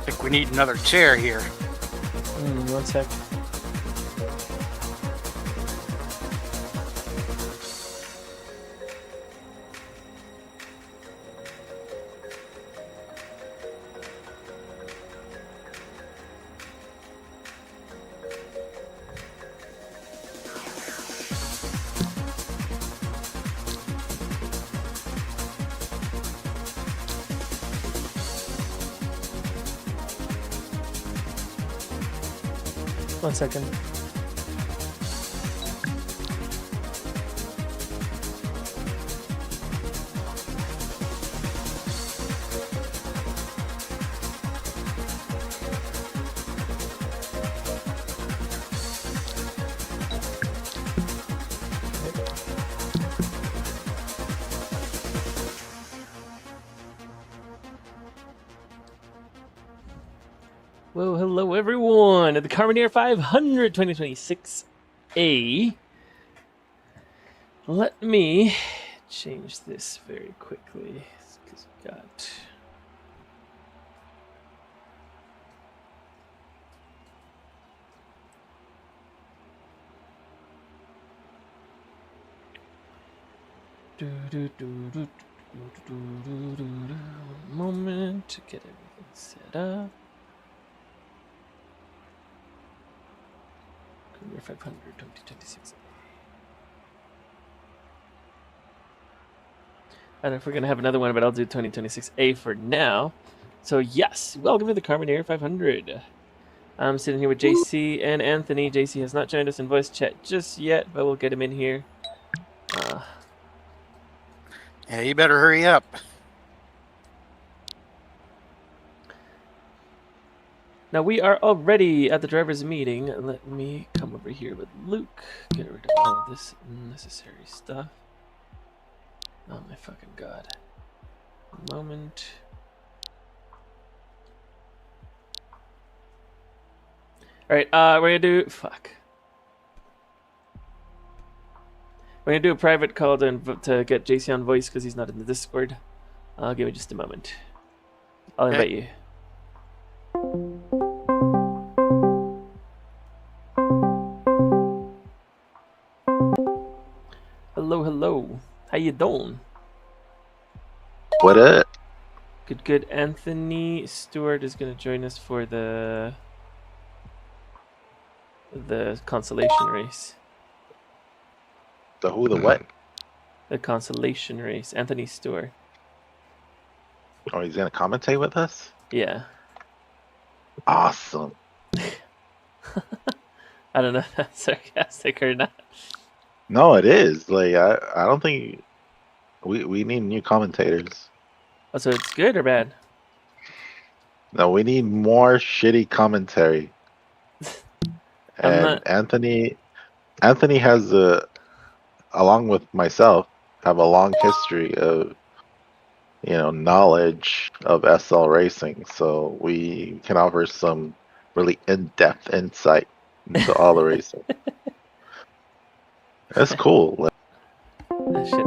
I think we need another chair here. 1 sec. One second. Well, hello everyone at the Carmonair 500 2026A. Let me change this very quickly because we got moment to get everything set up. 500 2026. I don't know if we're going to have another one, but I'll do 2026A for now. So, yes, welcome to the Carmonair 500. I'm sitting here with JC and Anthony. JC has not joined us in voice chat just yet, but we'll get him in here. Yeah, you better hurry up. Now, we are already at the driver's meeting. Let me come over here with Luke. Get rid of all this unnecessary stuff. Oh, my fucking God. A moment. All right, we're going to do... Fuck. We're going to do a private call to get JC on voice because he's not in the Discord. Give me just a moment. I'll invite you. Hello, hello. How you doing? What up? Good, good. Anthony Stewart is going to join us for the consolation race. The who, the what? The consolation race. Anthony Stewart. Oh, he's gonna commentate with us? Yeah. Awesome. I don't know if that's sarcastic or not. No, it is. Like I don't think we need new commentators. Oh, so it's good or bad? No, we need more shitty commentary. And Anthony has along with myself, have a long history of knowledge of SL racing, so we can offer some really in-depth insight into all the racing. That's cool. Shit.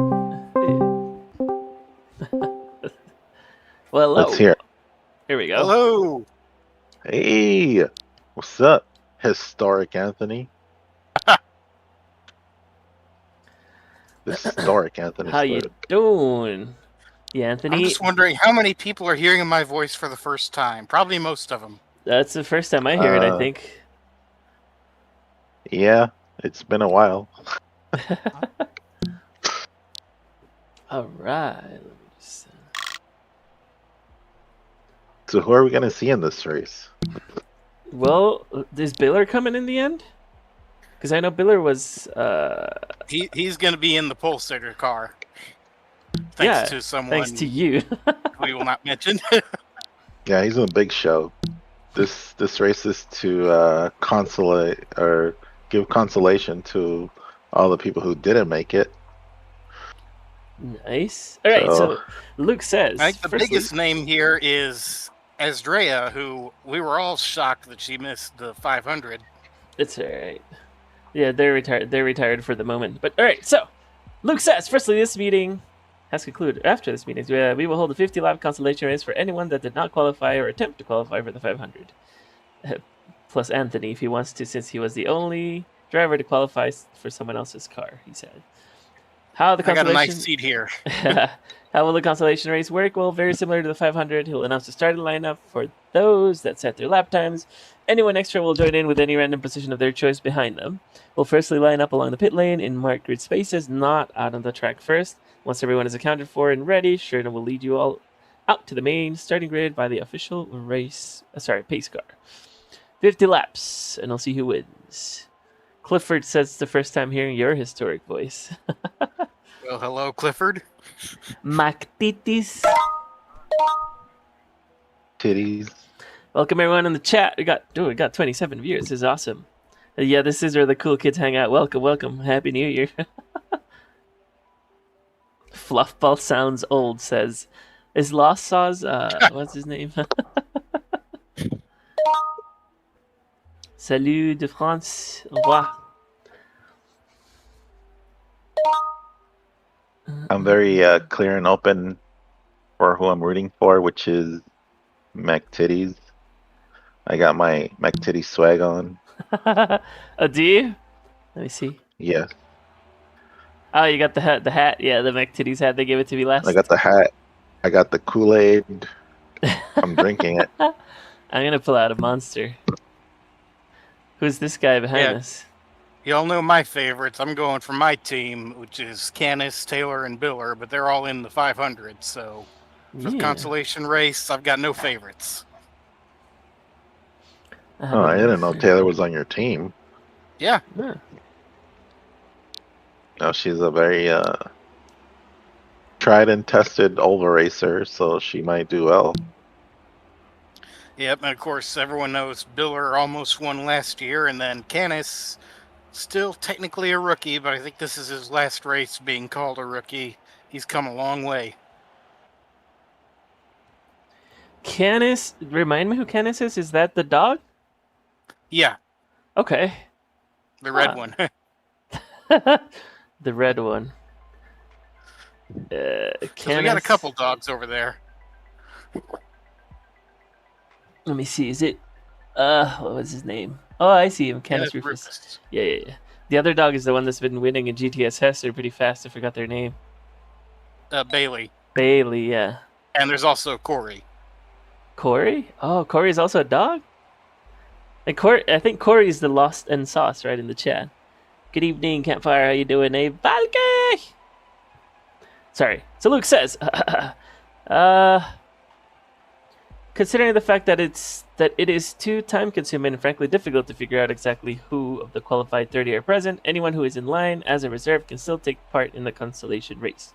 Well, let's hear it. Here we go. Hello. Hey, what's up, historic Anthony? Historic Anthony. How you doing? Yeah, Anthony. I'm just wondering how many people are hearing my voice for the first time. Probably most of them. That's the first time I hear it, I think. Yeah, it's been a while. All right. Let me just... So who are we going to see in this race? Well, is Biller coming in the end? Because I know Biller was... He's going to be in the pole sitter car. Thanks to someone. Thanks to you. We will not mention. Yeah, he's in a big show. This race is to consolate or give consolation to all the people who didn't make it. Nice. All right, so Luke says... I think the biggest name here is Esdrea, who we were all shocked that she missed the 500. It's all right. Yeah, they're retired for the moment. But all right, so Luke says, firstly, this meeting has concluded. After this meeting, we will hold a 50-lap consolation race for anyone that did not qualify or attempt to qualify for the 500. Plus Anthony, if he wants to, since he was the only driver to qualify for someone else's car, he said. How the I got a consolation... nice seat here. How will the consolation race work? Well, very similar to the 500. He'll announce the starting lineup for those that set their lap times. Anyone extra will join in with any random position of their choice behind them. We'll firstly line up along the pit lane in marked grid spaces, not out on the track first. Once everyone is accounted for and ready, Sherna will lead you all out to the main starting grid by the official pace car. 50 laps, and I'll see who wins. Clifford says it's the first time hearing your historic voice. Well, hello, Clifford. Mactitis. Titties. Welcome everyone in the chat. We got 27 viewers. This is awesome. Yeah, this is where the cool kids hang out. Welcome. Happy New Year. Fluffball sounds old, says. Is Lost Saws, what's his name? Salut de France. Au revoir. I'm very clear and open for who I'm rooting for, which is McTitties. I got my McTitties swag on. Oh, do you? Let me see. Yeah. Oh, you got the hat. The hat. Yeah, the McTitties hat. They gave it to me last. I got the hat. I got the Kool-Aid. I'm drinking it. I'm gonna pull out a monster. Who's this guy behind us? Y'all know my favorites. I'm going for my team, which is Canis, Taylor, and Biller, but they're all in the 500. So for the consolation race, I've got no favorites. Oh, I didn't know Taylor was on your team. Yeah. No, she's a very tried and tested oval racer, so she might do well. Yep, and of course, everyone knows Biller almost won last year, and then Canis, still technically a rookie, but I think this is his last race being called a rookie. He's come a long way. Canis, remind me who Canis is? Is that the dog? Yeah. Okay. The red one. The red one. We got a couple dogs over there. Let me see. Is it? What was his name? Oh, I see him. Canis Rufus. Rufus. Yeah. The other dog is the one that's been winning in GTSS. They're pretty fast. I forgot their name. Bailey. Bailey, yeah. And there's also Corey. Corey? Oh, Corey is also a dog? And I think Corey is the Lost and Sauce right in the chat. Good evening, Campfire. How you doing, Abe? Valke! Sorry. So Luke says, considering the fact that it is too time-consuming and frankly difficult to figure out exactly who of the qualified 30 are present, anyone who is in line as a reserve can still take part in the consolation race.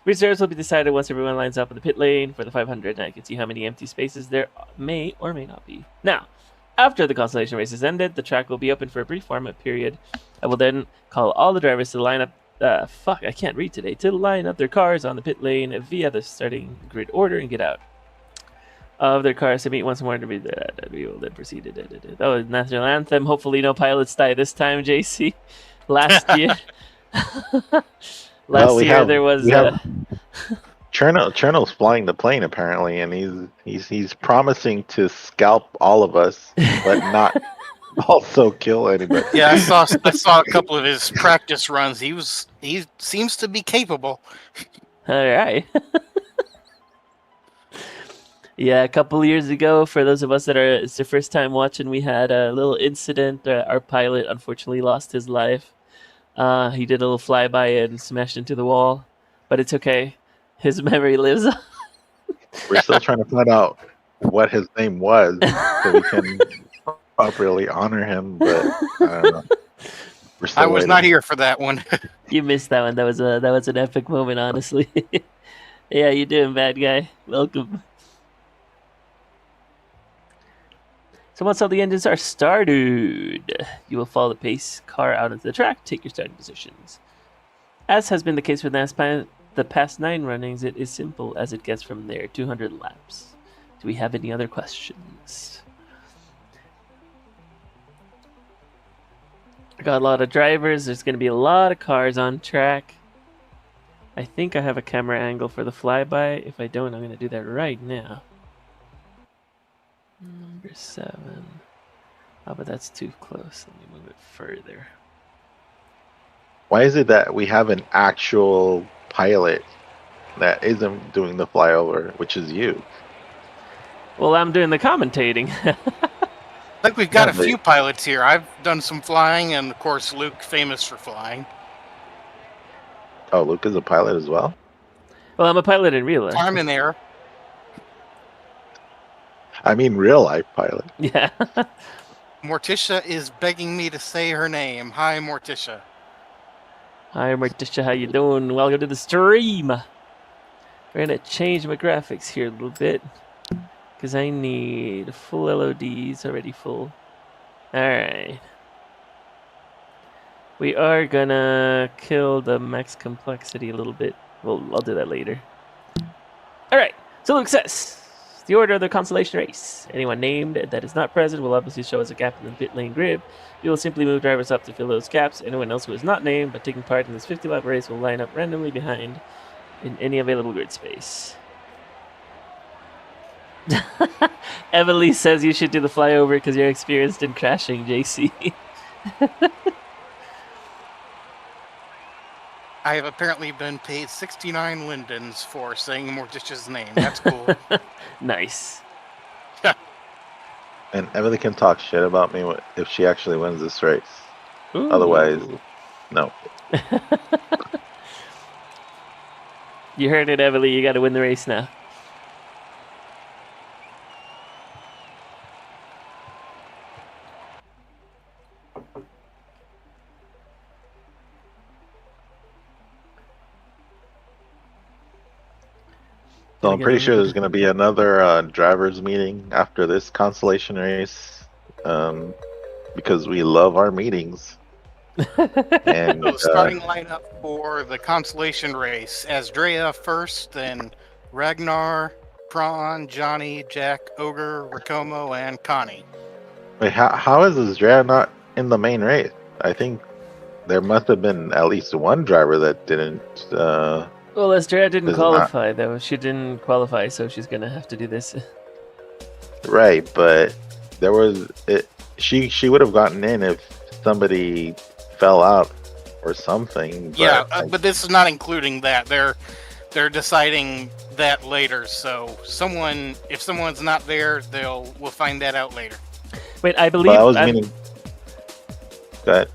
Reserves will be decided once everyone lines up in the pit lane for the 500, and I can see how many empty spaces there may or may not be. Now, after the consolation race is ended, the track will be open for a brief warm-up period. I will then call all the drivers to line up. I can't read today. To line up their cars on the pit lane via the starting grid order and get out of their cars to meet once more. We will then proceed. That was national anthem. Hopefully, no pilots die this time, JC. Last year, there was. Cherno's flying the plane apparently, and he's promising to scalp all of us, but not also kill anybody. Yeah, I saw a couple of his practice runs. He seems to be capable. All right. Yeah, a couple years ago, for those of us that it's their first time watching, we had a little incident. Our pilot unfortunately lost his life. He did a little flyby and smashed into the wall, but it's okay. His memory lives on. We're still trying to find out what his name was so we can properly honor him, but I don't know. I was not here for that one. You missed that one. That was an epic moment, honestly. Yeah, you doing, bad guy? Welcome. So once all the engines are started, you will follow the pace car out into the track, take your starting positions. As has been the case for the past 9 runnings, it is simple as it gets from there, 200 laps. Do we have any other questions? Got a lot of drivers. There's going to be a lot of cars on track. I think I have a camera angle for the flyby. If I don't, I'm going to do that right now. Number 7. Oh, but that's too close. Let me move it further. Why is it that we have an actual pilot that isn't doing the flyover, which is you? Well, I'm doing the commentating. I think we've got Yeah, a but- few pilots here. I've done some flying, and of course, Luke, famous for flying. Oh, Luke is a pilot as well? Well, I'm a pilot in real life. Carmonair. I mean, real life pilot. Yeah. Morticia is begging me to say her name. Hi, Morticia. Hi, Morticia. How you doing? Welcome to the stream. We're going to change my graphics here a little bit. Because I need full LODs, already full. Alright. We are gonna kill the max complexity a little bit. Well, I'll do that later. Alright, so Luke says, the order of the constellation race. Anyone named that is not present will obviously show as a gap in the pit lane grid. We will simply move drivers up to fill those gaps. Anyone else who is not named but taking part in this 50-lap race will line up randomly behind in any available grid space. Emily says you should do the flyover because you're experienced in crashing, JC. I have apparently been paid 69 lindens for saying Morticia's name. That's cool. Nice. And Emily can talk shit about me if she actually wins this race. Ooh. Otherwise, no. You heard it, Emily. You got to win the race now. So I'm pretty sure there's going to be another drivers meeting after this consolation race, because we love our meetings. And So starting lineup for the consolation race: Asdrea first, then Ragnar, Prawn, Johnny, Jack, Ogre, Rakomo, and Connie. wait, how is Azrea not in the main race? I think there must have been at least one driver that didn't. Well, Estrella didn't Does it qualify, though. She didn't qualify, so she's going to have to do this. Right, but there was she would have gotten in if somebody fell out or something. But Yeah, but this is not including that. They're deciding that later. So if someone's not there, we'll find that out later. Wait, I believe... I was meaning that.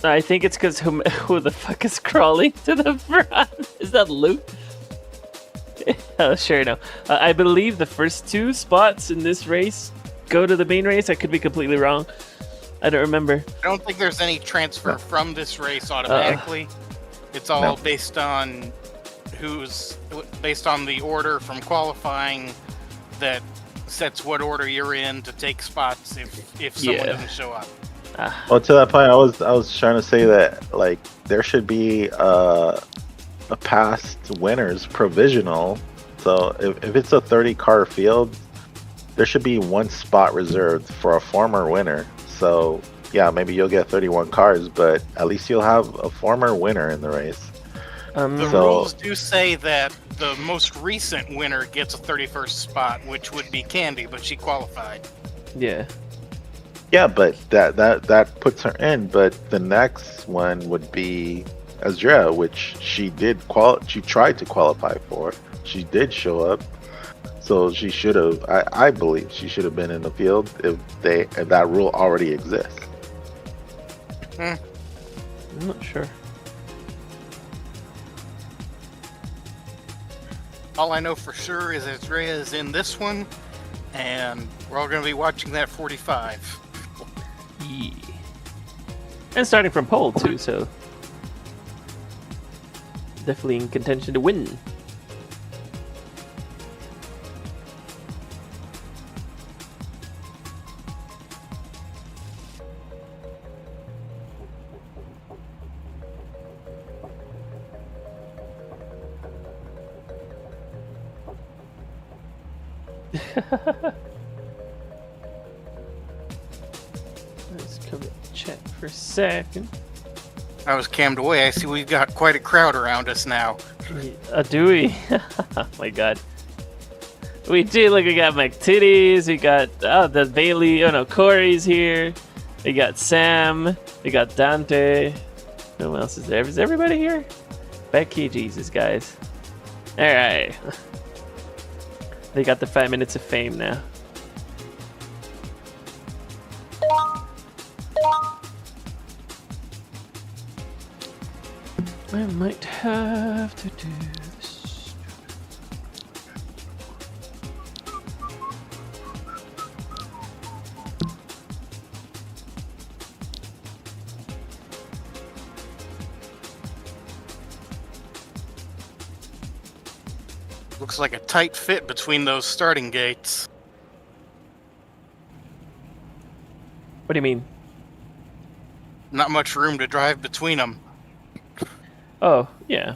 I think it's because who the fuck is crawling to the front? Is that Luke? Oh, sure, no. I believe the first 2 spots in this race go to the main race. I could be completely wrong. I don't remember. I don't think there's any transfer from this race automatically. It's all based on based on the order from qualifying that sets what order you're in to take spots if someone doesn't show up. Well, to that point, I was trying to say that like there should be a past winners provisional. So if it's a 30-car field, there should be 1 spot reserved for a former winner. So yeah, maybe you'll get 31 cars, but at least you'll have a former winner in the race. The rules do say that the most recent winner gets a 31st spot, which would be Candy, but she qualified. Yeah. Yeah, but that puts her in. But the next one would be Azrea, which she tried to qualify for. She did show up, so she should have. I believe she should have been in the field if that rule already exists. I'm not sure. All I know for sure is Azrea is in this one, and we're all going to be watching that 45. Yeah. And starting from pole, too, so... definitely in contention to win. Let's come and chat for a second. I was cammed away. I see we've got quite a crowd around us now. Do we? Oh my god. We do. Look, we got McTitties. We got the Bailey. Oh no, Corey's here. We got Sam. We got Dante. Who else is there? Is everybody here? Becky, Jesus, guys. All right. They got the 5 minutes of fame now. I might have to do this. Looks like a tight fit between those starting gates. What do you mean? Not much room to drive between them. Oh, yeah.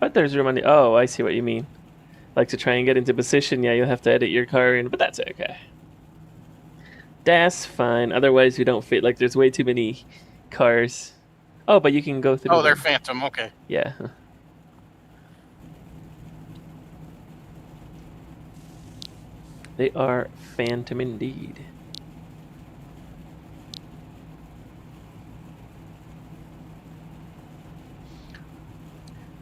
But there's room on the... Oh, I see what you mean. Like to try and get into position, yeah, you'll have to edit your car in, but that's okay. That's fine. Otherwise, we don't fit. Like, there's way too many cars. Oh, but you can go through Oh, they're them. Phantom, okay. Yeah. They are Phantom indeed.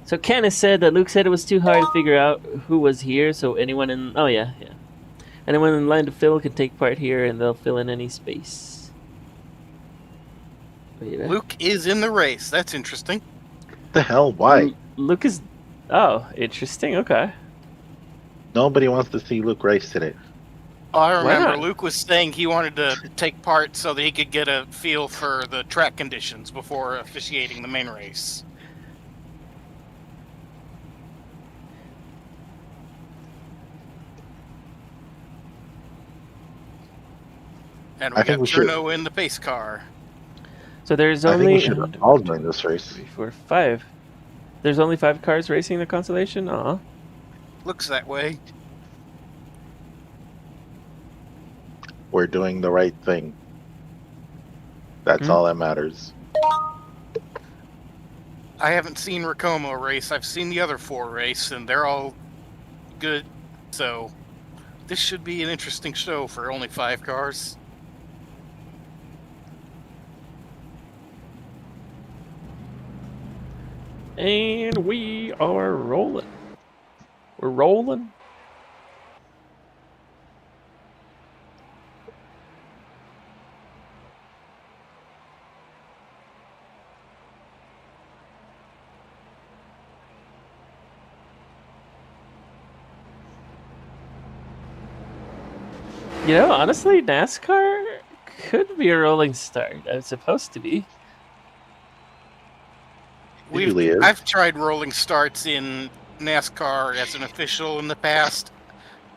So Kenneth said that Luke said it was too hard to figure out who was here, so anyone in... Oh, yeah. Anyone in line to fill can take part here, and they'll fill in any space. Wait, Luke is in the race. That's interesting. The hell? Why? Luke is... Oh, interesting. Okay. Nobody wants to see Luke race today. Oh, I remember not? Luke was saying he wanted to take part so that he could get a feel for the track conditions before officiating the main race. And we I think got we should- Cherno in the pace car. So there's I think only... we should all join this race. 3, 4, 5. There's only 5 cars racing the Constellation? Aw. Looks that way. We're doing the right thing. That's all that matters. I haven't seen Rakomo race. I've seen the other 4 race, and they're all good. So this should be an interesting show for only 5 cars. And we are rolling. We're rolling. You know, honestly, NASCAR could be a rolling start. It's supposed to be. Usually is. I've tried rolling starts in NASCAR as an official in the past.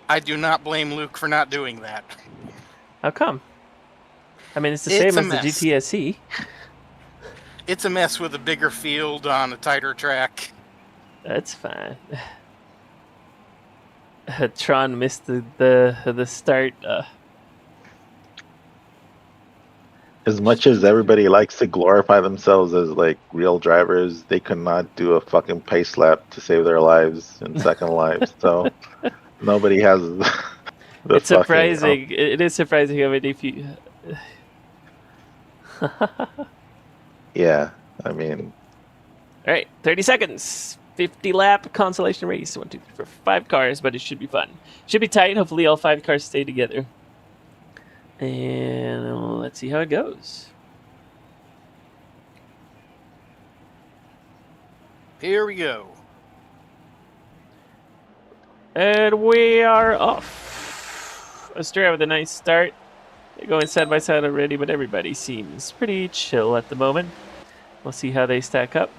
I do not blame Luke for not doing that. How come? I mean, it's the It's same a as the mess. GTSE. It's a mess with a bigger field on a tighter track. That's fine. Tron missed the start. As much as everybody likes to glorify themselves as like real drivers, they could not do a fucking pace lap to save their lives and second lives. So nobody has. It's surprising. It is surprising how many people. Yeah, I mean, All right, 30 seconds. 50 lap consolation race. 1, 2, 3, 4, 5 cars, but it should be fun. Should be tight. Hopefully, all 5 cars stay together. And let's see how it goes. Here we go. And we are off. Australia with a nice start. They're going side by side already, but everybody seems pretty chill at the moment. We'll see how they stack up.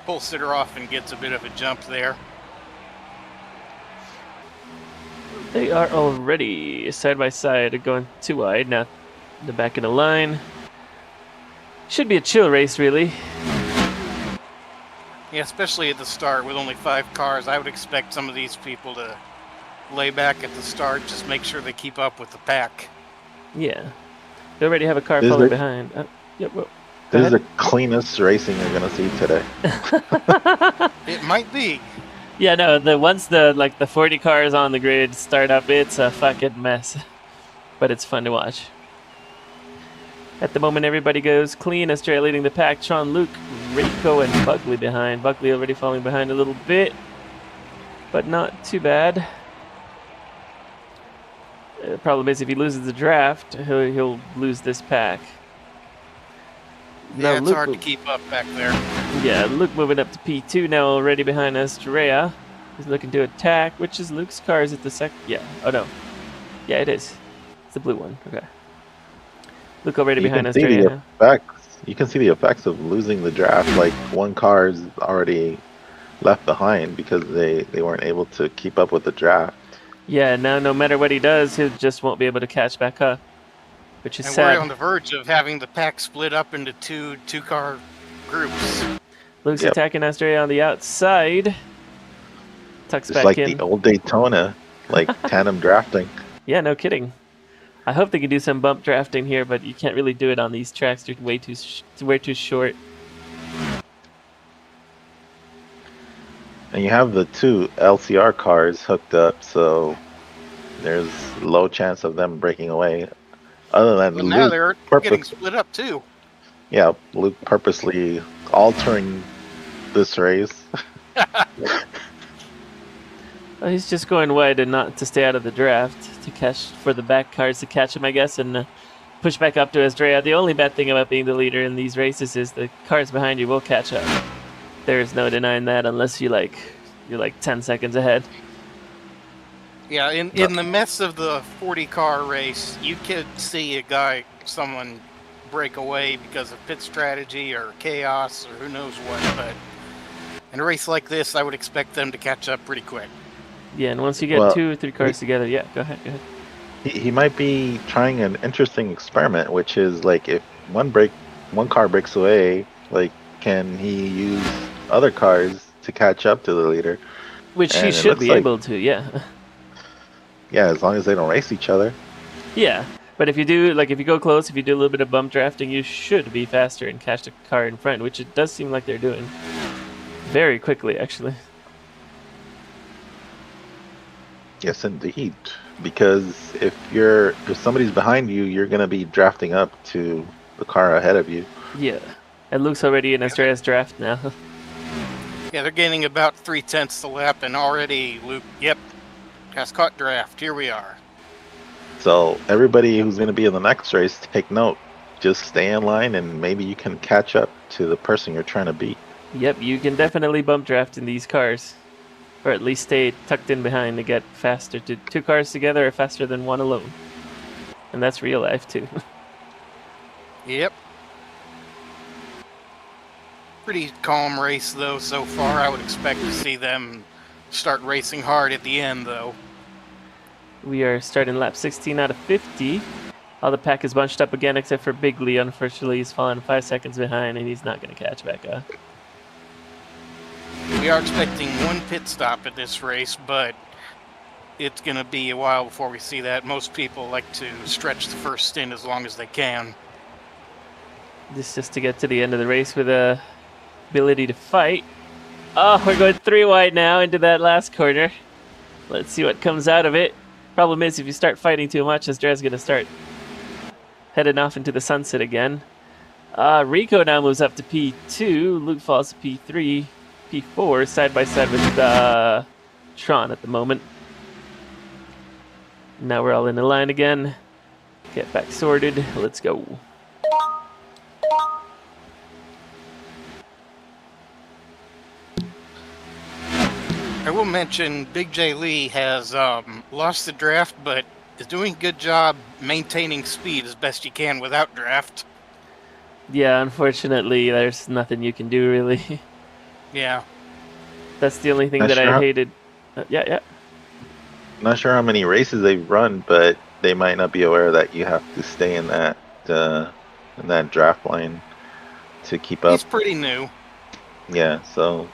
Pole sitter often gets a bit of a jump there. They are already side by side, going too wide. Now, the back of the line. Should be a chill race, really. Yeah, especially at the start with only 5 cars. I would expect some of these people to lay back at the start, just make sure they keep up with the pack. Yeah. They already have a car Is following it? behind. Yep. Whoa. This is the cleanest racing you're gonna see today. It might be. Yeah, no. Once the 40 cars on the grid start up, it's a fucking mess. But it's fun to watch. At the moment, everybody goes clean. Estrella leading the pack. Sean, Luke, Rico, and Buckley behind. Buckley already falling behind a little bit, but not too bad. The problem is if he loses the draft, he'll lose this pack. Yeah, it's hard to keep up back there. Yeah, Luke moving up to P2 now, already behind Estrella. He's looking to attack. Which is Luke's car? Is it the second? Yeah. Oh no. Yeah, it is. It's the blue one. Okay. Luke already behind Estrella. You can see the effects of losing the draft. Like one car is already left behind because they weren't able to keep up with the draft. Yeah, now no matter what he does, he just won't be able to catch back up, which is and sad. We're on the verge of having the pack split up into two-car groups. Luke's attacking Estrella on the outside. Tucks it's back like in. The old Daytona, like tandem drafting. Yeah, no kidding. I hope they can do some bump drafting here, but you can't really do it on these tracks. They're way too short. And you have the two LCR cars hooked up, so there's low chance of them breaking away. Other than Luke, now they're getting split up too. Yeah, Luke purposely altering this race. Well, he's just going wide and not to stay out of the draft to catch for the back cars to catch him, I guess, and push back up to Estrella. The only bad thing about being the leader in these races is the cars behind you will catch up. There is no denying that unless you're like 10 seconds ahead. Yeah, in the mess of the 40-car race, you could see someone break away because of pit strategy or chaos or who knows what, but in a race like this, I would expect them to catch up pretty quick. Yeah, and once you get 2 or 3 cars together, yeah, go ahead. He might be trying an interesting experiment, which is like if one car breaks away, like can he use other cars to catch up to the leader? Which he should be able to, yeah. Yeah, as long as they don't race each other. Yeah, but if you do, if you go close, if you do a little bit of bump drafting, you should be faster and catch the car in front, which it does seem like they're doing very quickly, actually. Yes, indeed. Because if somebody's behind you, you're gonna be drafting up to the car ahead of you. Yeah, and Luke's already in Estrella's draft now. Yeah, they're gaining about 3/10 the lap, and already Luke, has caught draft. Here we are. So everybody who's gonna be in the next race, take note. Just stay in line, and maybe you can catch up to the person you're trying to beat. Yep, you can definitely bump draft in these cars. Or at least stay tucked in behind to get faster. 2 cars together are faster than 1 alone. And that's real life, too. Yep. Pretty calm race, though, so far. I would expect to see them start racing hard at the end, though. We are starting lap 16 out of 50. All the pack is bunched up again, except for Bigley. Unfortunately, he's fallen 5 seconds behind, and he's not going to catch back up. We are expecting 1 pit stop at this race, but it's going to be a while before we see that. Most people like to stretch the first stint as long as they can. This just to get to the end of the race with a ability to fight. Oh, we're going 3 wide now into that last corner. Let's see what comes out of it. Problem is, if you start fighting too much, Estrella's going to start heading off into the sunset again. Rico now moves up to P2. Luke falls to P3. P4 side by side with Tron at the moment. Now we're all in the line again. Get back sorted. Let's go. I will mention Big J Lee has lost the draft, but is doing a good job maintaining speed as best you can without draft. Yeah, unfortunately, there's nothing you can do, really. Yeah. That's the only thing that I hated. Yeah. Not sure how many races they've run, but they might not be aware that you have to stay in that draft line to keep up. He's pretty new. Yeah, so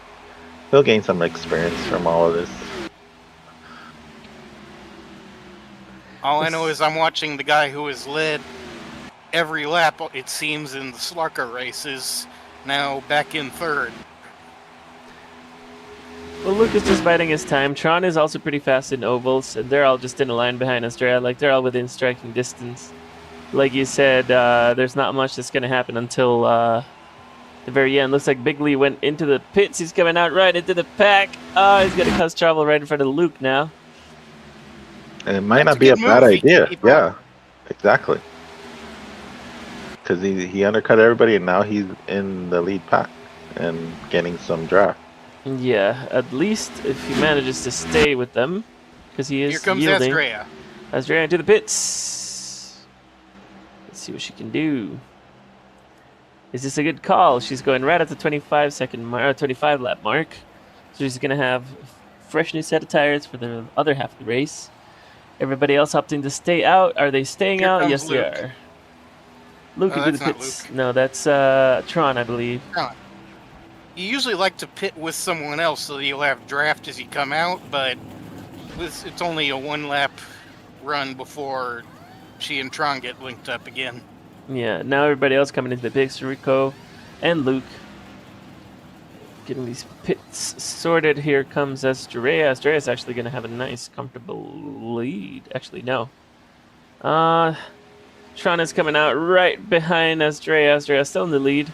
he'll gain some experience from all of this. All I know is I'm watching the guy who has led every lap, it seems, in the Slarka races, now back in third. Well, Luke is just biding his time. Tron is also pretty fast in ovals, and they're all just in a line behind Estrella. Like, they're all within striking distance. Like you said, there's not much that's going to happen until the very end. Looks like Bigley went into the pits. He's coming out right into the pack. Oh, he's going to cause trouble right in front of Luke now. And it might not be a bad idea. Yeah, exactly. Because he undercut everybody, and now he's in the lead pack and getting some draft. Yeah, at least if he manages to stay with them, because he is Here comes yielding. Estrella. Estrella into the pits. Let's see what she can do. Is this a good call? She's going right at the 25 lap mark. So she's going to have a fresh new set of tires for the other half of the race. Everybody else opting to stay out. Are they staying Here out? Yes, comes they Luke. are. Luke into the that's not pits. Luke. No, that's Tron, I believe. Tron. You usually like to pit with someone else so that you'll have draft as you come out, but it's only a one-lap run before she and Tron get linked up again. Yeah, now everybody else coming into the pits. Rico and Luke. Getting these pits sorted. Here comes Estrella. Estrella's actually going to have a nice, comfortable lead. Actually, no. Tron is coming out right behind Estrella. Estrella's still in the lead.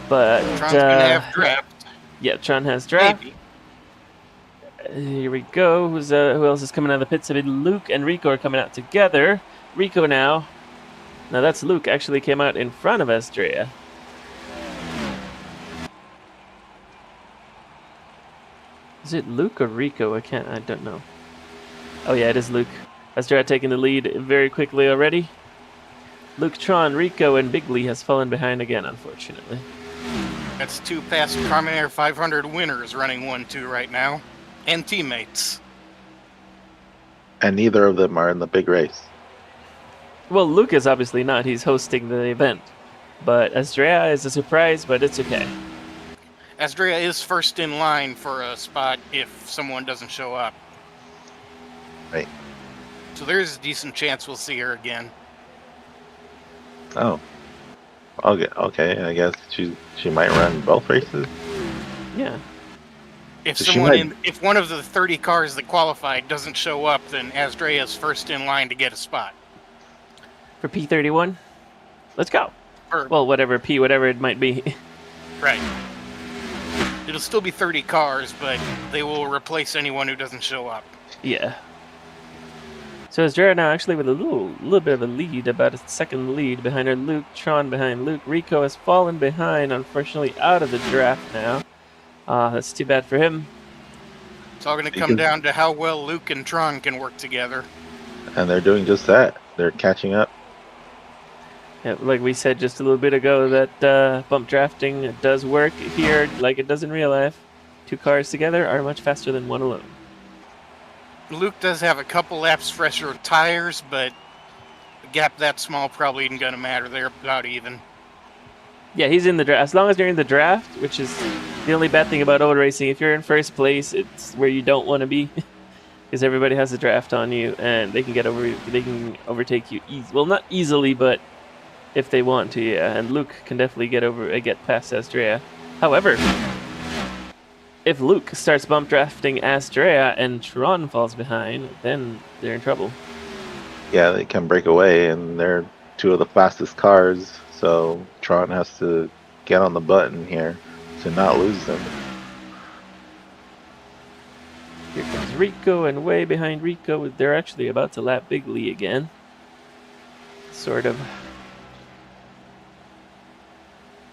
But Tron's gonna have draft. yeah, Tron has draft. Maybe. Here we go. Who else is coming out of the pits? I mean, Luke and Rico are coming out together. Rico now. Now that's Luke. Actually came out in front of Estrella. Is it Luke or Rico? I don't know. Oh yeah, it is Luke. Estrella taking the lead very quickly already. Luke, Tron, Rico, and Bigley has fallen behind again, unfortunately. That's two past Carmonair 500 winners running 1-2 right now, and teammates. And neither of them are in the big race. Well, Luke is obviously not. He's hosting the event. But Estrella is a surprise, but it's okay. Estrella is first in line for a spot if someone doesn't show up. Right. So there's a decent chance we'll see her again. Oh. Okay. I guess she might run both races. Yeah. If So if one of the 30 cars that qualified doesn't show up, then Estrella's first in line to get a spot. For P31? Let's go. Well, whatever it might be. Right. It'll still be 30 cars, but they will replace anyone who doesn't show up. Yeah. So Estrella now actually with a little bit of a lead, about a second lead behind her. Luke, Tron behind Luke. Rico has fallen behind, unfortunately, out of the draft now. That's too bad for him. It's all going to come down to how well Luke and Tron can work together. And they're doing just that. They're catching up. Yeah, like we said just a little bit ago, that bump drafting does work here like it does in real life. Two cars together are much faster than one alone. Luke does have a couple laps fresher tires, but a gap that small probably isn't going to matter. They're about even. Yeah, he's in the draft. As long as you're in the draft, which is the only bad thing about auto racing, if you're in first place, it's where you don't want to be, because everybody has a draft on you, and they can overtake you. Well, not easily, but if they want to, yeah. And Luke can definitely get past Estrella. However, if Luke starts bump drafting Estrella and Tron falls behind, then they're in trouble. Yeah, they can break away, and they're two of the fastest cars. So Tron has to get on the button here to not lose them. Here comes Rico, and way behind Rico, they're actually about to lap Bigley again. Sort of.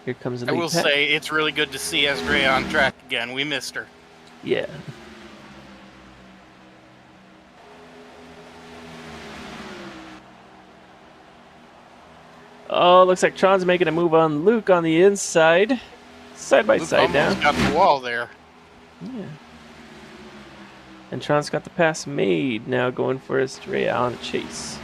Here comes the I will say, it's really good to see Estrella on track again. We missed her. Yeah. Oh, looks like Tron's making a move on Luke on the inside. Side by side now. Got the wall there. Yeah. And Tron's got the pass made, now going for Estrella on a chase.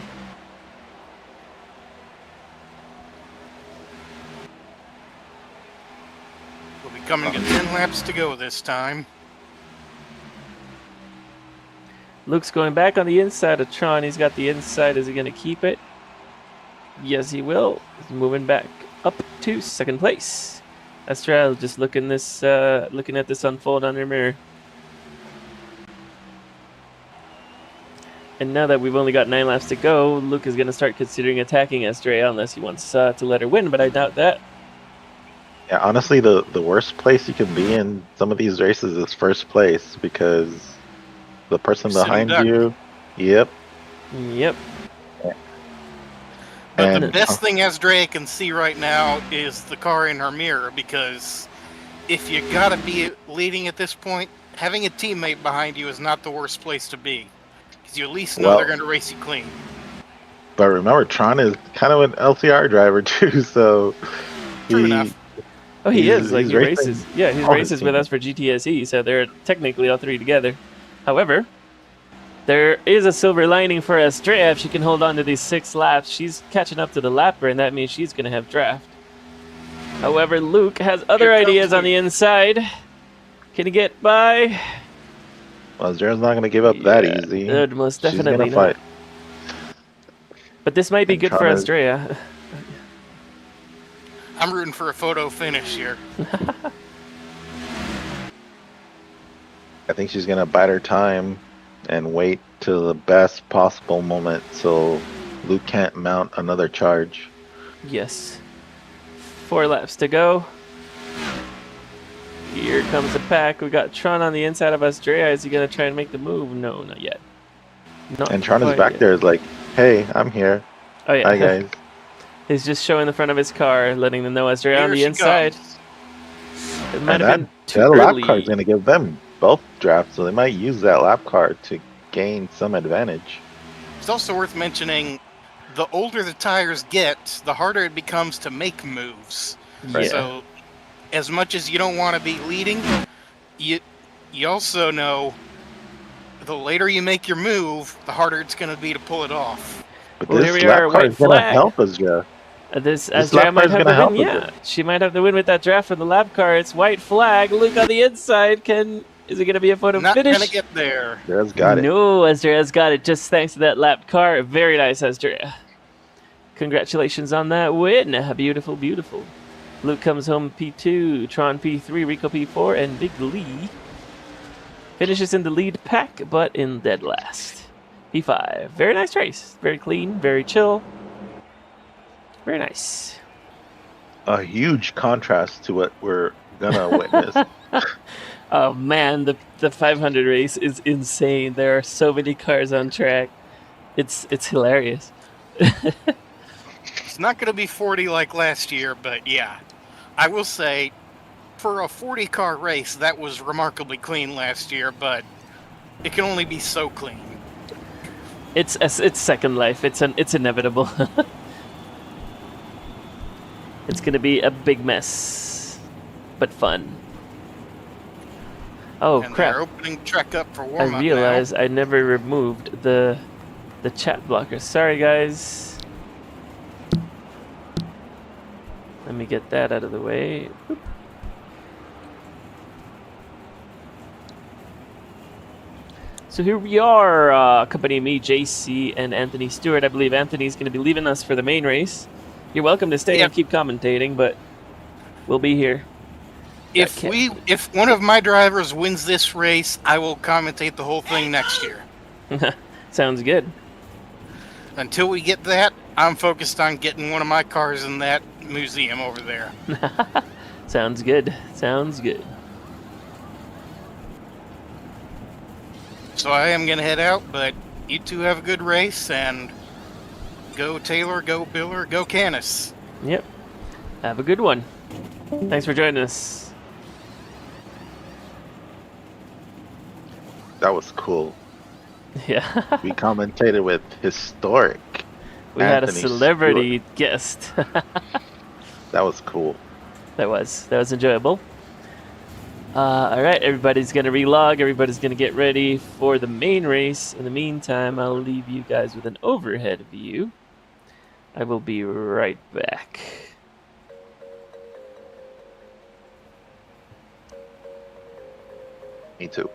We'll be coming to 10 laps to go this time. Luke's going back on the inside of Tron. He's got the inside. Is he going to keep it? Yes, he will. He's moving back up to second place. Astral just looking at this unfold on her mirror. And now that we've only got 9 laps to go, Luke is going to start considering attacking Estrella unless he wants to let her win, but I doubt that. Yeah, honestly, the worst place you can be in some of these races is first place because the person Sitting behind duck. you, yep. Yep. But And the best thing Asdrea can see right now is the car in her mirror, because if you gotta be leading at this point, having a teammate behind you is not the worst place to be, because you at least know they're going to race you clean. but remember, Tron is kind of an LCR driver too, so True enough. Oh, he is. Like, he's he racing races. Yeah, he all his races with teammates. us for GTSE, so they're technically all 3 together. However, there is a silver lining for Estrella. If she can hold on to these 6 laps, she's catching up to the lapper, and that means she's going to have draft. However, Luke has other ideas on the inside. Can he get by? Well, Jared's not going to give up that easy. Most She's definitely gonna not. fight. But this might be And good for Tron is- Estrella. I'm rooting for a photo finish here. I think she's going to bide her time and wait till the best possible moment so Luke can't mount another charge. Yes. 4 laps to go. Here comes the pack. We got Tron on the inside of Estrella. Is he going to try and make the move? No, not yet. Not And Tron is quite back yet. there is like, hey, I'm here. Oh, yeah. Hi, guys. He's just showing the front of his car, letting them know Estrella on Here the she inside. comes. It might And have been too that lap early. car is going to give them both drafts, so they might use that lap car to gain some advantage. It's also worth mentioning, the older the tires get, the harder it becomes to make moves. Yeah. So, as much as you don't want to be leading, you also know the later you make your move, the harder it's going to be to pull it off. But Well, here this we lap are, car white is going to flag. help us, Jeff. This This Estrella lap might car's have gonna the win. help us. Yeah, she might have the win with that draft from the lap car. It's white flag. Luke on the inside. Is it going to be a photo Not finish? going to get there. Jared's got it. No, Estrella's got it just thanks to that lap car. Very nice, Estrella. Congratulations on that win. Beautiful, beautiful. Luke comes home P2, Tron P3, Rico P4, and Big Lee finishes in the lead pack, but in dead last. P5. Very nice race. Very clean, very chill. Very nice. A huge contrast to what we're going to witness. Oh man, the 500 race is insane. There are so many cars on track. It's hilarious. It's not going to be 40 like last year, but yeah. I will say, for a 40-car race, that was remarkably clean last year, but it can only be so clean. It's Second Life. It's inevitable. It's gonna be a big mess, but fun. Oh And crap! they're opening Trek up for I warm-up realized I never removed the chat blocker. Sorry guys. Let me get that out of the way. Boop. So here we are, accompanying me, JC, and Anthony Stewart. I believe Anthony's going to be leaving us for the main race. You're welcome to stay Yep. and keep commentating, but we'll be here. If one of my drivers wins this race, I will commentate the whole thing next year. Sounds good. Until we get that, I'm focused on getting one of my cars in that museum over there. Sounds good. Sounds good. So I am going to head out, but you two have a good race, and go Taylor, go Biller, go Canis. Yep. Have a good one. Thanks for joining us. That was cool. Yeah. We commentated with historic. We had a Anthony celebrity guest. That was cool. That was enjoyable. All right, everybody's gonna relog. Everybody's gonna get ready for the main race. In the meantime, I'll leave you guys with an overhead view. I will be right back. Me too.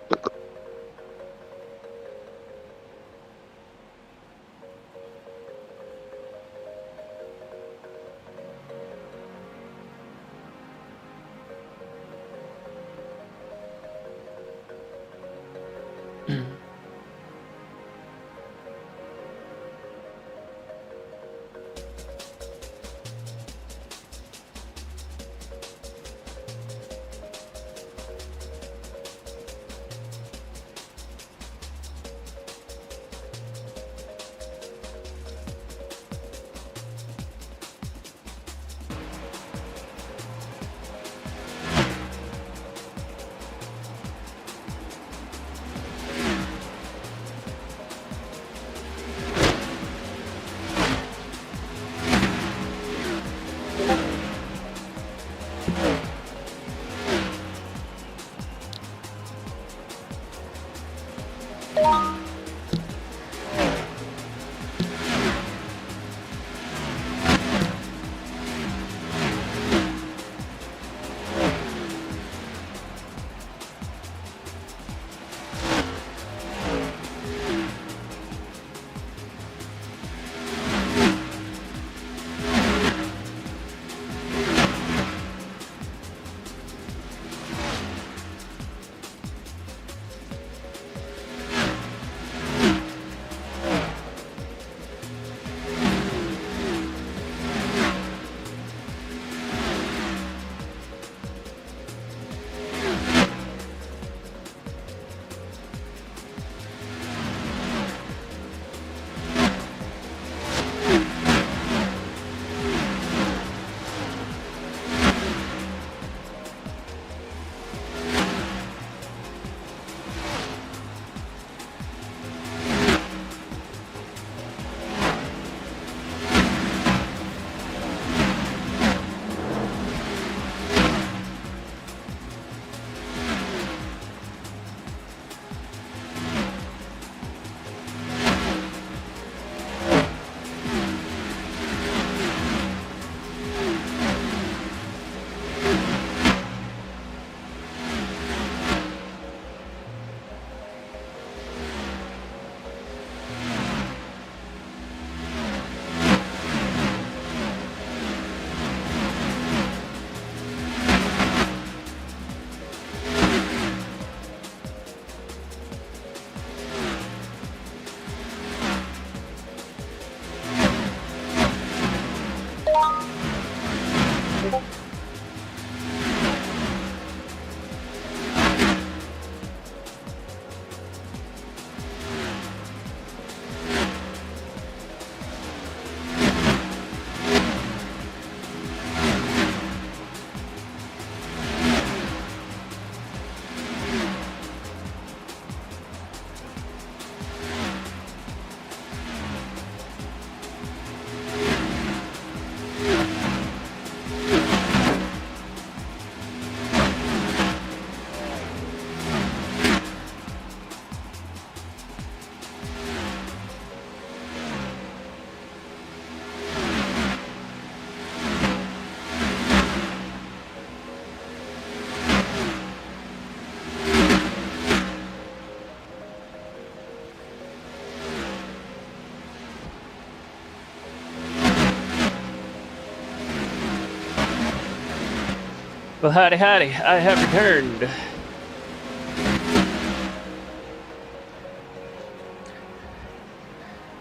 Well, howdy, howdy. I have returned.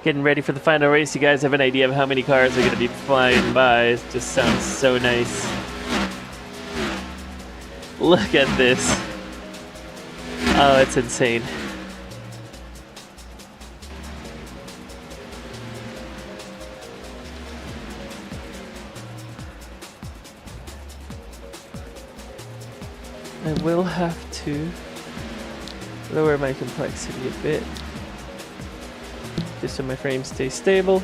Getting ready for the final race. You guys have an idea of how many cars are going to be flying by? It just sounds so nice. Look at this. Oh, it's insane. I will have to lower my complexity a bit, just so my frame stays stable.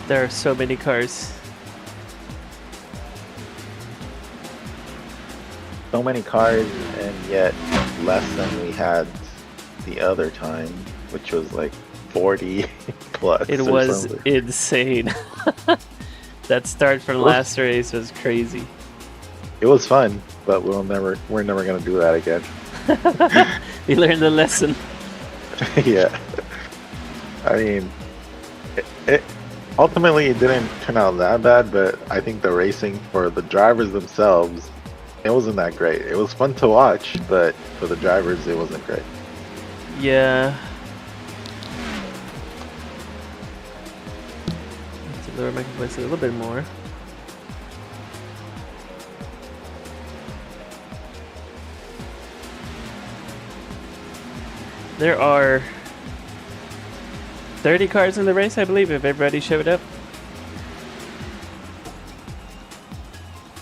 There are so many cars. So many cars, and yet less than we had the other time, which was like 40 plus. It or was something. insane. That start from last race was crazy. It was fun, but we're never gonna do that again. We learned the lesson. Yeah. I mean, it ultimately it didn't turn out that bad, but I think the racing for the drivers themselves, it wasn't that great. It was fun to watch, but for the drivers, it wasn't great. Yeah. Let's lower my complexity a little bit more. There are 30 cars in the race, I believe, if everybody showed up.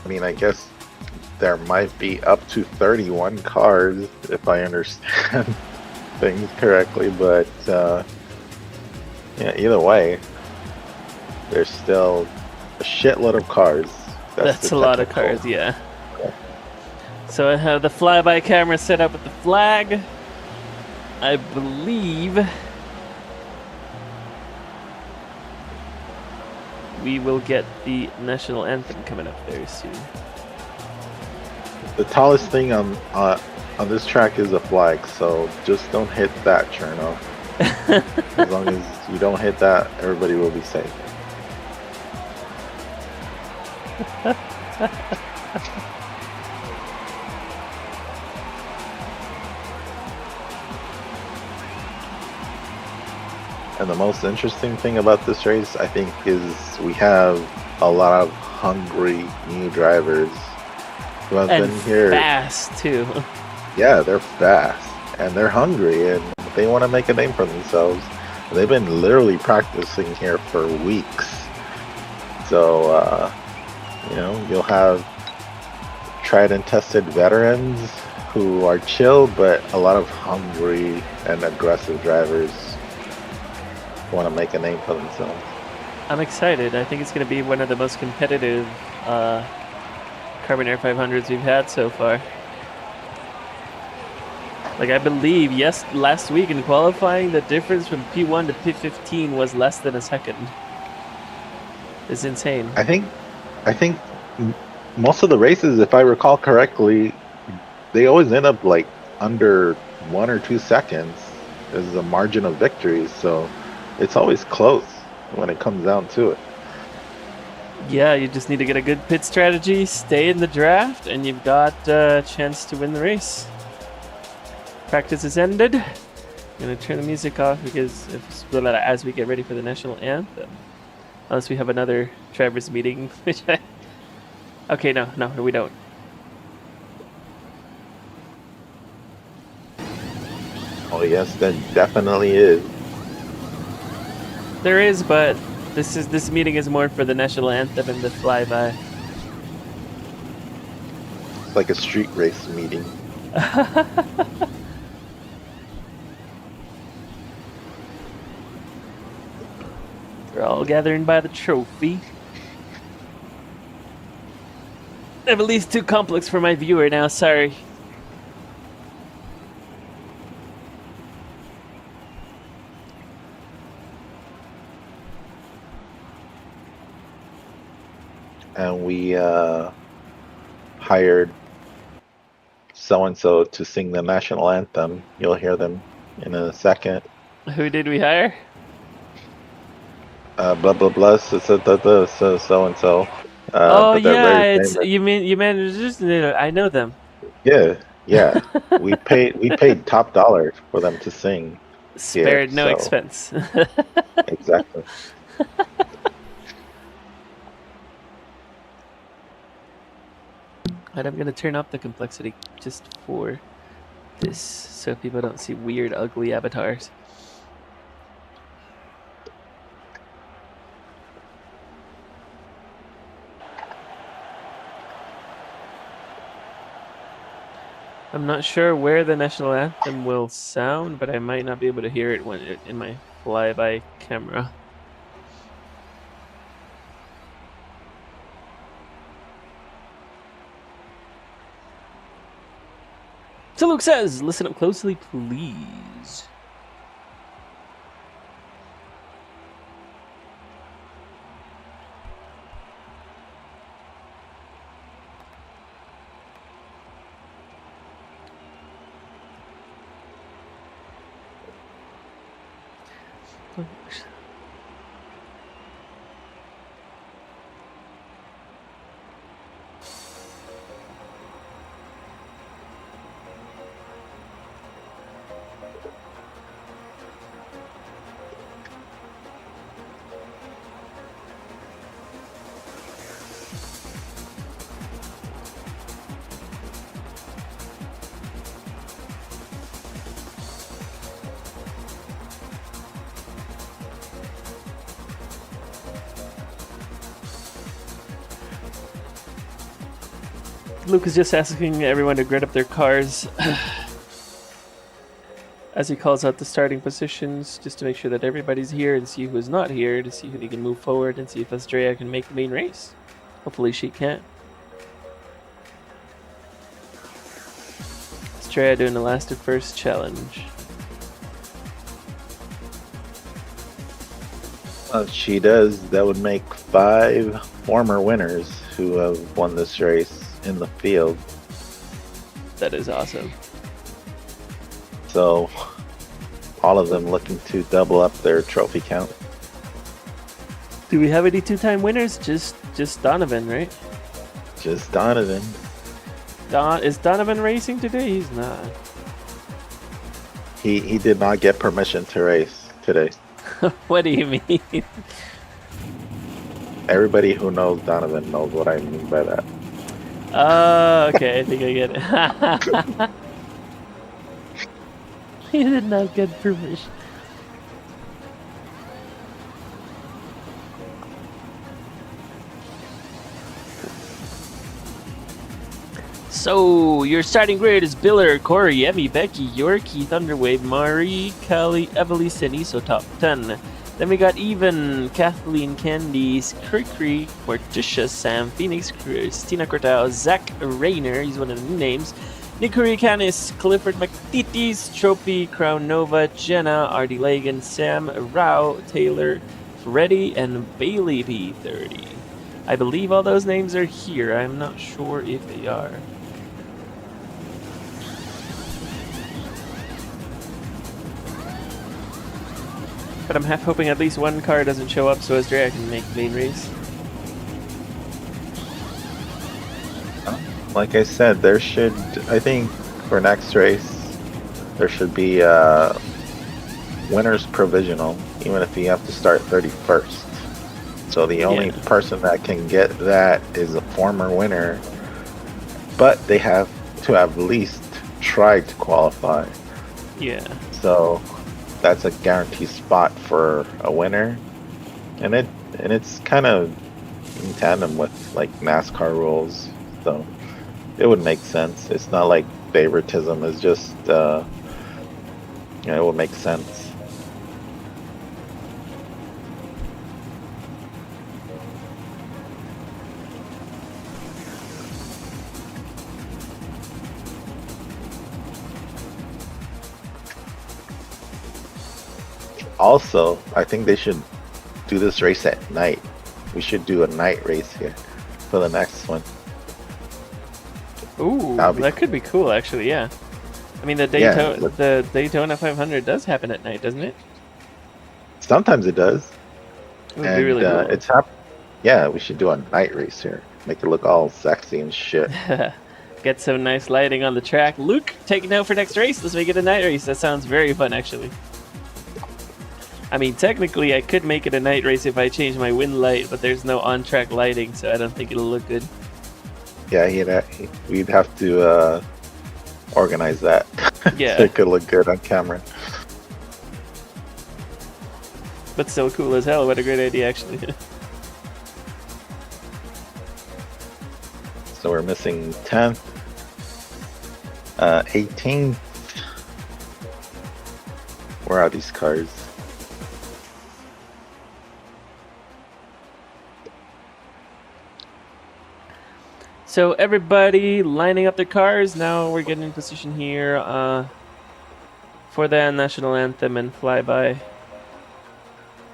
I mean, I guess there might be up to 31 cars, if I understand things correctly, but yeah, either way, there's still a shitload of cars. That's a lot of cars, yeah. So I have the flyby camera set up with the flag. I believe we will get the national anthem coming up very soon. The tallest thing on this track is a flag, so just don't hit that, Cherno. As long as you don't hit that, everybody will be safe. And the most interesting thing about this race, I think, is we have a lot of hungry new drivers who have And been here. fast too. Yeah, they're fast and they're hungry and they want to make a name for themselves. They've been literally practicing here for weeks. So, you know, you'll have tried and tested veterans who are chill, but a lot of hungry and aggressive drivers want to make a name for themselves. I'm excited. I think it's going to be one of the most competitive Carmonair 500s we've had so far. Like, I believe, yes, last week in qualifying, the difference from P1 to P15 was less than a second. It's insane. I think most of the races, if I recall correctly, they always end up like under 1 or 2 seconds as a margin of victory. So it's always close when it comes down to it. Yeah, you just need to get a good pit strategy, stay in the draft, and you've got a chance to win the race. Practice is ended. I'm gonna turn the music off because as we get ready for the national anthem. Unless we have another drivers meeting, which I... Okay, no, we don't. Oh yes, there definitely is. There is, but this meeting is more for the national anthem and the flyby. It's like a street race meeting. We're all gathering by the trophy. I have at least 2 complex for my viewer now, sorry. And we hired so-and-so to sing the national anthem. You'll hear them in a second. Who did we hire? Blah blah blah. So-and-so. Oh but they're yeah, very it's famous. you managed. I know them. Yeah. We paid top dollar for them to sing. Spared Here, no so expense. exactly. And I'm gonna turn up the complexity just for this, so people don't see weird, ugly avatars. I'm not sure where the national anthem will sound, but I might not be able to hear it when in my flyby camera. So Luke says, listen up closely, please. Luke is just asking everyone to grid up their cars as he calls out the starting positions, just to make sure that everybody's here and see who's not here, to see who they can move forward and see if Estrella can make the main race. Hopefully she can. Estrella doing the last to first challenge. If she does, that would make 5 former winners who have won this race in the field. That is awesome. So, all of them looking to double up their trophy count. Do we have any 2-time winners? Just Donovan, right? Just Donovan. Is Donovan racing today? He's not. He did not get permission to race today. What do you mean? Everybody who knows Donovan knows what I mean by that. Okay, I think I get it. He did not get permission. So, your starting grid is Biller, Corey, Emmy, Becky, Yorkie, Thunderwave, Mari, Kelly, Evelise, and Iso top 10. Then we got Even, Kathleen, Candice, Krikri, Morticia, Sam, Phoenix, Christina Cortao, Zach Rayner, he's one of the new names, Nikuri Canis, Clifford McTitis, Trophy, Crown Nova, Jenna, Artie Lagan, Sam, Rao, Taylor, Freddie, and Bailey P30. I believe all those names are here. I'm not sure if they are. But I'm half hoping at least one car doesn't show up so Estrella can make the main race. like I said, there should, I think, for next race, there should be winner's provisional, even if you have to start 31st. So the only person that can get that is a former winner, but they have to have at least tried to qualify. Yeah. So that's a guaranteed spot for a winner, and it's kind of in tandem with like NASCAR rules, so it would make sense. It's not like favoritism. It's just it would make sense. Also, I think they should do this race at night. We should do a night race here for the next one. Ooh, that could be cool, actually. Yeah. I mean, the Daytona 500 does happen at night, doesn't it? Sometimes it does. It would be really cool. Yeah, we should do a night race here. Make it look all sexy and shit. Get some nice lighting on the track. Luke, take it now for next race. Let's make it a night race. That sounds very fun, actually. I mean, technically, I could make it a night race if I change my wind light, but there's no on-track lighting, so I don't think it'll look good. Yeah, we'd have to organize that. Yeah. So it could look good on camera. But still cool as hell. What a great idea, actually. So we're missing 10th, 18th. Where are these cars? So everybody lining up their cars. Now we're getting in position here for the national anthem and flyby.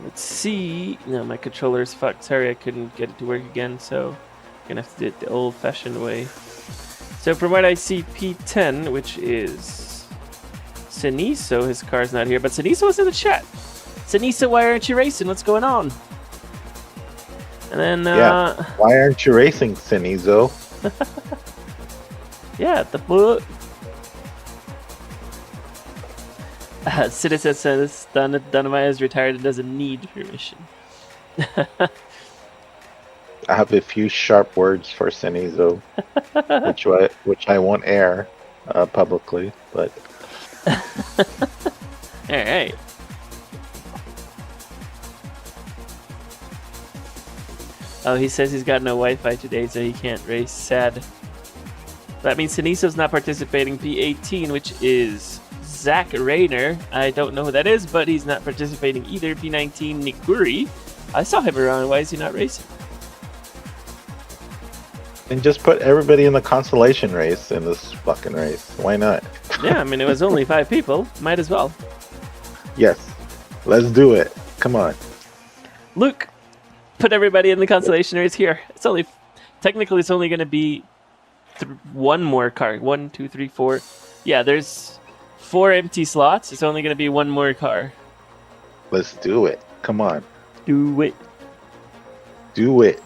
Let's see. No, my controller's fucked. Sorry, I couldn't get it to work again, so I'm gonna have to do it the old-fashioned way. So from what I see, P10, which is Siniso, his car's not here, but Siniso was in the chat. Siniso, why aren't you racing? What's going on? And then why aren't you racing, Siniso? Yeah, the book. Citizen says Dunamaya is retired and doesn't need permission. I have a few sharp words for Siniso, which I won't air publicly, but. All right. Oh, he says he's got no Wi-Fi today, so he can't race. Sad. That means Siniso's not participating. P18, which is Zach Rayner. I don't know who that is, but he's not participating either. P19, Nikuri. I saw him around. Why is he not racing? And just put everybody in the consolation race in this fucking race. Why not? Yeah, I mean, it was only 5 people. Might as well. Yes. Let's do it. Come on. Luke, put everybody in the consolation race here. It's only... Technically, it's only going to be one more car. 1, 2, 3, 4. Yeah, there's 4 empty slots. It's only going to be one more car. Let's do it. Come on. Do it. Do it.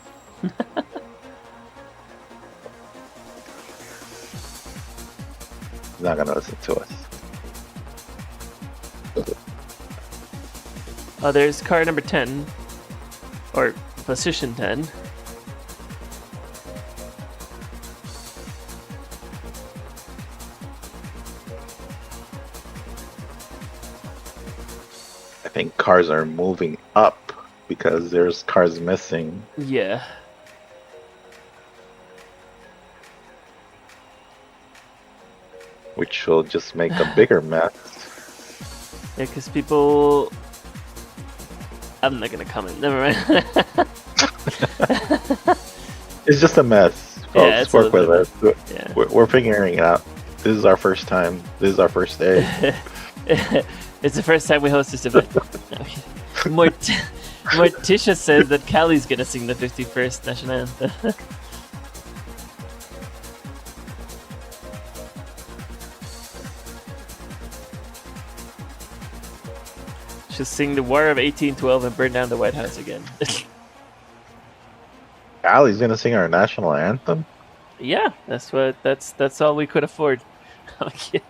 He's not going to listen to us. Oh, there's car number 10. Or position 10. I think cars are moving up because there's cars missing. Yeah. Which will just make a bigger mess. Yeah, because people... I'm not going to comment. Never mind. It's just a mess. Yeah, Folks, work with us. Yeah. We're figuring it out. This is our first time. This is our first day. It's the first time we host this event. Morticia says that Callie's going to sing the 51st national anthem. She'll sing the War of 1812 and burn down the White House again. Allie's gonna sing our national anthem? Yeah, that's all we could afford. Okay.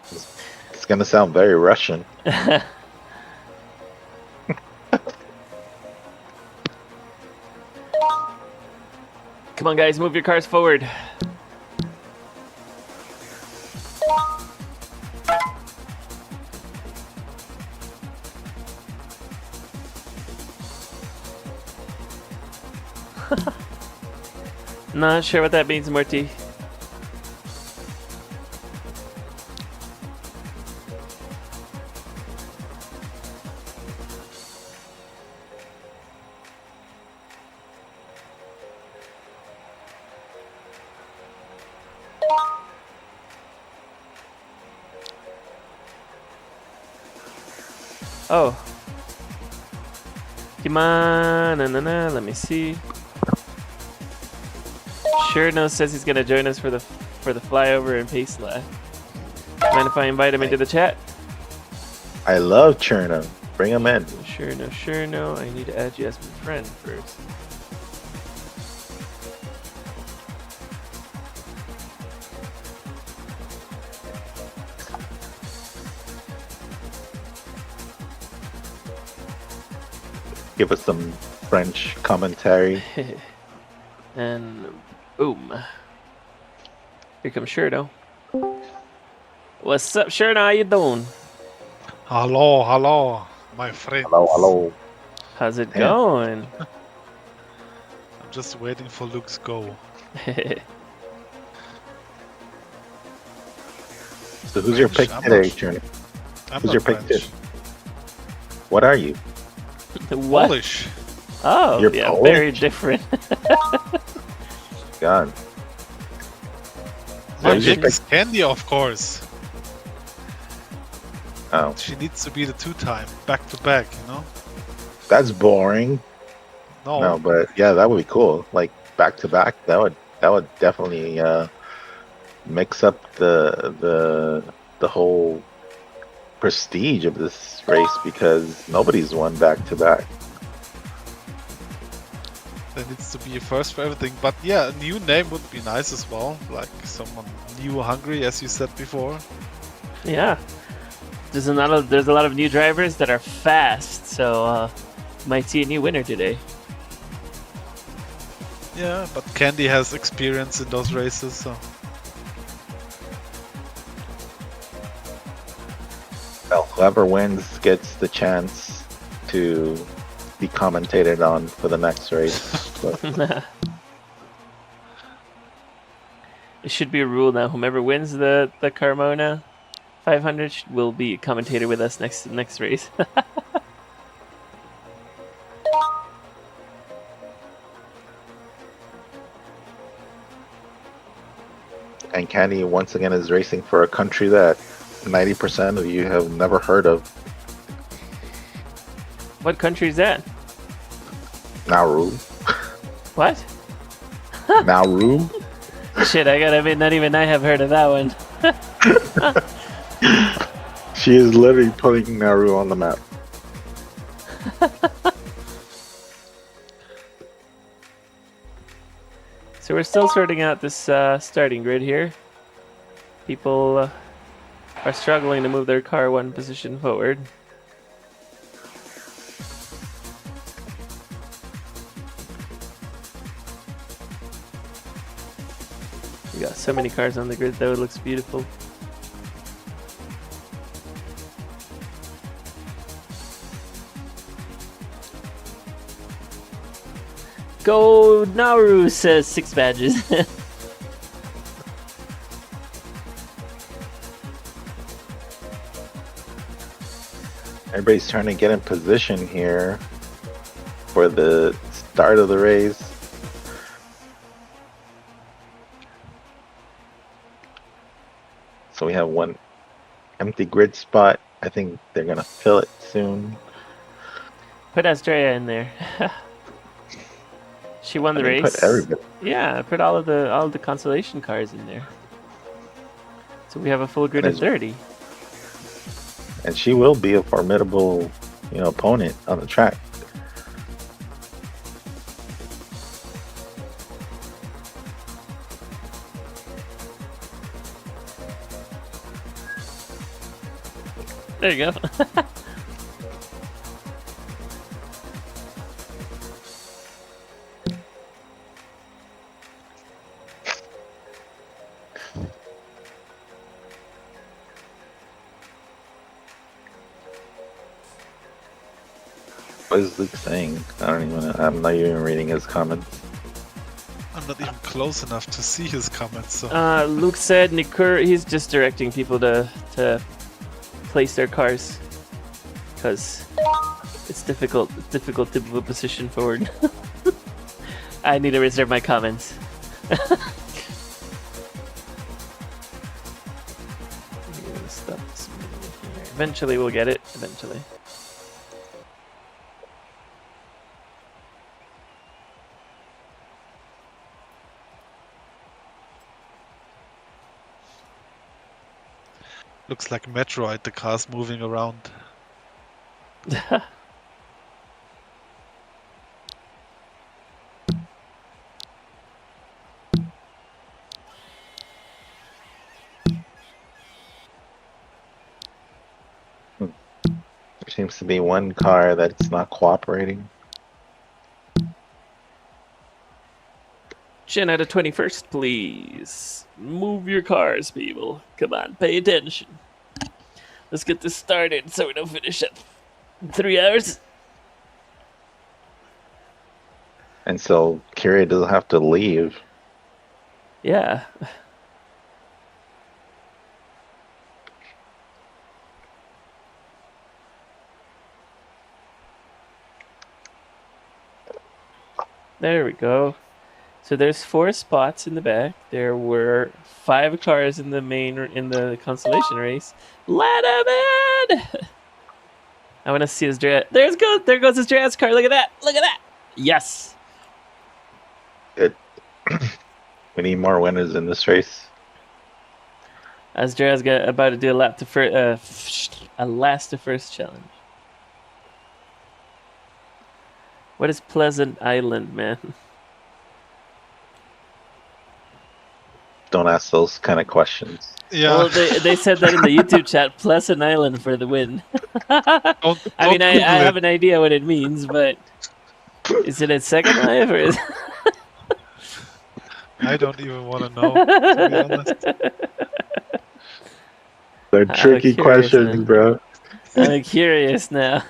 It's gonna sound very Russian. Come on, guys, move your cars forward. Not sure what that means, Morty. Oh. Come on, let me see. Cherno says he's gonna join us for the flyover and pace lap. Mind if I invite him into the chat? I love Cherno. Bring him in. Cherno. I need to add you as my friend first. Give us some French commentary. And boom. Here comes Cherno. What's up, Cherno? How you doing? Hello, my friend. Hello. How's it Yeah. going? I'm just waiting for Luke's go. So who's your pick I'm today, not- Cherno? I'm Who's not your pick French. today? What are you? What? Polish. Oh, You're yeah, Polish? very different. God. My you just pick is Candy, of course. Oh, She needs to be the two-time, back-to-back, you know? that's boring. No, No, but yeah, that would be cool. Like back to back, that would definitely mix up the whole prestige of this race because nobody's won back to back. there needs to be a first for everything. But yeah, a new name would be nice as well. Like someone new, hungry, as you said before. Yeah. There's a lot of new drivers that are fast, so might see a new winner today. Yeah, but Candy has experience in those races, so... Well, whoever wins gets the chance to be commentated on for the next race. But It should be a rule now. Whomever wins the Carmona 500 will be a commentator with us next race. and Candy once again is racing for a country that 90% of you have never heard of. What country is that? Nauru. What? Nauru. Shit, I gotta admit, not even I have heard of that one. She is literally putting Nauru on the map. So we're still sorting out this starting grid here. People are struggling to move their car one position forward. We got so many cars on the grid though, it looks beautiful. Go Nauru, says 6 badges. Everybody's trying to get in position here for the start of the race. So we have one empty grid spot. I think they're gonna fill it soon. Put Astrea in there. She won the I mean, race. put everybody. Yeah, put all of the consolation cars in there. So we have a full grid of 30. And she will be a formidable, opponent on the track. There you go. What is Luke saying? I'm not even reading his comments. I'm not even close enough to see his comments. So Luke said he's just directing people to place their cars because it's difficult to move a position forward. I need to reserve my comments. Eventually we'll get it. Eventually. looks like Metroid. The car's moving around. There seems to be one car that's not cooperating. Jen at a 21st, please. Move your cars, people. Come on, pay attention. Let's get this started so we don't finish at 3 hours. And so Kyria doesn't have to leave. Yeah. There we go. So there's 4 spots in the back. There were 5 cars in the consolation race. Let him in! I want to see his Draz. There goes his Draz car. Look at that! Look at that! Yes. Good. We need more winners in this race. As Draz got about to do a last to first challenge. What is Pleasant Island, man? Don't ask those kind of questions. Yeah. Well, they said that in the YouTube chat. Pleasant Island for the win. I mean, I have an idea what it means, but is it at Second Life or is? I don't even want to know. To be honest. They're tricky questions, man. bro. I'm curious now.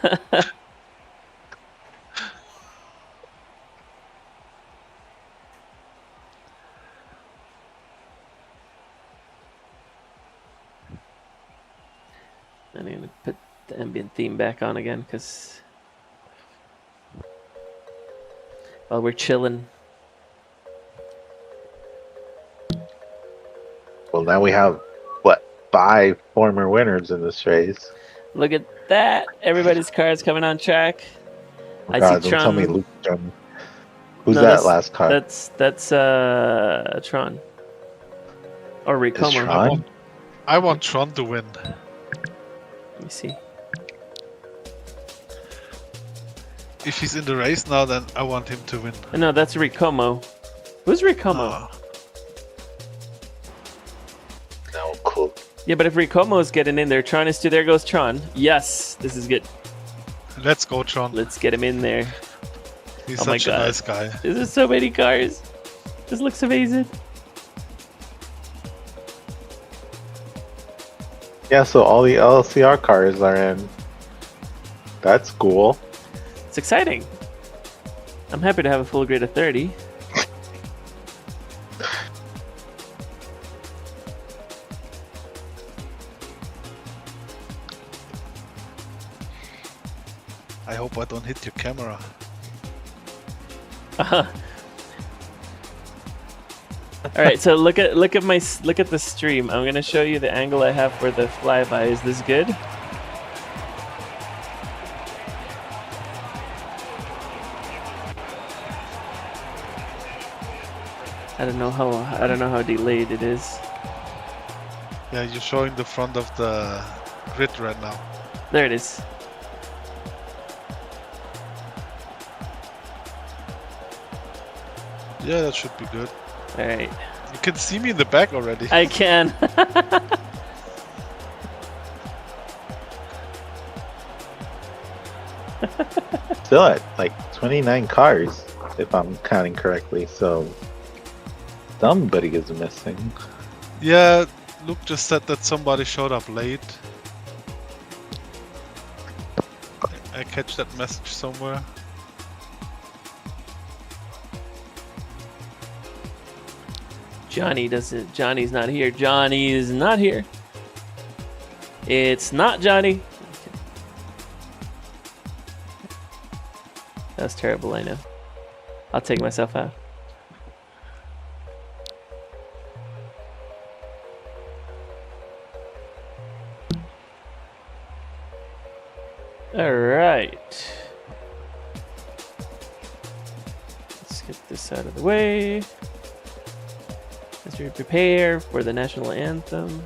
I'm going to put the ambient theme back on again because while we're chilling. Well, now we have, what, 5 former winners in this race. Look at that. Everybody's car is coming on track. Oh, I God, see don't Tron. tell me Luke Tron. Who's No, that last car? That's Tron. Or Is Ricomo. Tron? I want Tron to win. Let me see. If he's in the race now, then I want him to win. No, that's Ricomo. Who's Ricomo? Ah. No, cool. Yeah, but if Ricomo's getting in there, Tron is too. There goes Tron. Yes, this is good. Let's go, Tron. Let's get him in there. He's Oh my such a God. nice guy. There's so many cars. This looks amazing. Yeah, so all the LCR cars are in. That's cool. It's exciting. I'm happy to have a full grid of 30. I hope I don't hit your camera. All right, so look at the stream. I'm gonna show you the angle I have for the flyby. Is this good? I don't know how delayed it is. Yeah, you're showing the front of the grid right now. There it is. Yeah, that should be good. All right, You can see me in the back already. I can. Still at like 29 cars, if I'm counting correctly. So somebody is missing. Yeah, Luke just said that somebody showed up late. I catch that message somewhere. Johnny's not here. Johnny is not here. It's not Johnny. That's terrible, I know. I'll take myself out. Alright. Let's get this out of the way. As we prepare for the national anthem.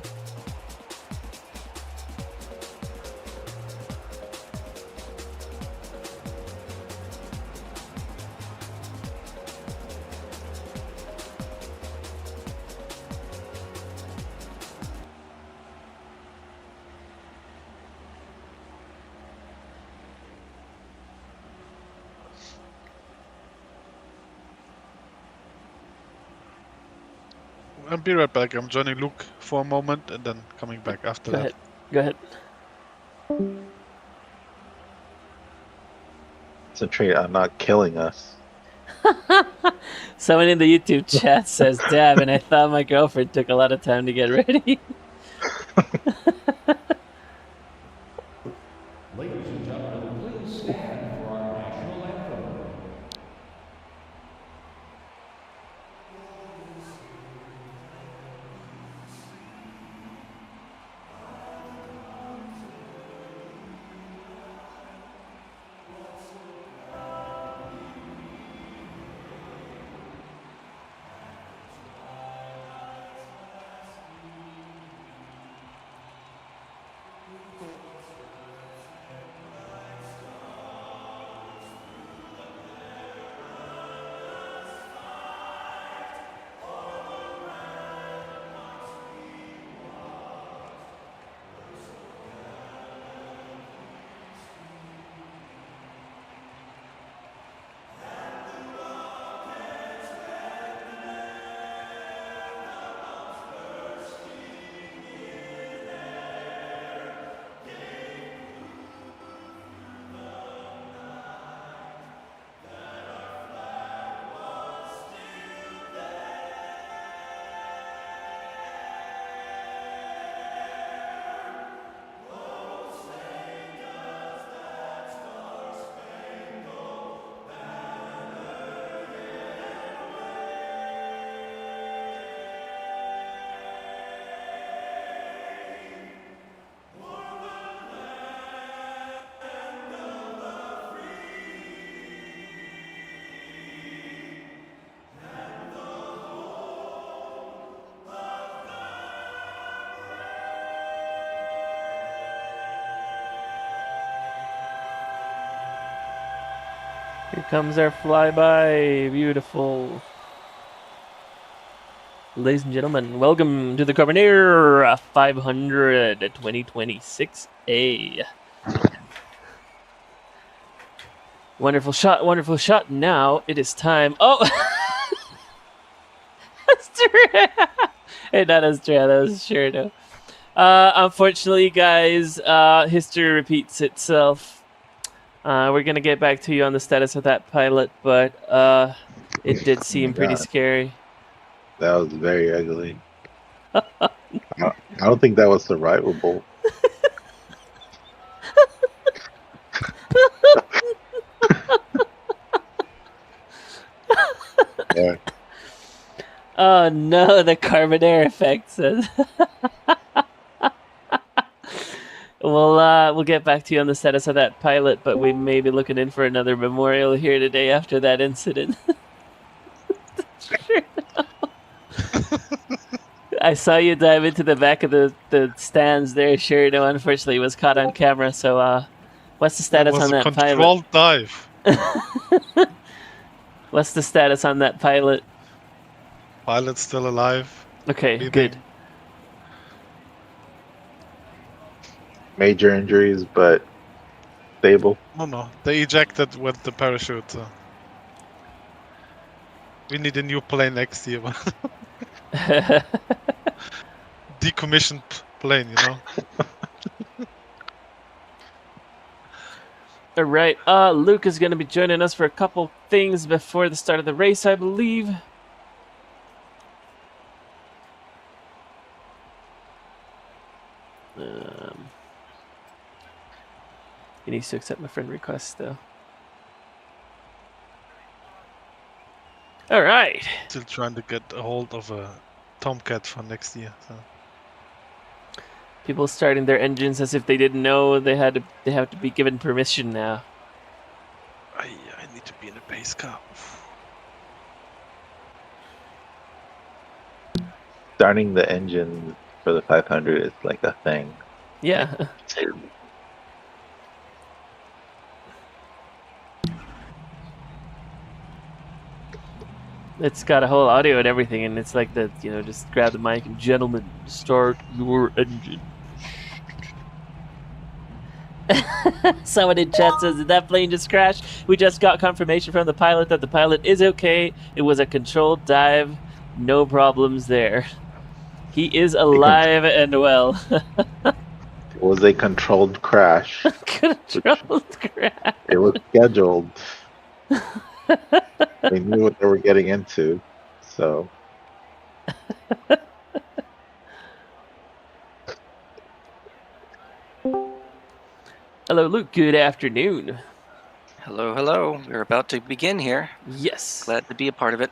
I'll be right back. I'm joining Luke for a moment and then coming back after Go that. ahead. Go ahead. Concentrate on not killing us. Someone in the YouTube chat says, "Dab," and I thought my girlfriend took a lot of time to get ready. Ladies and gentlemen, please stand for our national anthem. Here comes our flyby. Beautiful. Ladies and gentlemen, welcome to the Carmonair 500 2026A. Wonderful shot. Now it is time. Oh! Astrea! Hey, not Astrea, that was Sherdo. Unfortunately, guys, history repeats itself. We're going to get back to you on the status of that pilot, but it did seem pretty scary. That was very ugly. I don't think that was survivable. Yeah. Oh no, the Carmonair effect says. We'll get back to you on the status of that pilot, but we may be looking in for another memorial here today after that incident. I saw you dive into the back of the stands there, Sherdo. Unfortunately, it was caught on camera. So, what's the status on that pilot? Controlled dive. What's the status on that pilot? Pilot's still alive. Okay, Breathing. good. Major injuries, but stable. No, they ejected with the parachute. We need a new plane next year. Decommissioned plane, you know. All right. Luke is going to be joining us for a couple things before the start of the race, I believe. He needs to accept my friend request, though. All right. Still trying to get a hold of a Tomcat for next year. So. People starting their engines as if they didn't know they have to be given permission now. I need to be in a pace car. Starting the engine for the 500 is like a thing. Yeah. It's got a whole audio and everything, and it's like that, you know, just grab the mic and, gentlemen, start your engine. Someone in chat says, did that plane just crash? We just got confirmation from the pilot that the pilot is okay. It was a controlled dive. No problems there. He is alive and well. It was a controlled crash. Controlled crash. It was scheduled. They knew what they were getting into, so. Hello, Luke. Good afternoon. Hello, hello. We're about to begin here. Yes. Glad to be a part of it.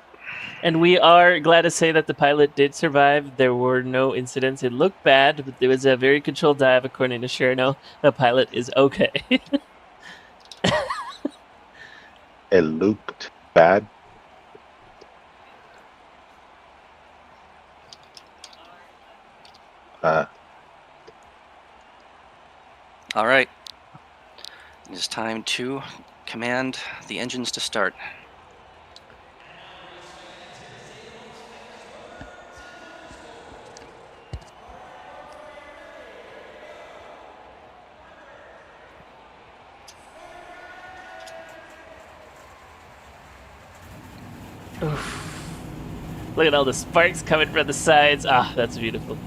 And we are glad to say that the pilot did survive. There were no incidents. It looked bad, but it was a very controlled dive, according to Cherno. The pilot is okay. It looked bad. All right. It's time to command the engines to start. Oof. Look at all the sparks coming from the sides. Ah, that's beautiful.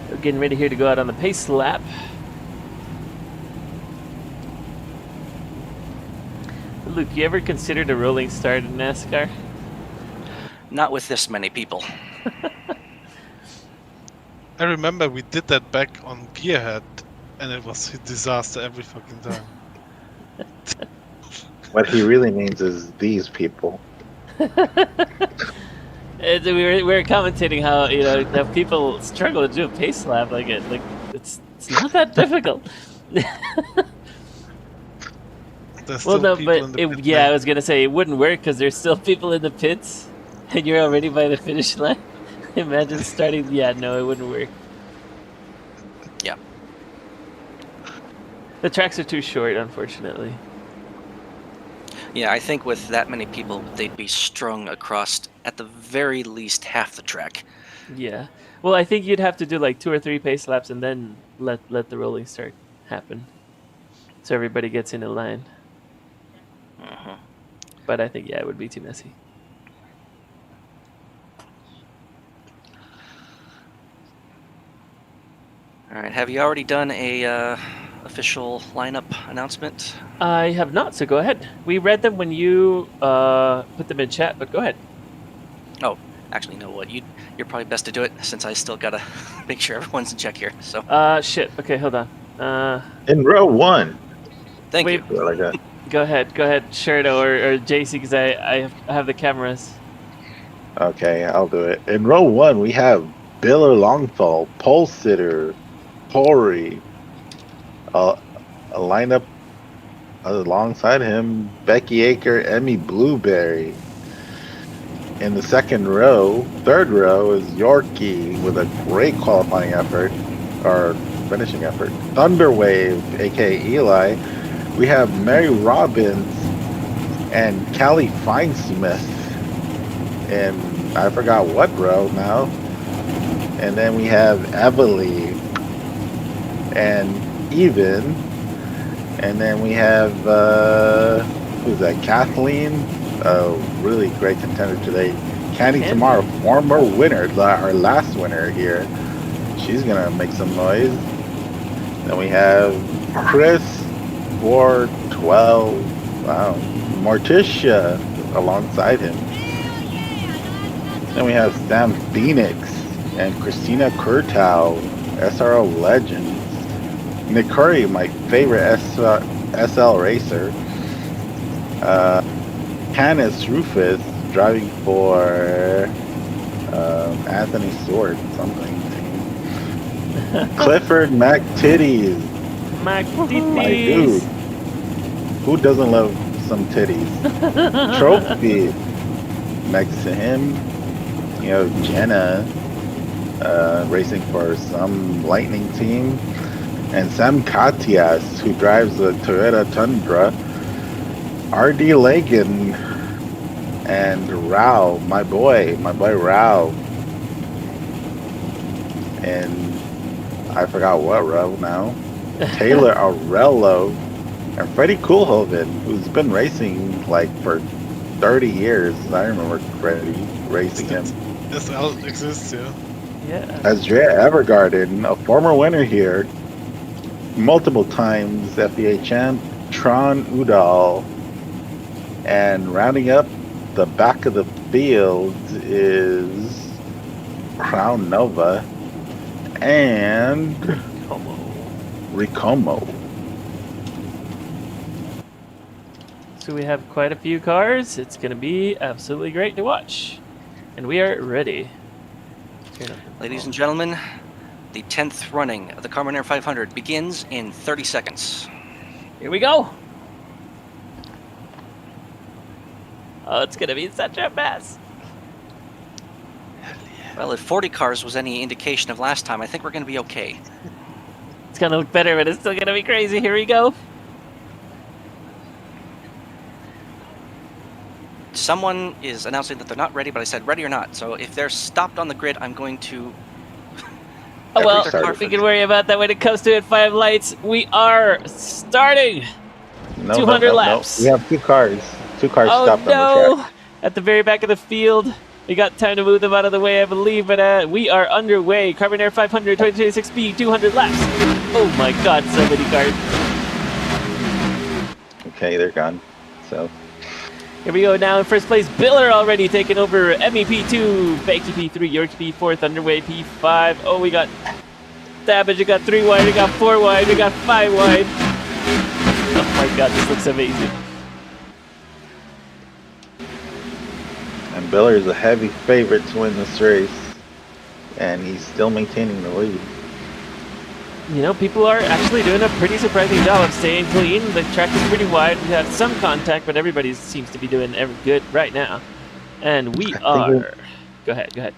We're getting ready here to go out on the pace lap. Luke, you ever considered a rolling start in NASCAR? Not with this many people. I remember we did that back on Gearhead, and it was a disaster every fucking time. What he really means is these people. We were commentating how, you know, that people struggle to do a pace lap like it. Like it's not that difficult. There's Well, still no, people but in the pit yeah, I lane. was gonna say it wouldn't work because there's still people in the pits, and you're already by the finish line. Imagine starting. Yeah, no, it wouldn't work. Yeah. The tracks are too short, unfortunately. Yeah, I think with that many people, they'd be strung across at the very least half the track. Yeah. Well, I think you'd have to do like 2 or 3 pace laps and then let the rolling start happen, so everybody gets in a line. Uh-huh. But I think, yeah, it would be too messy. All right, have you already done a official lineup announcement? I have not, so go ahead. We read them when you put them in chat, but go ahead. Oh, actually, you know what? You're probably best to do it since I still gotta make sure everyone's in check here. So. Shit. Okay, hold on. In row 1. Thank wait. you. I like that. Go ahead, Sherdo or JC, because I have the cameras. Okay, I'll do it. In row 1, we have Biller Longfall, Pole Sitter, Tori. A lineup alongside him, Becky Aker, Emmy Blueberry. In the third row is Yorkie with a great qualifying effort, or finishing effort. Thunderwave, aka Eli. We have Mary Robbins and Callie Finesmith. And I forgot what row now. And then we have Everly and Even. And then we have, who's that? Kathleen. A really great contender today. Candy Tomorrow, former winner, our last winner here. She's going to make some noise. Then we have Chris 412. Wow. Morticia alongside him. Then we have Sam Phoenix and Christina Kurtau, SRO Legends. Nick Curry, my favorite SL racer. Canis Rufus driving for Anthony Sword, something. Clifford McTitties. My dude. Who doesn't love some titties? Trophy. Next to him, you know, Jenna racing for some Lightning team. And Sam Katias, who drives the Toyota Tundra. R.D. Lagan and Rao, my boy Rao. And I forgot what Rao now. Taylor Aurello and Freddie Koolhoven, who's been racing like for 30 years. I remember Freddie racing him. SL exists, yeah. Yeah. Azrea Evergarden, a former winner here, multiple times FBA champ, Tron Udall. And rounding up the back of the field is Crown Nova and Ricomo. So we have quite a few cars. It's going to be absolutely great to watch. And we are ready. Ladies and gentlemen, the 10th running of the Carmonair 500 begins in 30 seconds. Here we go. Oh, it's going to be such a mess. Well, if 40 cars was any indication of last time, I think we're going to be okay. It's going to look better, but it's still going to be crazy. Here we go. Someone is announcing that they're not ready, but I said ready or not. So if they're stopped on the grid, I'm going to... Oh, well, we can worry about that when it comes to it. 5 lights. We are starting. 200 laps. We have 2 cars. 2 cars stopped on the track. At the very back of the field. We got time to move them out of the way, I believe, but we are underway. Carmonair 500, 2026 speed, 200 laps. Oh my god, so many cars. Okay, they're gone. So... Here we go now in first place. Biller already taking over. MEP2, Becky P3, Yorkie P4, Thunderway P5. Oh, we got Savage. We got 3 wide. We got 4 wide. We got 5 wide. Oh my god, this looks amazing. And Biller is a heavy favorite to win this race. And he's still maintaining the lead. You know, people are actually doing a pretty surprising job of staying clean. The track is pretty wide. We had some contact, but everybody seems to be doing good right now. And we are... Go ahead.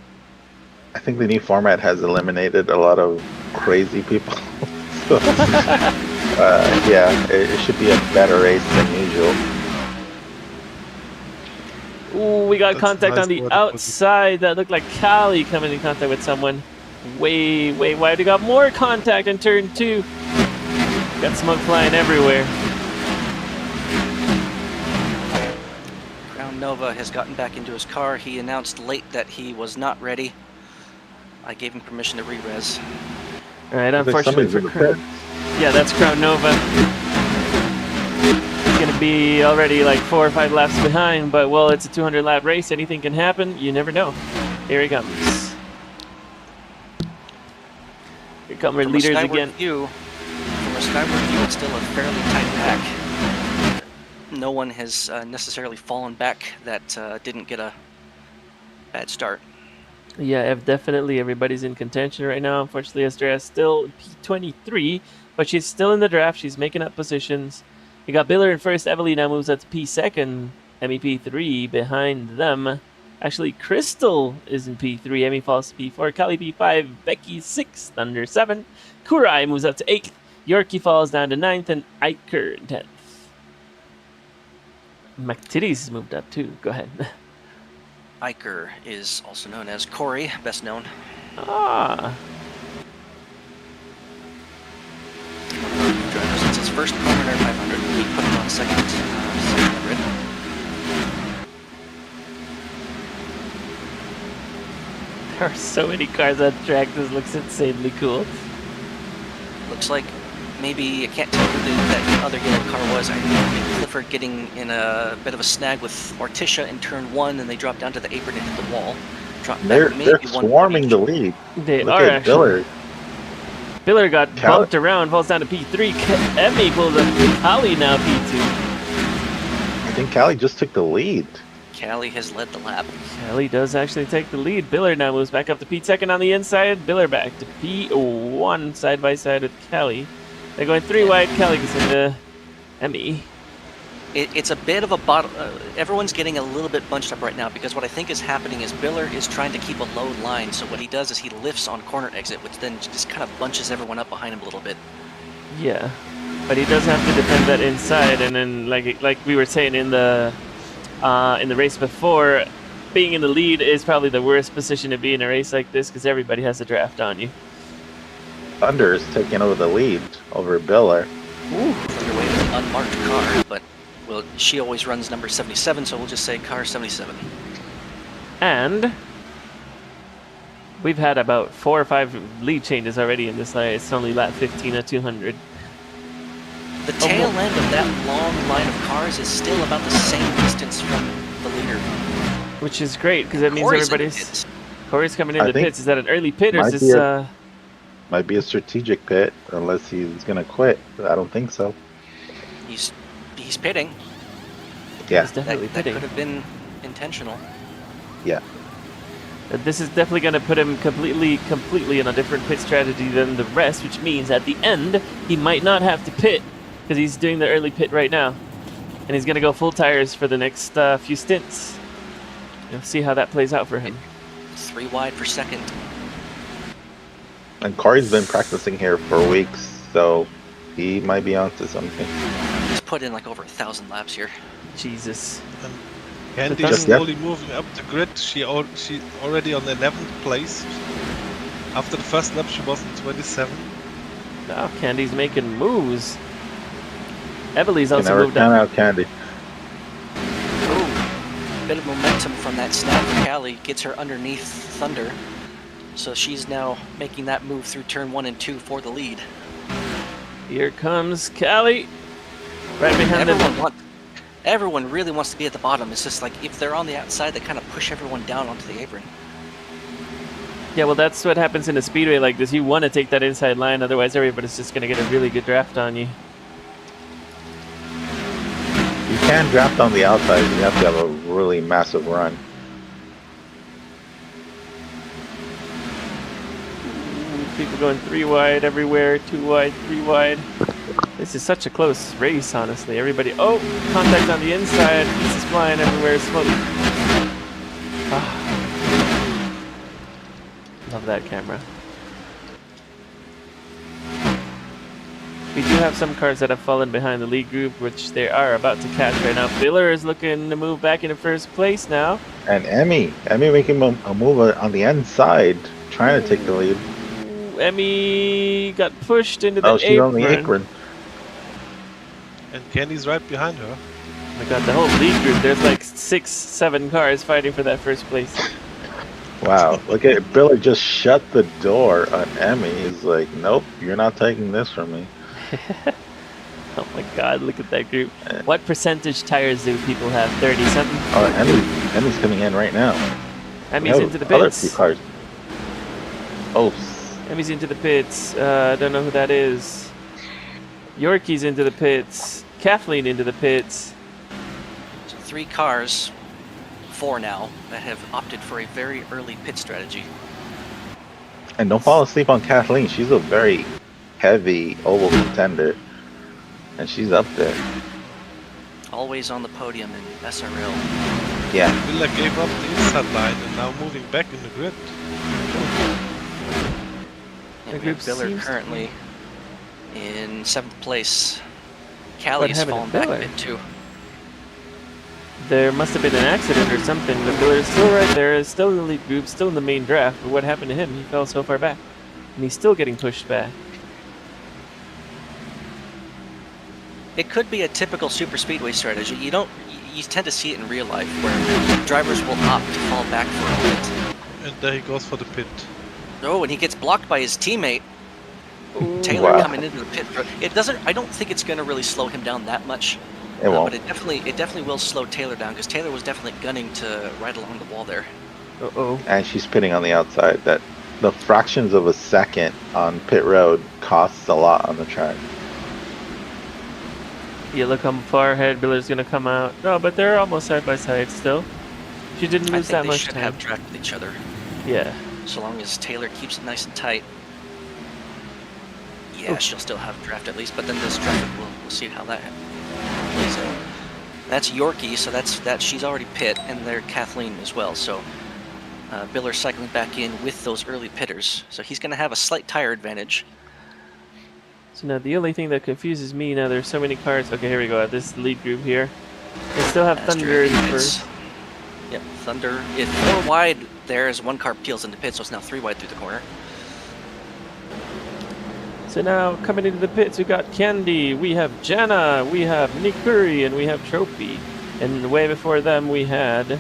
I think the new format has eliminated a lot of crazy people. So, yeah, it should be a better race than usual. Ooh, we got contact on the outside. That looked like Callie coming in contact with someone. Way wide. We got more contact in turn 2. Got smoke flying everywhere. Crown Nova has gotten back into his car. He announced late that he was not ready. I gave him permission to re-res. Alright, unfortunately for Crown. Yeah, that's Crown Nova. He's going to be already like 4 or 5 laps behind, but well, it's a 200 lap race. Anything can happen. You never know. Here he comes. Here come our leaders again. From a skyward view, it's still a fairly tight pack. No one has necessarily fallen back that didn't get a bad start. Yeah, definitely everybody's in contention right now. Unfortunately, Estrella still P23, but she's still in the draft. She's making up positions. You got Biller in first. Evelyn now moves up to P2. MEP3 behind them. Actually, Crystal is in P3. Emmy falls to P4. Kali P5. Becky 6th. Thunder 7. Kurai moves up to 8th. Yorkie falls down to 9th. And Iker in 10th. McTitties moved up too. Go ahead. Iker is also known as Corey, best known. Ah. Driver, since his first Carmonair 500, we put him on second 700. There are so many cars on track. This looks insanely cool. Looks like maybe I can't tell who that other yellow car was. I think Clifford getting in a bit of a snag with Morticia in turn 1, and they dropped down to the apron and hit the wall. They're swarming the lead. They Look are at actually. Biller. Biller got bumped around, falls down to P3. Emmy pulls up. Callie now P2. I think Callie just took the lead. Callie has led the lap. Callie does actually take the lead. Biller now moves back up to P2 on the inside. Biller back to P1 side by side with Callie. They're going 3 wide. Callie gets into Emmy. It's a bit of a bottom. Everyone's getting a little bit bunched up right now because what I think is happening is Biller is trying to keep a low line. So what he does is he lifts on corner exit, which then just kind of bunches everyone up behind him a little bit. Yeah, but he does have to defend that inside, and then like we were saying in the race before, being in the lead is probably the worst position to be in a race like this because everybody has a draft on you. Thunder is taking over the lead over Biller. Ooh, Thunder with an unmarked car, but well, she always runs number 77, so we'll just say car 77. And we've had about 4 or 5 lead changes already in this race. It's only lap 15 at 200. The tail end of that long line of cars is still about the same distance from the leader. Which is great because that means Corey's everybody's... Corey's coming into think pits. Is that an early pit or is might this... be might be a strategic pit, unless he's going to quit. I don't think so. He's pitting. Yeah. He's definitely That pitting. could have been intentional. Yeah. This is definitely going to put him completely in a different pit strategy than the rest, which means at the end, he might not have to pit because he's doing the early pit right now. And he's going to go full tires for the next few stints. You'll see how that plays out for him. 3 wide for second. And Corey's been practicing here for weeks, so he might be onto something. He's put in like over 1,000 laps here. Jesus. Candy Just is slowly moving up the grid. She already on 11th place. After the first lap, she was in 27. Now Candy's making moves. Emily's also Never moved count up. out Candy. Ooh, bit of momentum from that snap. Callie gets her underneath Thunder. So she's now making that move through turn 1 and 2 for the lead. Here comes Callie. Right behind them. Everyone really wants to be at the bottom. It's just like if they're on the outside, they kind of push everyone down onto the apron. Yeah, well, that's what happens in a speedway like this. You want to take that inside line, otherwise everybody's just going to get a really good draft on you. You can draft on the outside, you have to have a really massive run. People going 3 wide everywhere, 2 wide, 3 wide. This is such a close race, honestly. Everybody... Oh! Contact on the inside. Pieces flying everywhere. Smoke. Ah. Love that camera. We do have some cars that have fallen behind the lead group, which they are about to catch right now. Biller is looking to move back into first place now. And Emmy making a move on the inside, trying to take the lead. Emmy got pushed into the Oh, she's on the apron. And Candy's right behind her. Oh my god, the whole lead group, there's like 6, 7 cars fighting for that first place. Wow, look at Biller just shut the door on Emmy. He's like, nope, you're not taking this from me. Oh my god, look at that group. What percentage tires do people have? 30 something? Oh, Emmy's coming in right now. Emmy's into the Other pits. few cars. Oh, Emmy's into the pits. Don't know who that is. Yorkie's into the pits. Kathleen into the pits. So 3 cars, 4 now, that have opted for a very early pit strategy. and don't fall asleep on Kathleen. She's a very heavy oval contender, and she's up there. Always on the podium in SRL. Yeah. Villa gave up the inside line and now moving back in the grid. And group Biller seems to currently in 7th place. Callie's happened to fallen back a Biller? bit too. There must have been an accident or something. But Miller's still right there. Is still in the lead group. Still in the main draft. But what happened to him? He fell so far back, and he's still getting pushed back. It could be a typical super speedway strategy. You tend to see it in real life where drivers will opt to fall back for a bit. And there he goes for the pit. Oh, and he gets blocked by his teammate. Ooh. Taylor Wow. coming into the pit. It doesn't. I don't think it's going to really slow him down that much. It won't. But it definitely will slow Taylor down because Taylor was definitely gunning to ride along the wall there. Uh-oh. And she's pitting on the outside. That the fractions of a second on pit road costs a lot on the track. Yeah, look how far ahead Biller's gonna come out. No, but they're almost side by side still. She didn't I lose think that they much should time. have tracked with each other, Yeah. so long as Taylor keeps it nice and tight. Yeah, Oof. she'll still have draft at least, but then this traffic we'll see how that plays out. That's Yorkie, so that's she's already pit, and there Kathleen as well. So Biller cycling back in with those early pitters, so he's going to have a slight tire advantage. So now the only thing that confuses me now, there's so many cars. Okay, here we go. This lead group here. They still have Astrid Thunder in is- first. Yep, Thunder. If 4 wide there as one car peels into pit, so it's now 3 wide through the corner. So now coming into the pits, we got Candy, we have Jana, we have Nikuri, and we have Trophy. And way before them, we had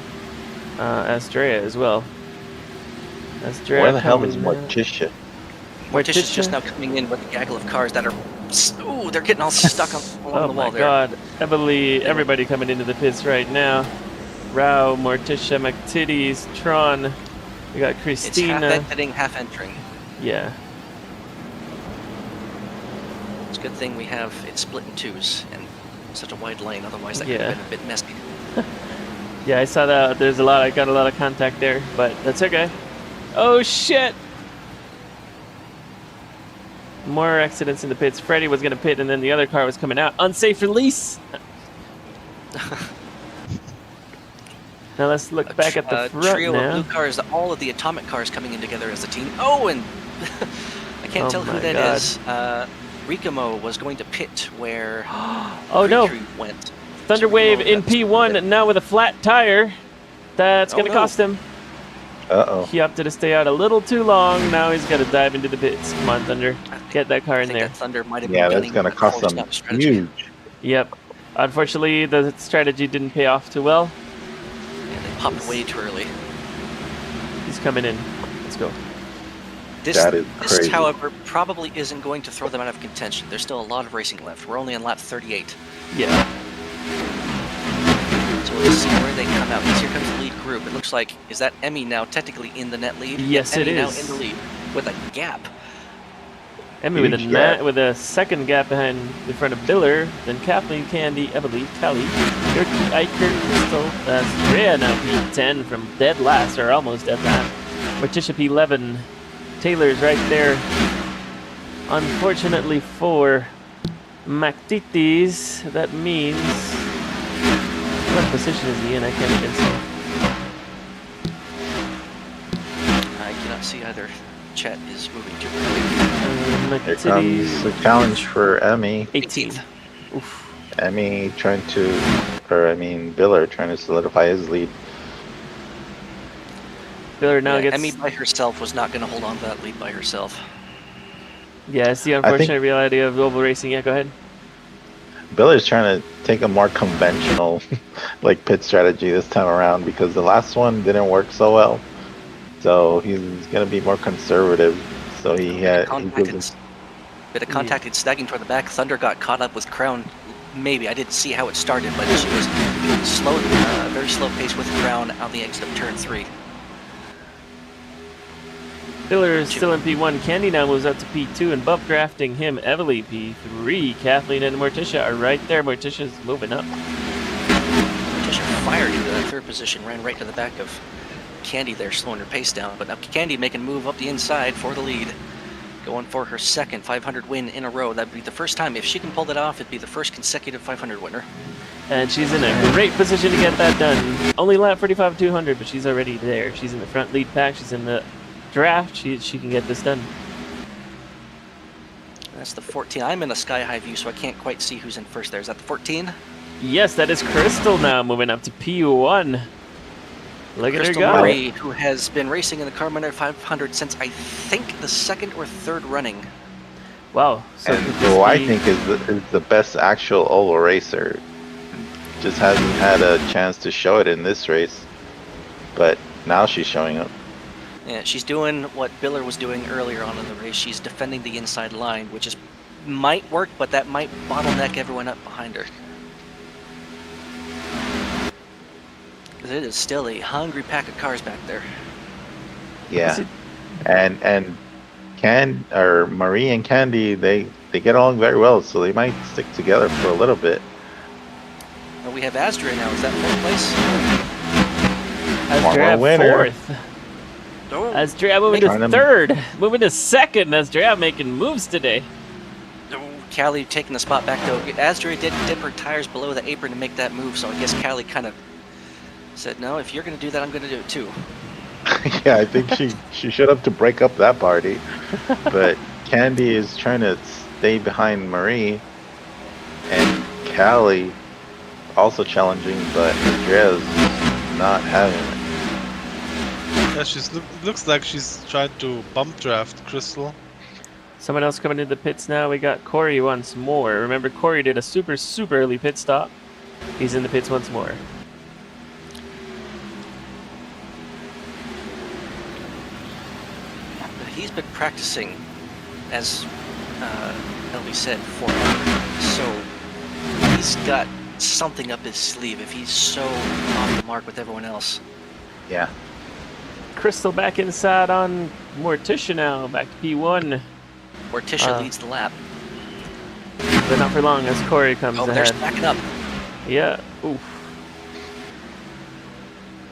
Astrea as well. Astrea Where the hell is coming, Morticia? Morticia's just now coming in with a gaggle of cars that are... Ooh, they're getting all stuck along Oh the my wall there. god. Emily, everybody coming into the pits right now. Rao, Morticia, McTitties, Tron. We got It's half Christina. exiting, half entering. Yeah. It's a good thing we have it split in twos and such a wide lane, otherwise that could Yeah. have been a bit messy. Yeah, I saw that. There's I got a lot of contact there, but that's okay. Oh shit! More accidents in the pits. Freddy was gonna pit, and then the other car was coming out. Unsafe release. Now let's look back at the front trio now. of blue cars, all of the atomic cars coming in together as a team. Oh, and I can't Oh tell who my that God. is. Rikamo was going to pit where Oh no! Creek went. Thunderwave So in that's P1 now with a flat tire. That's Oh, gonna no. cost him. Uh-oh. He opted to stay out a little too long. Now he's got to dive into the pits. Come on, Thunder. Get that car I in think there. that Thunder might have Yeah, been that's gonna cost them huge. Yep. Unfortunately, the strategy didn't pay off too well. And they popped way too early. He's coming in. Let's go. This, That is this, crazy. however, probably isn't going to throw them out of contention. There's still a lot of racing left. We're only on lap 38. Yeah. So we'll just see where they come out. Because here comes the lead group. It looks like, is that Emmy now technically in the net lead? Yes, Emmy it now is. in the lead with a gap. Emmy with Huge gap. with a second gap behind in front of Biller. Then Kathleen, Candy, Emily, Kelly, Yerky, Iker, Crystal. That's Rhea now P10 from dead last or almost dead last. Morticia P11. Taylor's right there. Unfortunately for McTitties, that means what position is he in? I can't even see. I cannot see either. Chat is moving too quickly. Here comes the challenge for Emmy. 18. 18th. Oof. Emmy trying to, Biller trying to solidify his lead. Biller now Yeah, gets. Emmy by herself was not going to hold on to that lead by herself. Yeah, it's the unfortunate reality of global racing. Yeah, go ahead. Biller's trying to take a more conventional, like pit strategy this time around because the last one didn't work so well. So he's gonna be more conservative. So he gives Bit of contacted snagging toward the back. Thunder got caught up with Crown. Maybe I didn't see how it started, but she was slow, very slow pace with Crown on the exit of turn 3. Biller is still in P1. Candy now moves up to P2 and bump drafting him. Evely P3. Kathleen and Morticia are right there. Morticia's moving up. Morticia fired into that third position, ran right to the back of Candy there, slowing her pace down. But now Candy making a move up the inside for the lead. Going for her second 500 win in a row. That'd be the first time. If she can pull that off, it'd be the first consecutive 500 winner. And she's in a great position to get that done. Only lap 45 200, but she's already there. She's in the front lead pack. She's in the draft. She can get this done. That's the 14. I'm in a sky high view, so I can't quite see who's in first there. Is that the 14? Yes, that is Crystal now moving up to P1. Look Crystal at her go. Marie, who has been racing in the Carmonair 500 since I think the second or third running. Wow. So And could who this I be- think is the best actual oval racer. Just hasn't had a chance to show it in this race, but now she's showing up. Yeah, she's doing what Biller was doing earlier on in the race. She's defending the inside line, which might work, but that might bottleneck everyone up behind her. Because it is still a hungry pack of cars back there. Yeah, and Marie and Candy, they get along very well, so they might stick together for a little bit. And we have Asdria now. Is that fourth place? Asdria winner. fourth. Oh, Asdria moving Trying to to- third. Moving to second. Asdria making moves today. Callie taking the spot back though. Asdria did dip her tires below the apron to make that move, so I guess Callie kind of said, no, if you're going to do that, I'm going to do it too. Yeah, I think she should have to break up that party, but Candy is trying to stay behind Marie, and Callie also challenging, but Andrea's not having it. Yeah, looks like she's trying to bump draft Crystal. Someone else coming into the pits now. We got Corey once more. Remember, Corey did a super early pit stop. He's in the pits once more. He's been practicing, as Elby said, forever. So he's got something up his sleeve if he's so off the mark with everyone else. Yeah. Crystal back inside on Morticia now. Back to P1. Morticia leads the lap. But not for long as Corey comes Oh, they're ahead. stacking up. Yeah. Oof.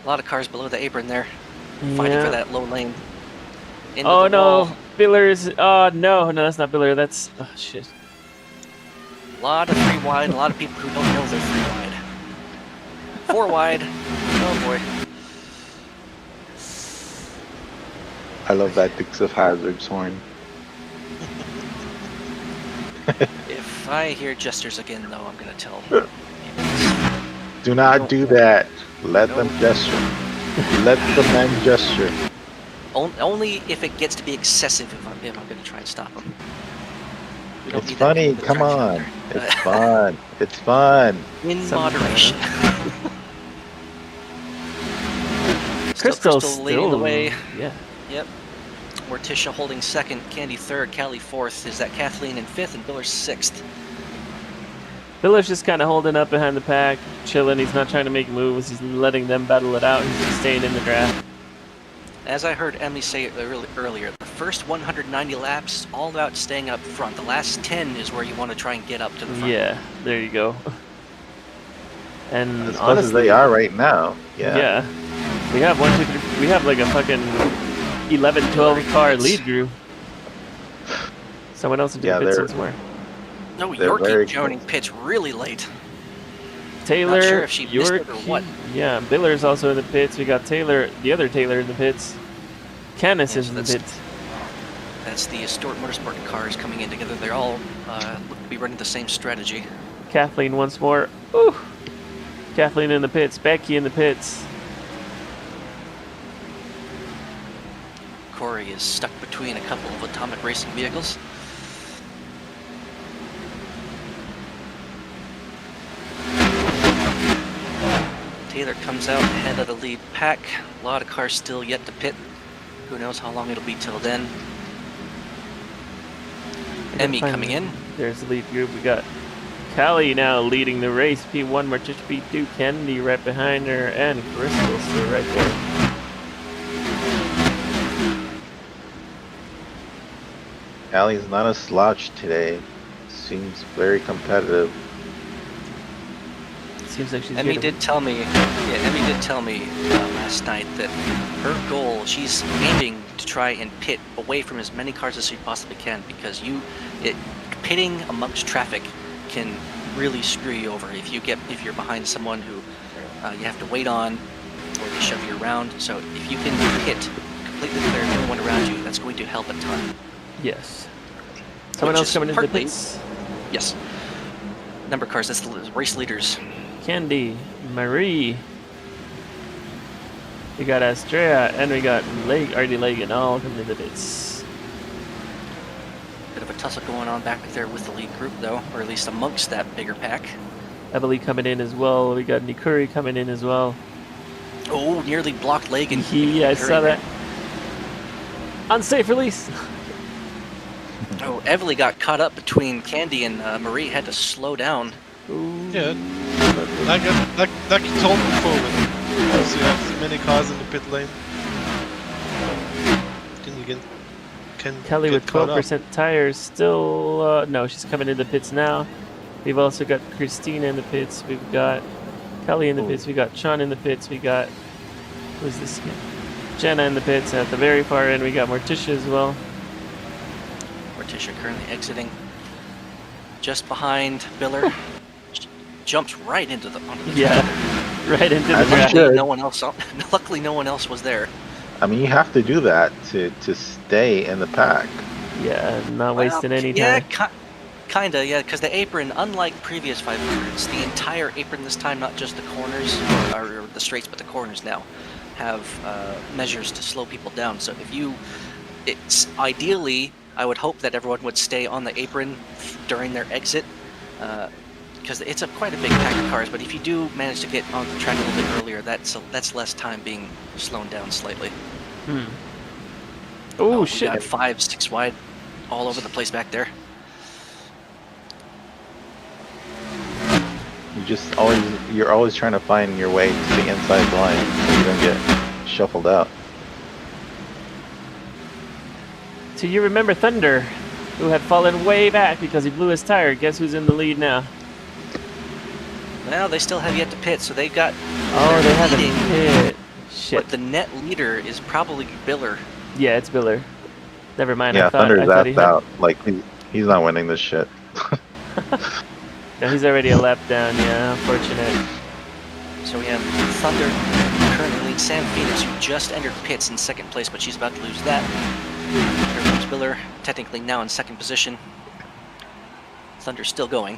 A lot of cars below the apron there, fighting Yeah. for that low lane. Into Oh the no, wall. Biller's. Oh no, that's not Biller. That's oh shit. A lot of 3 wide, a lot of people who don't know they're 3 wide. 4 wide. Oh boy. I love that Dukes of Hazzard's horn. If I hear gestures again, though, I'm gonna tell. Do not do that. Let them gesture. Let the men gesture. Only if it gets to be excessive if I'm gonna try and stop them. We don't It's need that funny. kind of Come distraction on. out there. It's fun. It's fun. In Some- moderation. Crystal's Crystal leading the way. Yeah. Yep. Morticia holding second, Candy third, Callie fourth. Is that Kathleen in fifth and Biller sixth? Biller's just kind of holding up behind the pack, chilling. He's not trying to make moves. He's letting them battle it out. He's just staying in the draft. As I heard Emily say earlier, the first 190 laps all about staying up front. The last 10 is where you want to try and get up to the front. Yeah. There you go. And As close as honestly, they are right now. Yeah. yeah. We have 1, 2, 3. We have like a fucking 11, 12 car lead group. Someone else into Yeah, the pits they're- once more. No, They're very Yorkie joining pits really late. Taylor, sure if she missed it or Yorkie, what. yeah, Biller's also in the pits. We got Taylor, the other Taylor in the pits. Canis Yeah, is so in the that's- pits. That's the Stewart Motorsport cars coming in together. They're all look to be running the same strategy. Kathleen once more. Ooh. Kathleen in the pits. Becky in the pits. Corey is stuck between a couple of atomic racing vehicles. Taylor comes out ahead of the lead pack. A lot of cars still yet to pit. Who knows how long it'll be till then. Emmy coming in. There's the lead group. We got Callie now leading the race. P1, Morticia P2, Kennedy right behind her, and Crystal still right there. Allie's not a slouch today. Seems very competitive. Seems like she's Emmy getting- did tell me, last night that her goal, she's aiming to try and pit away from as many cars as she possibly can, because pitting amongst traffic can really screw you over if you're behind someone who you have to wait on, or they shove you around. So if you can pit completely clear of anyone around you, that's going to help a ton. Yes. Someone Which else is coming into the partly- pits. Yes. number cars. That's the race leaders. Candy, Marie. We got Astrea, and we got Artie Lagan all coming into this. Bit of a tussle going on back there with the lead group, though, or at least amongst that bigger pack. Ebeli coming in as well. We got Nikuri coming in as well. Oh, nearly blocked Lagan. Yeah, I saw that. Unsafe release. Oh, Evely got caught up between Candy and Marie. Had to slow down. Ooh. Yeah, like you told before, because you have too many cars in the pit lane. Can Kelly get with caught up. 12% tires still. No, she's coming into pits now. We've also got Christina in the pits. We've got Kelly in the pits. We got Sean in the pits. We got, who's this again? Jenna in the pits. And at the very far end, we got Morticia as well. Morticia currently exiting just behind Biller. Jumps right into the onto the track. Right into the As you track. should. Luckily, no one else was there. I mean, you have to do that to stay in the pack. Yeah, not wasting any time. Yeah, kinda, yeah, because the apron, unlike previous 500s, the entire apron this time, not just the corners or the straights, but the corners now, have measures to slow people down. So if it's ideally, I would hope that everyone would stay on the apron during their exit, because it's quite a big pack of cars. But if you do manage to get on the track a little bit earlier, that's less time being slowed down slightly. Oh We shit! got 5, 6 wide, all over the place back there. You're always trying to find your way to the inside line so you don't get shuffled out. Do you remember Thunder, who had fallen way back because he blew his tire? Guess who's in the lead now? Well, they still have yet to pit, so they got. Oh, they haven't leading, hit. Shit. But the net leader is probably Biller. Yeah, it's Biller. Never mind. Yeah, I thought Thunder's he ass had. out. Like he's not winning this shit. No, he's already a lap down. Yeah, unfortunate. So we have Thunder currently leads Sam Phoenix, who just entered pits in second place, but she's about to lose that. Here comes Biller, technically now in second position. Thunder's still going,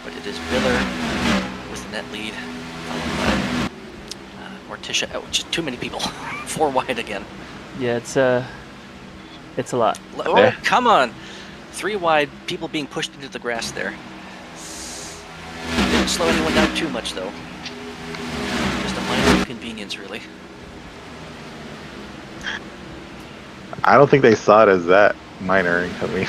but it is Biller with the net lead, followed by Morticia. Oh, just too many people. 4 wide again. Yeah, it's a lot. Oh, come on! 3 wide, people being pushed into the grass there. Didn't slow anyone down too much, though. Just a minor inconvenience, really. I don't think they saw it as that minor. I mean,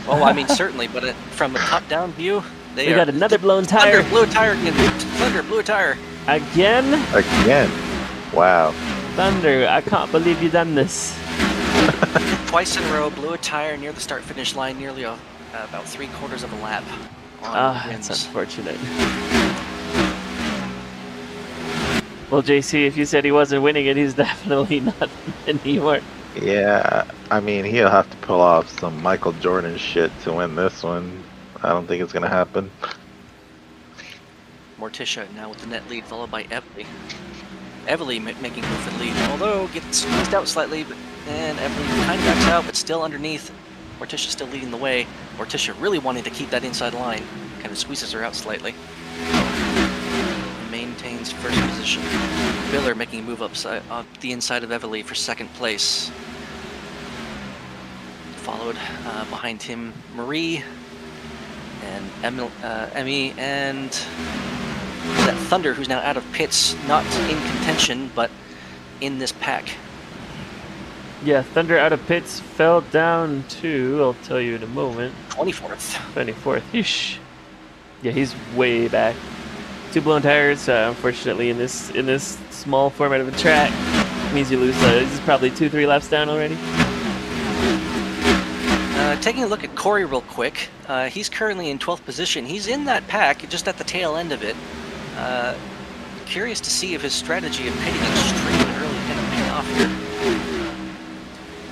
Oh, I mean, certainly, but from a top-down view, We got another blown tire. Thunder blew a tire again. Thunder blew a tire. Again? again. Wow. Thunder, I can't believe you done this. Twice in a row, blew a tire near the start-finish line, nearly about 3/4 of a lap. On That's wins. unfortunate. Well, JC, if you said he wasn't winning it, he's definitely not anymore. Yeah, I mean, he'll have to pull off some Michael Jordan shit to win this one. I don't think it's gonna happen. Morticia now with the net lead, followed by Evely. Evely making move for the lead, although gets squeezed out slightly, and Evely kind of backs out, but still underneath. Morticia still leading the way. Morticia really wanting to keep that inside line, kind of squeezes her out slightly. Maintains first position. Biller making a move up the inside of Evely for second place. Followed behind him, Marie and Emmy, and that Thunder, who's now out of pits, not in contention, but in this pack. Yeah, Thunder out of pits fell down to, I'll tell you in a moment, 24th. 24th. Yeesh. Yeah, he's way back. 2 blown tires, unfortunately, in this small format of a track. Means you lose. This is probably 2-3 laps down already. Taking a look at Corey real quick, he's currently in 12th position. He's in that pack, just at the tail end of it. Curious to see if his strategy of pitting extremely early is going to pay off here.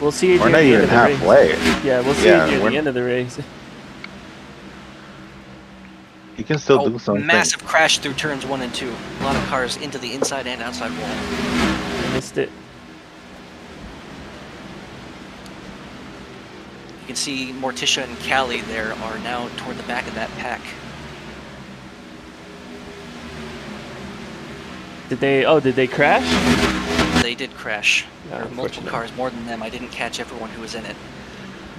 We'll see it We're near not the end even of the halfway. race. Yeah, we'll see Yeah, it near we're- the end of the race. You can still do something. Massive crash through turns 1 and 2. A lot of cars into the inside and outside wall. I missed it. You can see Morticia and Callie there are now toward the back of that pack. Did they crash? They did crash. Oh, There were multiple unfortunate. cars, more than them. I didn't catch everyone who was in it.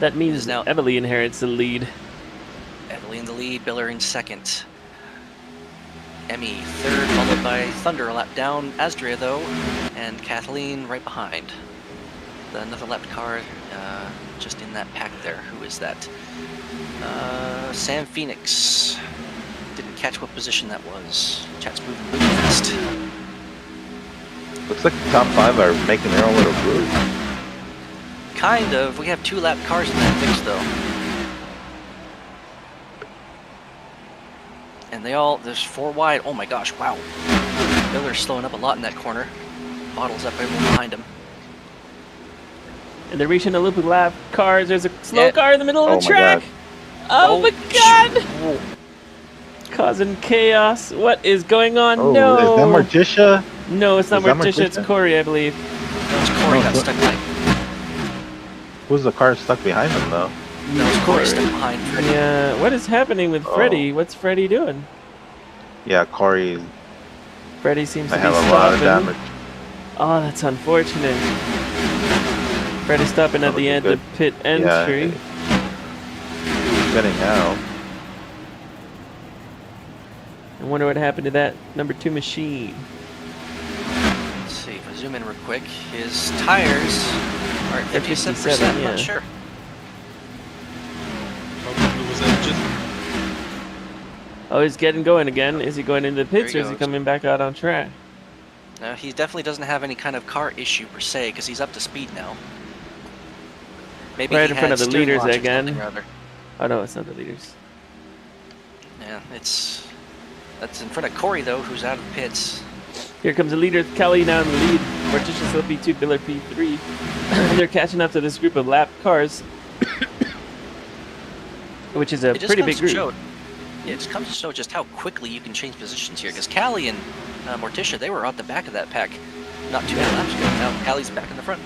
That means now- now Emily inherits the lead. Emily in the lead, Biller in second. Emmy third, followed by Thunder a lap down. Asdria though, and Kathleen right behind. Another lapped car just in that pack there. Who is that? Sam Phoenix. Didn't catch what position that was. Chat's moving really fast. Looks like the top 5 are making their own little group. Kind of. We have 2 lapped cars in that mix though. And there's 4 wide. Oh my gosh, wow. Miller's slowing up a lot in that corner. Bottles up everyone behind him. And they're reaching the loop with lap cars. There's a slow Yeah. car in the middle of Oh the my track. God. Oh my god! Whoa. Causing chaos. What is going on? Oh, no! is that Morticia? No, it's not Is that Morticia, it's Morticia? Corey, I believe. That was Corey got No, stuck behind. Who's the car stuck behind them though? That was Corey stuck behind Freddie. Yeah, what is happening with Oh. Freddy? What's Freddy doing? Yeah, Corey. Freddy seems I to be have a stopping. lot of damage. Oh, that's unfortunate. Freddy stopping at That the was a end good- of pit entry. Spinning out. I wonder what happened to that number 2 machine. Let's see, if I zoom in real quick, his tires are at They're 57%, 57, I'm yeah. not sure. Probably was engine. Oh, he's getting going again. Is he going into the pits or There he is he goes. coming back out on track? No, he definitely doesn't have any kind of car issue per se, because he's up to speed now. Maybe Right he in front had of the steering leaders launch or again. something or other. Oh no, it's not the leaders. Yeah, that's in front of Corey though, who's out of the pits. Here comes the leader, Kelly now in the lead. Morticia still P2, Biller P3. And they're catching up to this group of lap cars. Which is a It just pretty comes big to group. show, yeah, it just comes to show just how quickly you can change positions here. Because Callie and Morticia, they were out the back of that pack not too many laps ago. Now Callie's back in the front.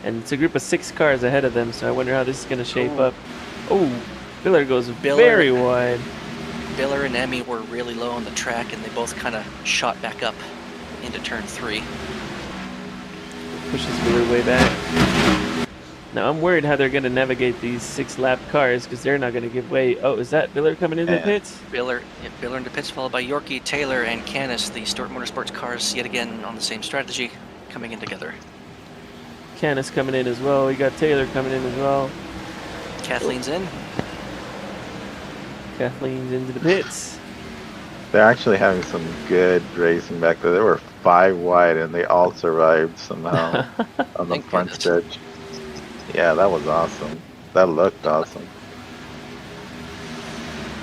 And it's a group of 6 cars ahead of them, so I wonder how this is going to shape Ooh. up. Oh, Biller goes Biller. very wide. Biller and Emmy were really low on the track, and they both kind of shot back up into turn 3. Pushes Biller way back. Now I'm worried how they're going to navigate these 6 lap cars because they're not going to give way. Oh, is that Biller coming into the Yeah. pits? Biller into pits, followed by Yorkie, Taylor, and Canis, the Stewart Motorsports cars, yet again on the same strategy, coming in together. Canis coming in as well. We got Taylor coming in as well. Kathleen's in. Kathleen's into the pits. They're actually having some good racing back there. They were 5 wide and they all survived somehow on the Thank front goodness. stretch. Yeah, that was awesome. That looked awesome.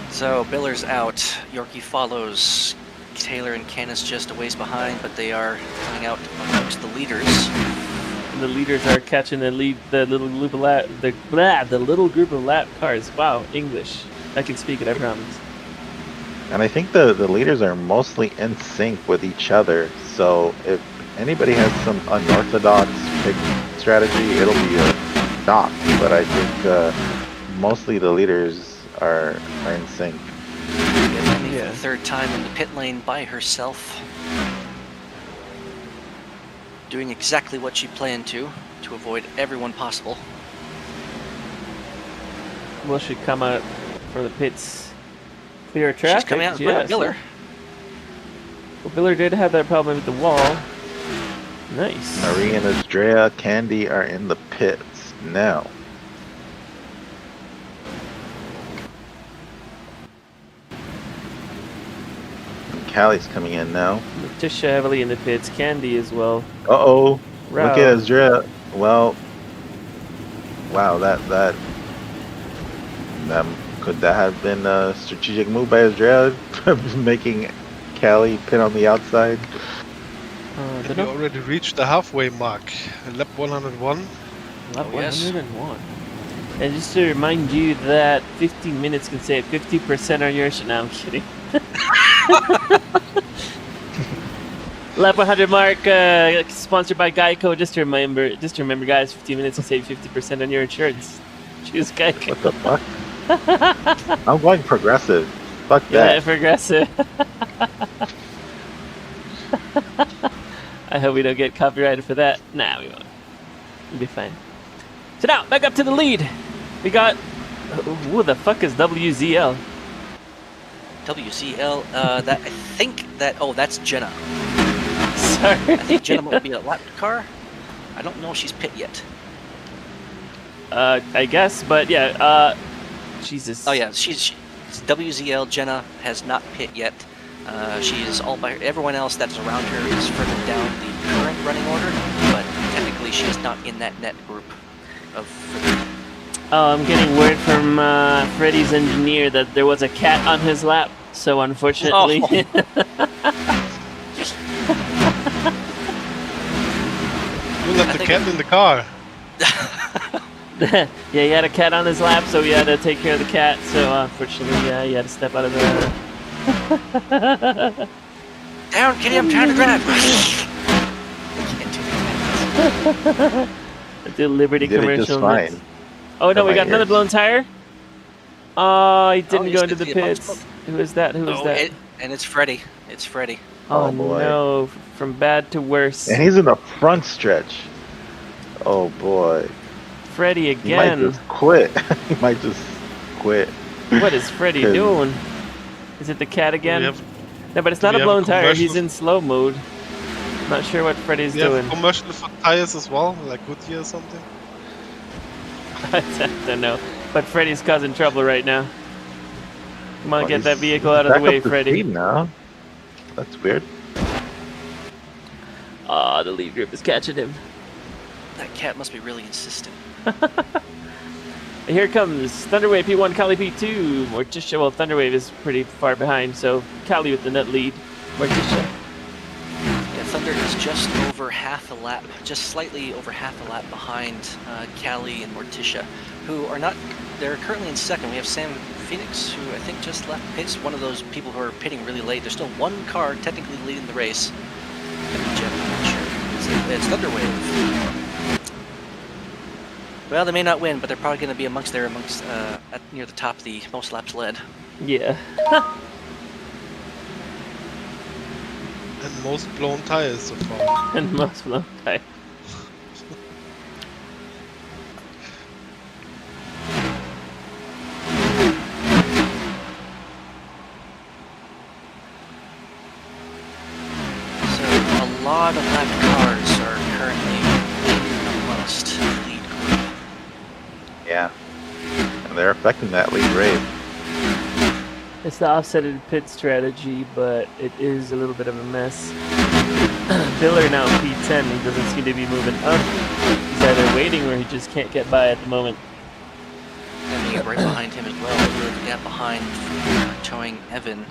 So Biller's out. Yorkie follows. Taylor and Canis just a ways behind, but they are coming out amongst the leaders. And the leaders are catching the lead, the little group of the little group of lap cars. Wow, English. I can speak it, I promise. And I think the leaders are mostly in sync with each other. So if anybody has some unorthodox pick strategy, it'll be a shock. But I think mostly the leaders are in sync. We have Emmy for Yeah. the 3rd time in the pit lane by herself. Doing exactly what she planned to avoid everyone possible. Will she come out for the pits? Clear traffic? She's coming out in front of Yes. Biller. Well, Biller did have that problem with the wall. Nice. Marie and Andrea Candy are in the pits now. And Callie's coming in now. Morticia heavily in the pits. Candy as well. Uh-oh. Rao. Look at Andrea. Well, wow, that could that have been a strategic move by Andrea, making Callie pit on the outside? I don't We know. already reached the halfway mark. Lap 101. Lap Oh, yes. 101. And just to remind you that 15 minutes can save 50% on your shit. No, I'm kidding. Lap 100 mark, sponsored by Geico. Just remember, guys, 15 minutes to save 50% on your insurance. Choose Geico. What the fuck? I'm going progressive. Fuck Yeah, that. progressive. I hope we don't get copyrighted for that. Nah, we won't. We'll be fine. So now, back up to the lead. We got... Who the fuck is WZL? WCL, that I think that that's Jenna. Sorry. I think Jenna might be a lap car. I don't know if she's pit yet. I guess, but yeah, Jesus. Oh yeah, she's WZL. Jenna has not pit yet. She is all by everyone else that's around her is further down the current running order, but technically she is not in that net group of. Oh, I'm getting word from Freddy's engineer that there was a cat on his lap, so unfortunately... Oh. You left the cat in the car. Yeah, he had a cat on his lap, so we had to take care of the cat, so unfortunately, yeah, he had to step out of the... Down, Kitty, I'm trying to drive! The Liberty You did it commercial. just fine. Oh no, Got we my got another ears. blown tire? Oh, he didn't you go said into the the above pits. smoke. Who is that? Who is Oh, that? and it's Freddy. It's Freddy. Oh, Oh, boy. no, from bad to worse. And he's in the front stretch. Oh boy. Freddy He might again. just quit. He might just quit. What is Freddy 'Cause- doing? Is it the cat again? We have, No, but it's do not we a have a blown tire. He's commercial? in slow mode. Not sure what Freddy's we have doing. commercial for tires as well, like Goodyear or something. I don't know. But Freddy's causing trouble right now. Come on, Oh, get that he's vehicle out of the back way, up to Freddy. speed now. That's weird. Ah, the lead group is catching him. That cat must be really insistent. Here comes Thunderwave P1, Kali P2. Morticia, well, Thunderwave is pretty far behind, so Kali with the net lead. Morticia. Yeah, Thunder is just over half a lap, just slightly over half a lap behind Callie and Morticia, who are not, they're currently in second. We have Sam Phoenix, who I think just left pits, one of those people who are pitting really late. There's still one car technically leading the race. It's Thunderwave. Well, they may not win, but they're probably going to be amongst near the top of the most laps led. Yeah. And most blown tires so far. And most blown tire. So a lot of lap cars are currently amongst the lead group. Yeah. And they're affecting that lead rate. It's the offsetted pit strategy, but it is a little bit of a mess. Biller now P10, he doesn't seem to be moving up. He's either waiting or he just can't get by at the moment. And being right behind him as well, really the gap behind towing Evan.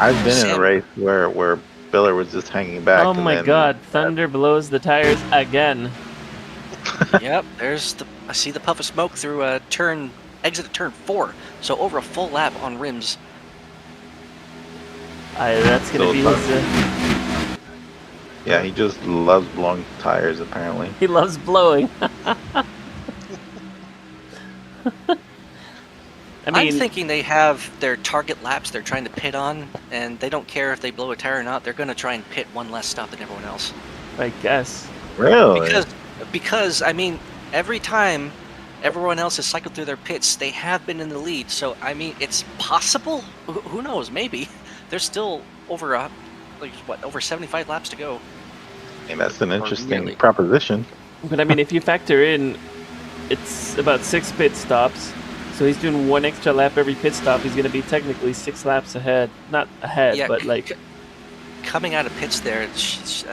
I've been in a Sam- race where Biller was just hanging back. Oh and my then- god, Thunder blows the tires again. Yep, I see the puff of smoke through exit at turn 4. So over a full lap on rims. That's gonna So be tough. his. Yeah, he just loves blowing tires apparently. He loves blowing. I mean, I'm thinking they have their target laps they're trying to pit on, and they don't care if they blow a tire or not. They're going to try and pit one less stop than everyone else. I guess. Really? Because I mean, every time everyone else has cycled through their pits, they have been in the lead. So I mean, it's possible. Who knows? Maybe there's still over 75 laps to go. I mean, that's an interesting nearly. proposition. But I mean, if you factor in, it's about 6 pit stops. So he's doing 1 extra lap every pit stop. He's going to be technically 6 laps ahead. Not ahead, Yeah, but like... Coming out of pits there,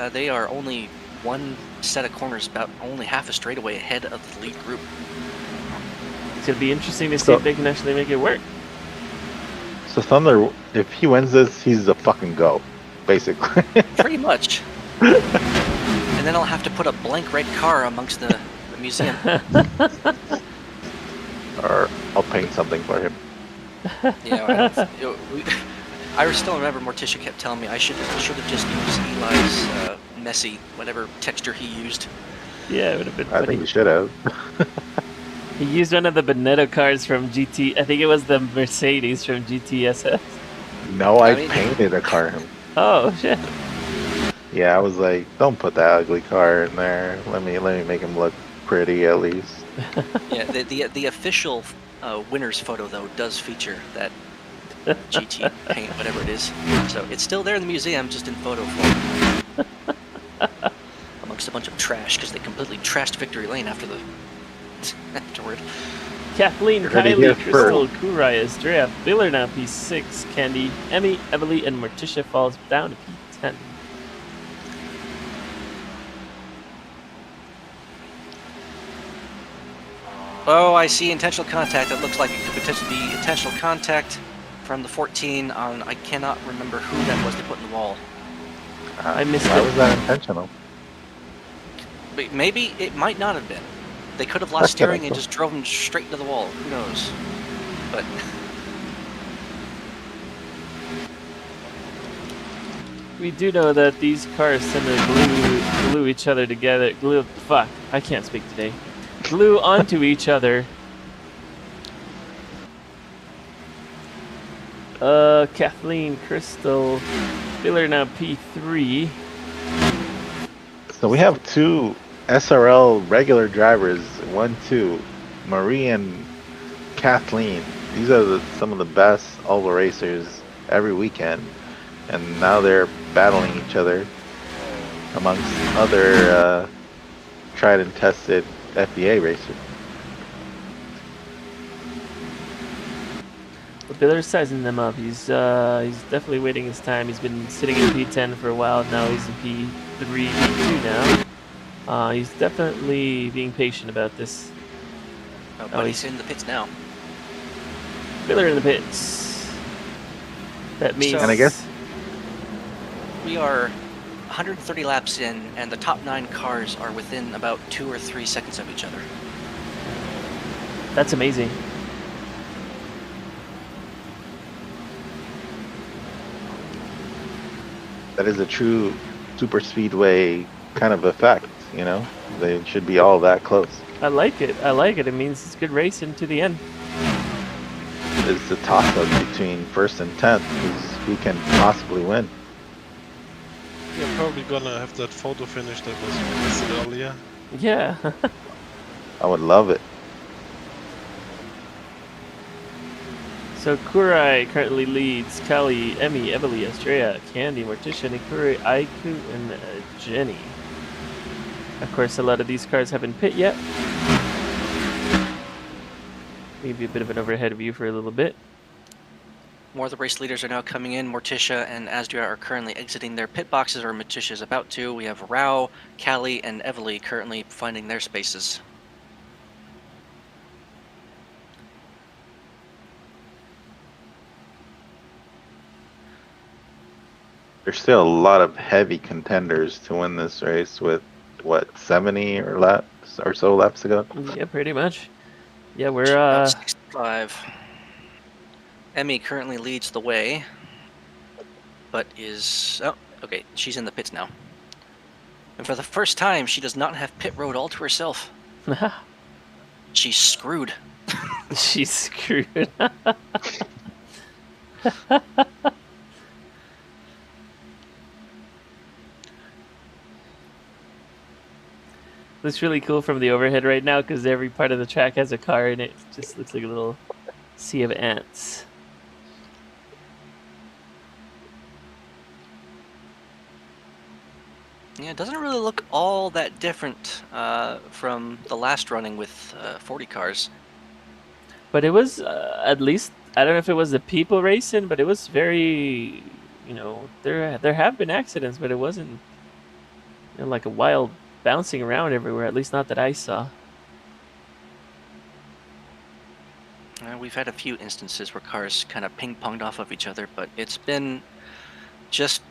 they are only one set of corners, about only half a straightaway ahead of the lead group. It's going to be interesting to see So- if they can actually make it work. So Thunder, if he wins this, he's a fucking go, basically. Pretty much. And then I'll have to put a blank red car amongst the museum. Or I'll paint something for him. Yeah, I still remember Morticia kept telling me I should have just used Eli's messy, whatever texture he used. Yeah, it would have been I funny. think you should have. He used one of the Bonetto cars from GT. I think it was the Mercedes from GTSS. No, I I mean- painted a car. Oh shit! Yeah, I was like, don't put that ugly car in there. Let me make him look pretty at least. Yeah, the official winner's photo though does feature that GT paint, whatever it is. So it's still there in the museum, just in photo form, amongst a bunch of trash because they completely trashed Victory Lane afterward. Kathleen, You're ready Kylie, here Crystal, Kurai, Estrella, Biller now P6, Candy, Emmy, Emily, and Morticia falls down to P10. Oh, I see intentional contact. It looks like it could potentially be intentional contact from the 14 on. I cannot remember who that was they put in the wall. I missed Why it. was that intentional? But maybe it might not have been. They could have lost steering and just drove him straight into the wall. Who knows? But We do know that these cars tend to glue each other together. Fuck, I can't speak today. Glue onto each other. Kathleen, Crystal, Biller now P3. So we have two SRL regular drivers, 1-2, Marie and Kathleen. These are some of the best oval racers every weekend, and now they're battling each other amongst other tried and tested FBA racers. But Biller's sizing them up. He's definitely waiting his time. He's been sitting in P10 for a while. Now he's in P3, P2 now. He's definitely being patient about this. but he's in the pits now. Biller in the pits. That means. And I guess- We are 130 laps in, and the top 9 cars are within about 2 or 3 seconds of each other. That's amazing. That is a true super speedway kind of effect, you know? They should be all that close. I like it. I like it. It means it's good racing to the end. It's a toss-up between first and 10th, who can possibly win. You're probably gonna have that photo finish that was requested earlier. Yeah. I would love it. So Kurai currently leads Kelly, Emmy, Emily, Estrella, Candy, Morticia, Nikuri, Aiku, and Jenny. Of course, a lot of these cars haven't pit yet. Maybe a bit of an overhead view for a little bit. More of the race leaders are now coming in. Morticia and Asdria are currently exiting their pit boxes, or Morticia is about to. We have Rao, Callie, and Evely currently finding their spaces. There's still a lot of heavy contenders to win this race with, what, 70 or so laps to go? Yeah, pretty much. Yeah, we're About 65. Emmy currently leads the way, but is... Oh, okay, she's in the pits now. And for the first time, she does not have pit road all to herself. She's screwed. she's screwed. Looks really cool from the overhead right now because every part of the track has a car in it. It just looks like a little sea of ants. Yeah, it doesn't really look all that different from the last running with 40 cars. But it was at least, I don't know if it was the people racing, but it was very, there have been accidents, but it wasn't like a wild bouncing around everywhere, at least not that I saw. We've had a few instances where cars kind of ping-ponged off of each other, but it's been just,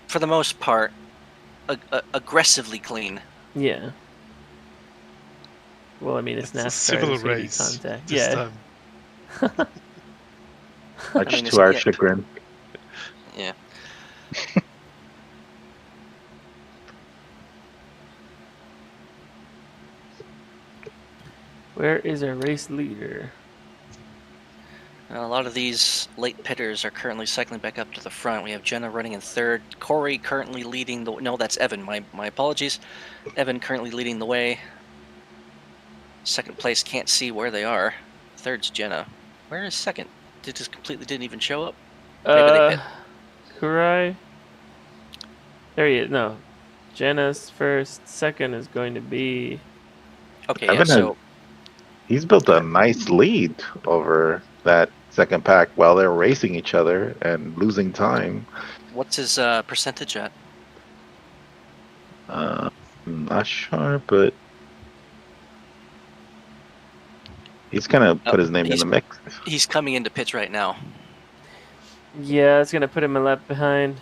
for the most part, aggressively clean. Yeah. Well, I mean, it's NASCAR. a civil there's gonna be race contact. this Yeah. time. Much mean, to our yeah. chagrin. Yeah. Where is our race leader? A lot of these late pitters are currently cycling back up to the front. We have Jenna running in third. Corey currently leading the... No, that's Evan. My apologies. Evan currently leading the way. Second place, can't see where they are. Third's Jenna. Where is second? They just completely didn't even show up. Maybe they pit. Kurai. There he is. No. Jenna's first. Second is going to be... Okay, yeah, Evan so... He's built a nice lead over that second pack while they're racing each other and losing time. What's his percentage at? I'm not sure, but he's gonna put his name in the mix. He's coming into pits right now. Yeah, it's going to put him a lap behind.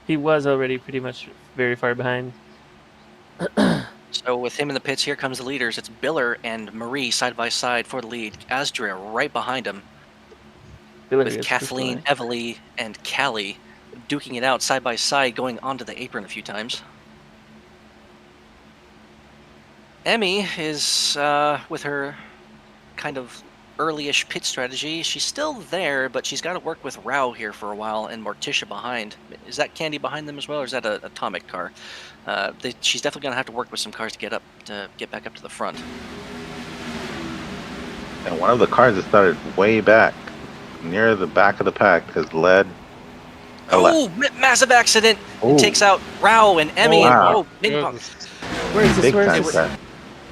He was already pretty much very far behind. So with him in the pits, here comes the leaders. It's Biller and Marie side by side for the lead. Asdria right behind him. With Kathleen, Evely, and Callie duking it out side by side, going onto the apron a few times. Emmy is with her kind of early-ish pit strategy. She's still there, but she's got to work with Rao here for a while and Morticia behind. Is that Candy behind them as well, or is that a Atomic car? She's definitely going to have to work with some cars to get back up to the front. And one of the cars that started way back, near the back of the pack, has led. Oh, massive accident! Ooh. It takes out Rao and Emmy. Wow. Ping pong. Where's this? Big Where's time this? set.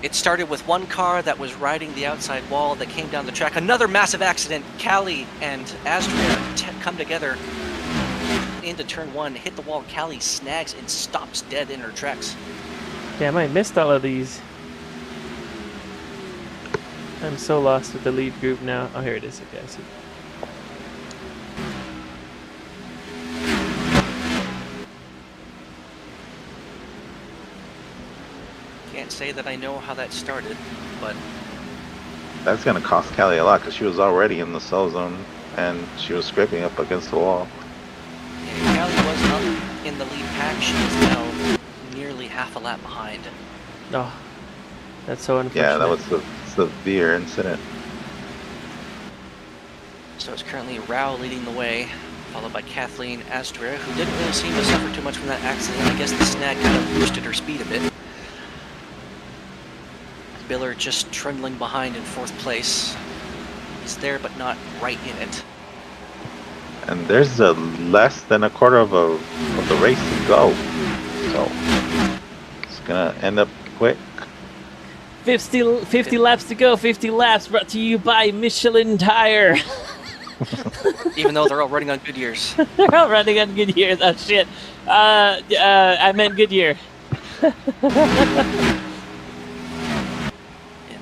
It started with one car that was riding the outside wall that came down the track. Another massive accident. Callie and Astria come together into turn one, hit the wall. Callie snags and stops dead in her tracks. Damn, I missed all of these. I'm so lost with the lead group now. Oh, here it is. Okay, I see. Can't say that I know how that started, but That's gonna cost Callie a lot because she was already in the cell zone and she was scraping up against the wall. yeah, Callie was up in the lead pack. She is now nearly half a lap behind. Oh, that's so unfortunate. Yeah, that was a severe incident. So it's currently Rao leading the way, followed by Kathleen Astria, who didn't really seem to suffer too much from that accident. I guess the snag kind of boosted her speed a bit. Biller just trundling behind in fourth place. He's there, but not right in it. And there's less than a quarter of the race to go, so it's gonna end up quick. 50 laps to go. 50 laps brought to you by Michelin Tire. Even though they're all running on Goodyears. They're all running on Goodyear. Oh shit. I meant Goodyear. And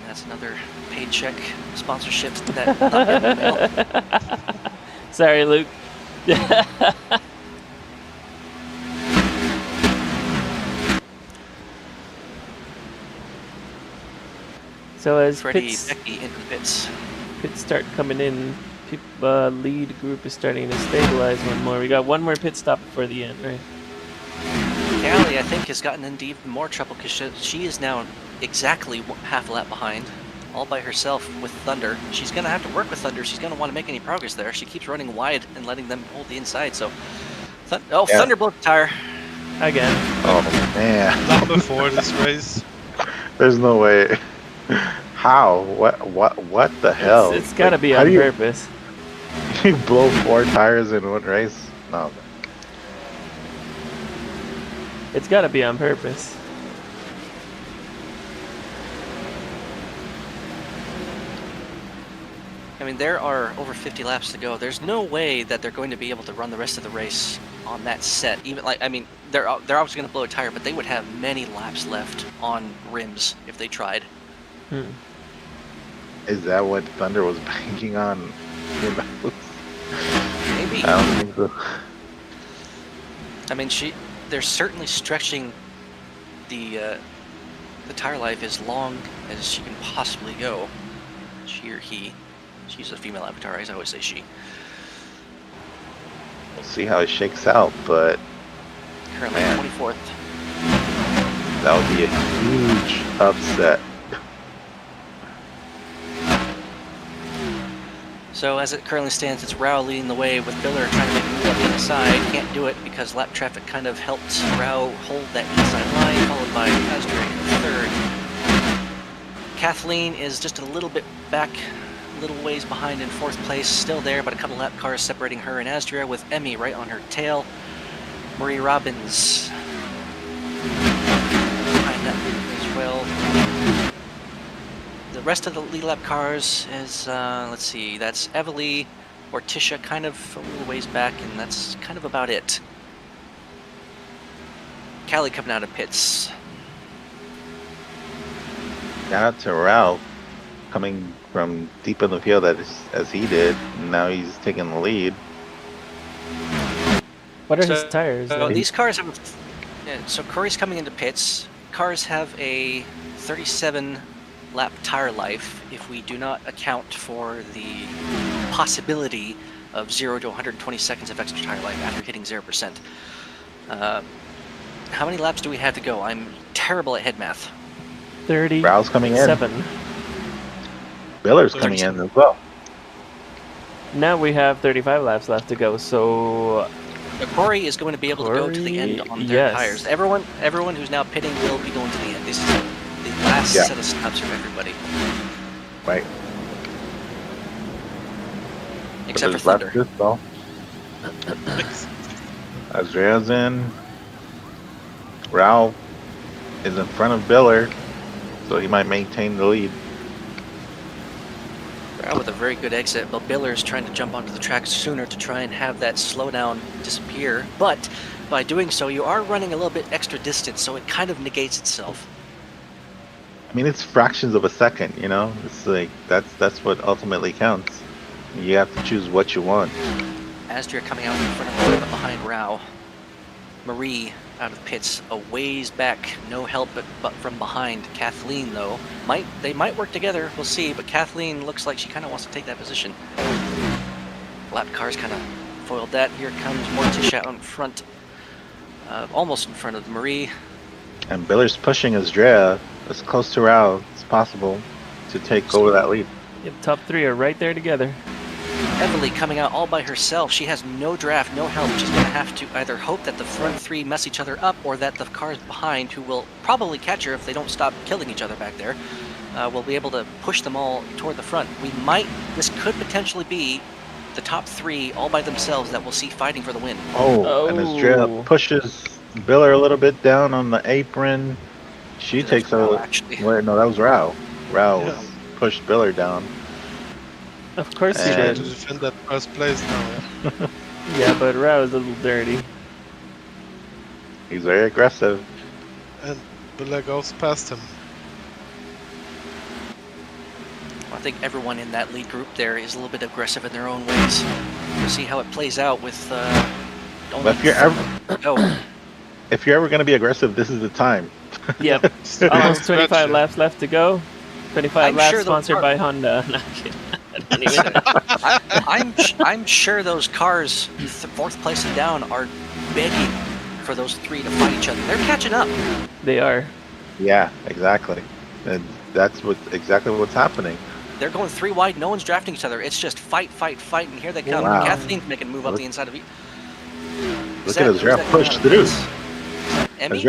that's another paycheck sponsorship that not in the mail. Sorry, Luke. So as Freddie pits Becky into the pits. start coming in, lead group is starting to stabilize one more. We got one more pit stop before the end, right? Callie, I think, has gotten into even more trouble because she is now exactly half a lap behind, all by herself with Thunder. She's going to have to work with Thunder. She's going to want to make any progress there. She keeps running wide and letting them hold the inside. So, Yeah. Thunder broke the tire. Again. Oh man, Not before this race. there's no way. How? What the hell? It's got to Like, be how on do you- purpose. You blow 4 tires in one race? No. It's got to be on purpose. I mean, there are over 50 laps to go. There's no way that they're going to be able to run the rest of the race on that set. Even like, I mean, they're obviously going to blow a tire, but they would have many laps left on rims if they tried. Is that what Thunder was banking on? Maybe. I don't think so. I mean, they're certainly stretching the tire life as long as she can possibly go. She or he. She's a female avatar, as I always say she. We'll see how it shakes out, but Currently Man. 24th. that would be a huge upset. So as it currently stands, it's Rao leading the way with Biller trying to make a move on the inside. Can't do it because lap traffic kind of helped Rao hold that inside line, followed by Asdra in third. Kathleen is just a little bit back, a little ways behind in fourth place, still there, but a couple lap cars separating her and Asdra, with Emmy right on her tail. Marie Robbins behind that as well. The rest of the lead lap cars is, let's see, that's Evely, Orticia kind of a little ways back, and that's kind of about it. Callie coming out of pits. Shout out to Ralph coming from deep in the field as he did. And now he's taking the lead. What are his tires? So like? these cars have, so Corey's coming into pits. Cars have a 37 lap tire life if we do not account for the possibility of 0 to 120 seconds of extra tire life after hitting 0%. How many laps do we have to go? I'm terrible at head math. 37. Ralph's coming in. Biller's coming in as well. Now we have 35 laps left to go, so Corey is going to be able to go to the end on their tires. Everyone who's now pitting will be going to the end. This is the last set of stops from everybody. Right. Except for Thunder. Azrael's in. Ralph is in front of Biller, so he might maintain the lead. With a very good exit, but Biller's trying to jump onto the track sooner to try and have that slowdown disappear. But by doing so, you are running a little bit extra distance, so it kind of negates itself. I mean, it's fractions of a second, you know? It's like, that's what ultimately counts. You have to choose what you want. Asdra coming out in front of her, but behind Rao. Marie out of pits, a ways back, no help but from behind. Kathleen, though, they might work together, we'll see, but Kathleen looks like she kind of wants to take that position. Lap cars kind of foiled that. Here comes Morticia out in front, almost in front of Marie. And Biller's pushing Azrea as close to Rao as possible to take over that lead. Yep, top three are right there together. Evely coming out all by herself. She has no draft, no help. She's going to have to either hope that the front three mess each other up, or that the cars behind, who will probably catch her if they don't stop killing each other back there, will be able to push them all toward the front. This could potentially be the top three all by themselves that we'll see fighting for the win. And Azrea pushes Biller a little bit down on the apron. She takes a... Wait, no, that was Rao. Rao pushed Biller down. Of course he To did. defend that first place now. Yeah, but Rao is a little dirty. He's very aggressive. And Biller goes past him. I think everyone in that lead group there is a little bit aggressive in their own ways. We'll see how it plays out with only If you're ever going to be aggressive, this is the time. Yep. Almost 25 laps left to go. 25 laps sponsored by Honda. No, I'm kidding. I'm sure those cars, fourth place and down, are begging for those three to fight each other. They're catching up. They are. Yeah, exactly. And that's exactly what's happening. They're going three wide. No one's drafting each other. It's just fight, fight, fight, and here they come. Wow. Kathleen's making a move up the inside of you. Look at Azrea push through. Emmy?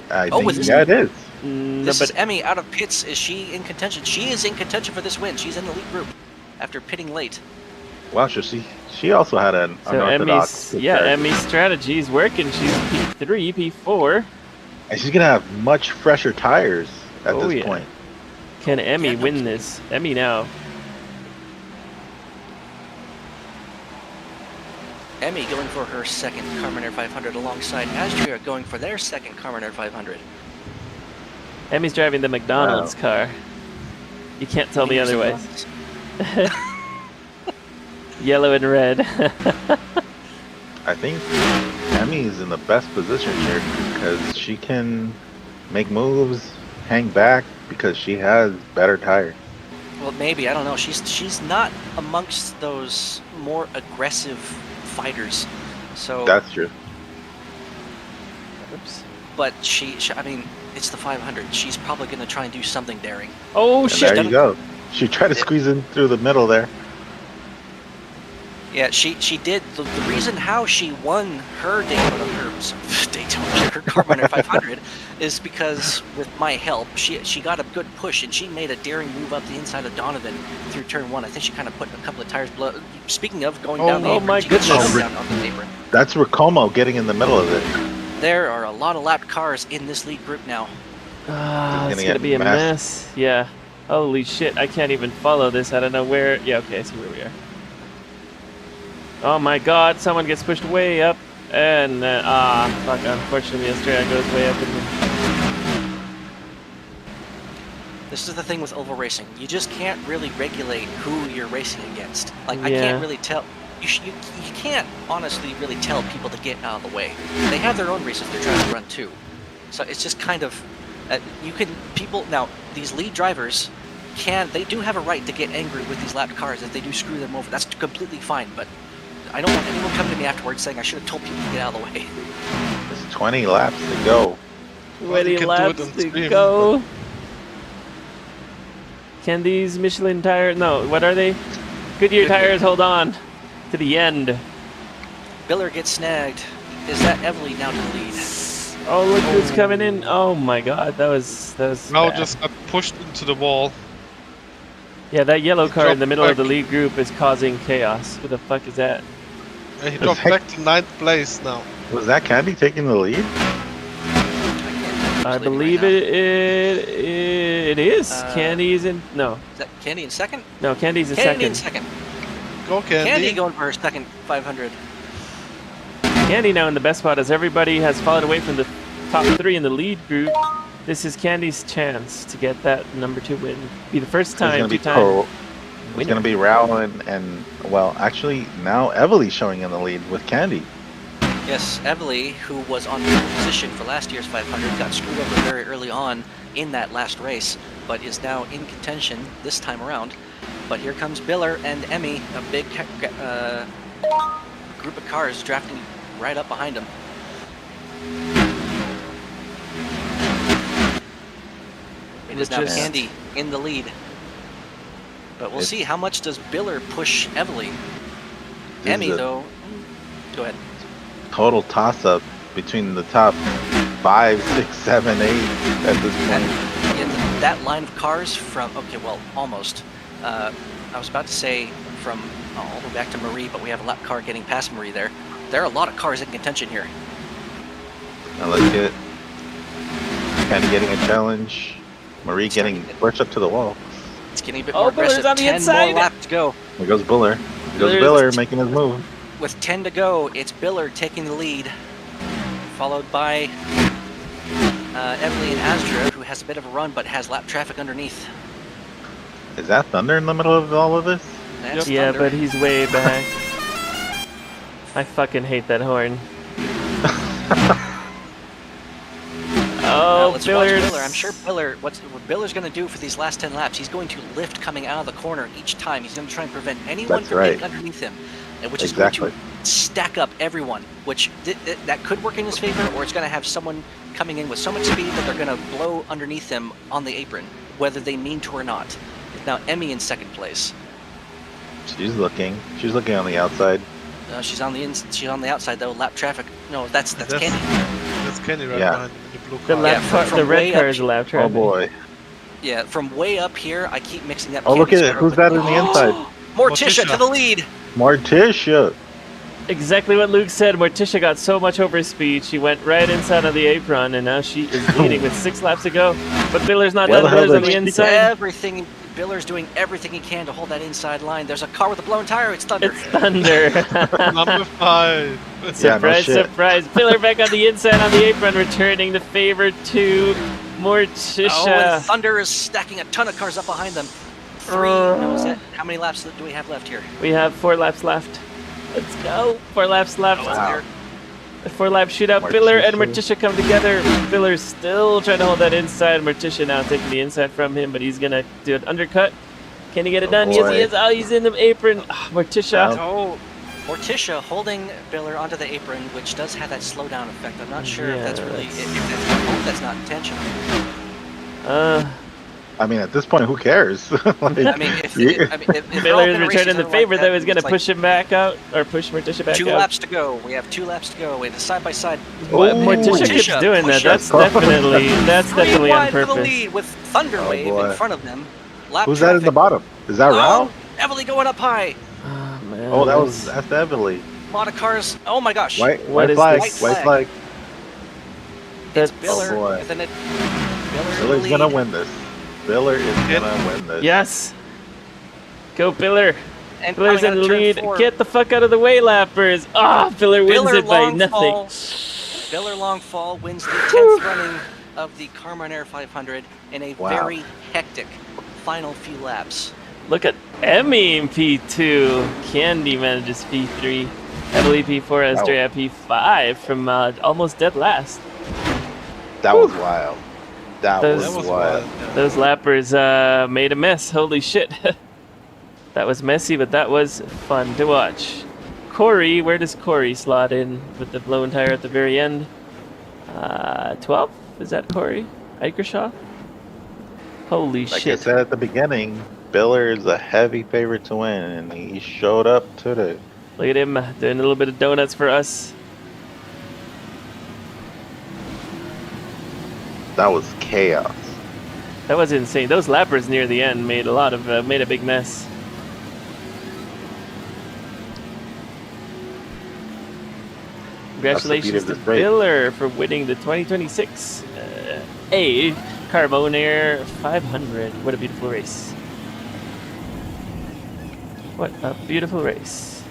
I think, it is. This is Emmy out of pits. Is she in contention? She is in contention for this win. She's in the lead group after pitting late. Wow, so she also had an unorthodox. Emmy's strategy is working. She's P3, P4. And she's going to have much fresher tires at this point. Can Emmy win this? Emmy now. Emmy going for her second Carmonair 500 alongside Astria going for their second Carmonair 500. Emmy's driving the McDonald's car. You can't tell me otherwise. Yellow and red. I think Emmy's in the best position here because she can make moves, hang back, because she has better tires. Well, maybe, I don't know. She's not amongst those more aggressive fighters. So, That's true. Oops. but I mean, it's the 500. She's probably going to try and do something daring. Oh And shit! there you go. She tried to squeeze in through the middle there. Yeah, she did. The reason how she won her Daytona, her Carmonair 500 is because with my help, she got a good push and she made a daring move up the inside of Donovan through turn 1. I think she kind of put a couple of tires below. Speaking of going down the apron, my she got goodness. shoved down on the apron. That's Racomo getting in the middle of it. There are a lot of lapped cars in this lead group now. Ah, It's it's gonna gonna get be a messed. mess. Yeah. Holy shit! I can't even follow this. I don't know where. Yeah. Okay. I see where we are. Oh my god! Someone gets pushed way up, and then fuck! Unfortunately, Australia goes way up. This is the thing with oval racing. You just can't really regulate who you're racing against. Like, I Yeah. can't really tell. You can't honestly really tell people to get out of the way. They have their own races they're trying to run too. So it's just kind of, now, these lead drivers they do have a right to get angry with these lapped cars if they do screw them over. That's completely fine, but I don't want anyone coming to me afterwards saying I should have told people to get out of the way. There's 20 laps to go. Well, you 20 can do it laps on to stream, go. Can these Michelin tires? No. What are they? Goodyear tires. Hold on to the end. Biller gets snagged. Is that Evely now to the lead? Oh, look who's coming in! Oh my god, that was Now bad. just got pushed into the wall. Yeah, that yellow car in the dropped middle of the back. lead group is causing chaos. Who the fuck is that? And he dropped heck- back to 9th place now. Was that Candy taking the lead? I believe it is. Uh, Candy's in. No, Is that Candy in second? no, Candy's in Candy in second. second. Go Candy Candy. going for her second 500. Candy now in the best spot as everybody has fallen away from the top 3 in the lead group. This is Candy's chance to get that number 2 win. Be the first It's time. gonna be two-time Cole. It's winner. gonna be Raul and well, actually now Evely showing in the lead with Candy. Yes, Evely, who was on pole position for last year's 500, got screwed over very early on in that last race, but is now in contention this time around. But here comes Biller and Emmy, a big group of cars drafting right up behind him. It is now Just- Candy in the lead. But we'll It's- see how much does Biller push Evely. This Emmy, is a though, go ahead. total toss-up between the top 5, 6, 7, 8 at this That, point. yeah, that line of cars from, okay, well, almost. I was about to say from all the way back to Marie, but we have a lap car getting past Marie there. There are a lot of cars in contention here. Now let's get Candy getting a challenge. Marie getting pushed up to the wall. It's getting a bit Oh, more Buller's aggressive. on the 10 inside. more laps to go. There goes Buller. There goes Buller's- Buller making his move. With 10 to go, it's Biller taking the lead, followed by Emily and Astra, who has a bit of a run but has lap traffic underneath. Is that Thunder in the middle of all of this? That's Yeah, Thunder. but he's way back. I fucking hate that horn. Now Oh, let's watch Biller's... Biller. I'm sure what Biller's going to do for these last 10 laps, he's going to lift coming out of the corner each time. He's going to try and prevent anyone That's from right. getting underneath him, and which Exactly. is going to stack up everyone, which that could work in his favor, or it's going to have someone coming in with so much speed that they're going to blow underneath him on the apron, whether they mean to or not. Now Emmy in second place. She's looking on the outside. She's on the outside though. Lap traffic. No, that's Candy. That's Candy right Yeah. behind him in the blue The, car. lap Yeah, car, from the red way car up- is a lap Oh traffic. boy. Yeah, from way up here, I keep mixing up. Oh, look Candy's at it. car Who's with- that on the inside? Morticia Morticia. to the lead. Morticia. Exactly what Luke said. Morticia got so much over speed. She went right inside of the apron, and now she is leading with 6 laps to go. But Biller's not Well, done. how Biller's on did the she- inside. Biller's doing everything he can to hold that inside line. There's a car with a blown tire. It's Thunder. It's Thunder. Number 5. Yeah, no Surprise, shit. surprise. Biller back on the inside on the apron, returning the favor to Morticia. Oh, and Thunder is stacking a ton of cars up behind them. No, is that, how many laps do we have left here? We have 4 laps left. Let's go. 4 laps left. Oh, it's Wow. there. A 4-lap shootout. Morticia. Biller and Morticia come together. Biller's still trying to hold that inside. Morticia now taking the inside from him, but he's going to do an undercut. Can he get it Oh, done? Yes, boy. he is. Oh, he's in the apron. Ah, Morticia. Wow. Oh, Morticia holding Biller onto the apron, which does have that slowdown effect. I'm not sure if that's really, Yes. I hope that's not intentional. I mean, at this point, who cares? Like, I mean, if they're all Miller is gonna race returning each the other favor, like though, that, is going to it's like push him back out, or push Morticia back 2 out. laps to go. We have 2 laps to go. It's side by side. What, Ooh. Morticia keeps Morticia doing that. pushes That's us. definitely on wide for the purpose. lead with Thunderwave boy. in front of them. Lap who's that in the traffic. bottom? Is that Rao? Heavily going up high. Oh, man. Oh, that's Everly. A lot of cars. Oh my gosh. White What is flag. this? White flag. It's That's- Biller. Oh, boy. With an, Biller in the Biller's gonna lead. win this. Biller is gonna win this. Yes. Go, Biller. And Biller's coming out in the of turn lead. 4, Get the fuck out of the way, lappers. Ah, Biller wins Biller it by long nothing. fall. Biller long fall wins the 10th running of the Carmonair 500 in a Wow. very hectic final few laps. Look at Emmy in P2. Candy manages P3. Emily P4, Astrea P5 from almost dead last. That was wild. That Those- was That was wild. wild. Yeah. Those lappers made a mess. Holy shit. That was messy, but that was fun to watch. Corey, where does Corey slot in with the blown tire at the very end? 12? Is that Corey? Ikershaw? Holy Like shit. I said at the beginning, Biller is a heavy favorite to win, and he showed up today. Look at him doing a little bit of donuts for us. That was chaos. That was insane. Those lappers near the end made made a big mess. Congratulations of to this race. Biller for winning the 2026 A Carmonair 500. What a beautiful race. What a beautiful race.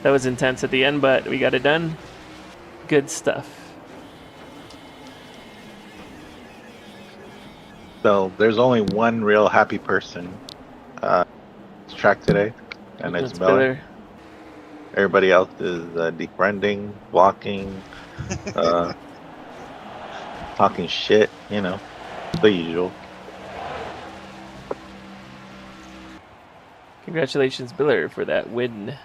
That was intense at the end, but we got it done. Good stuff. So there's only one real happy person this track today, and it's That's Biller. Biller. Everybody else is defriending, blocking, talking shit, you know, the usual. Congratulations, Biller, for that win.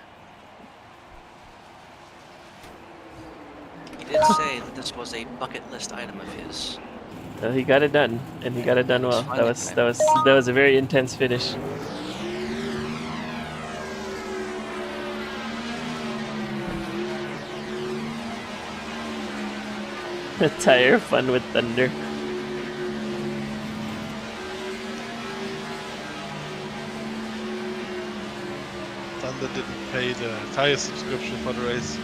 He did say that this was a bucket list item of his. He got it done, and he got it done well. It's fine, That was a very intense finish. Tire fun with Thunder. Thunder didn't pay the tire subscription for the race.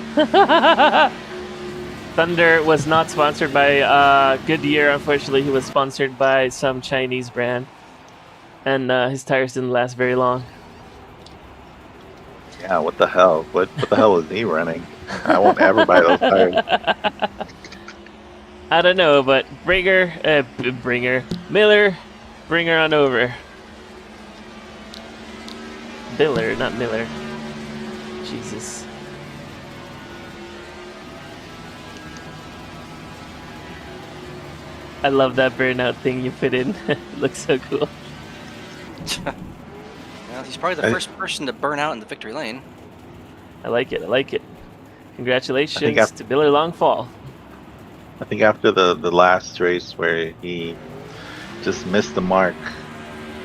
Thunder was not sponsored by Goodyear. Unfortunately, he was sponsored by some Chinese brand, and his tires didn't last very long. Yeah, what the hell? What the hell is he running? I won't ever buy those tires. I don't know, but Miller, bring her on over. Biller, not Miller. Jesus. I love that burnout thing you put in. It looks so cool. Well, he's probably the first person to burn out in the victory lane. I like it. I like it. Congratulations after- to Biller Longfall. I think after the last race where he just missed the mark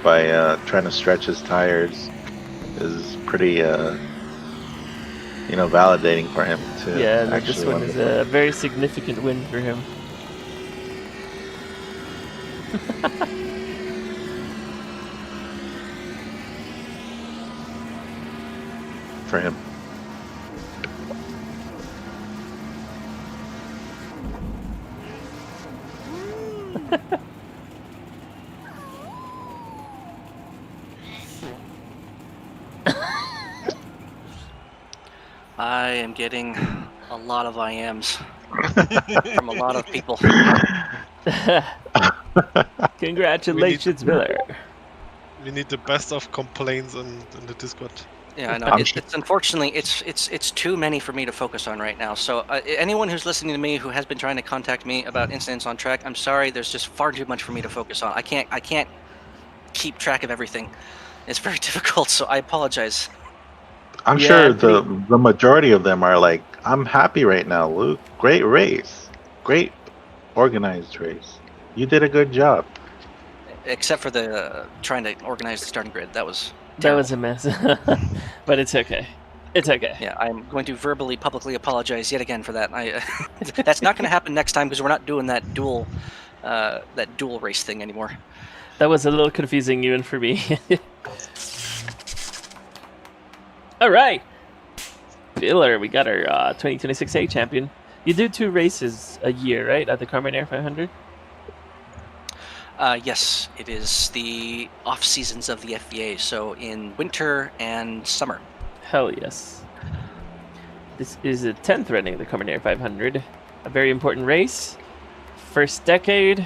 by trying to stretch his tires is pretty validating for him to Yeah, no, actually this one win is the- a very significant win for him. for him. I am getting a lot of IMs from a lot of people. Congratulations, Miller. We need the best of complaints in the Discord. Yeah, I know. I'm It's unfortunately it's too many for me to focus on right now. So anyone who's listening to me who has been trying to contact me about incidents on track, I'm sorry. There's just far too much for me to focus on. I can't keep track of everything. It's very difficult, so I apologize. I'm Yeah, sure Anthony- the majority of them are like, I'm happy right now, Luke. Great race. Great organized race. You did a good job. Except for the trying to organize the starting grid. That was That terrible. was a mess. But it's okay. It's okay. Yeah, I'm going to verbally, publicly apologize yet again for that. That's not going to happen next time because we're not doing that dual race thing anymore. That was a little confusing even for me. All right. Biller, we got our 2026 A champion. You do 2 races a year, right? At the Carmonair 500? Yes, it is the off seasons of the FVA, so in winter and summer. Hell yes. This is the 10th running of the Carmonair 500. A very important race. First decade.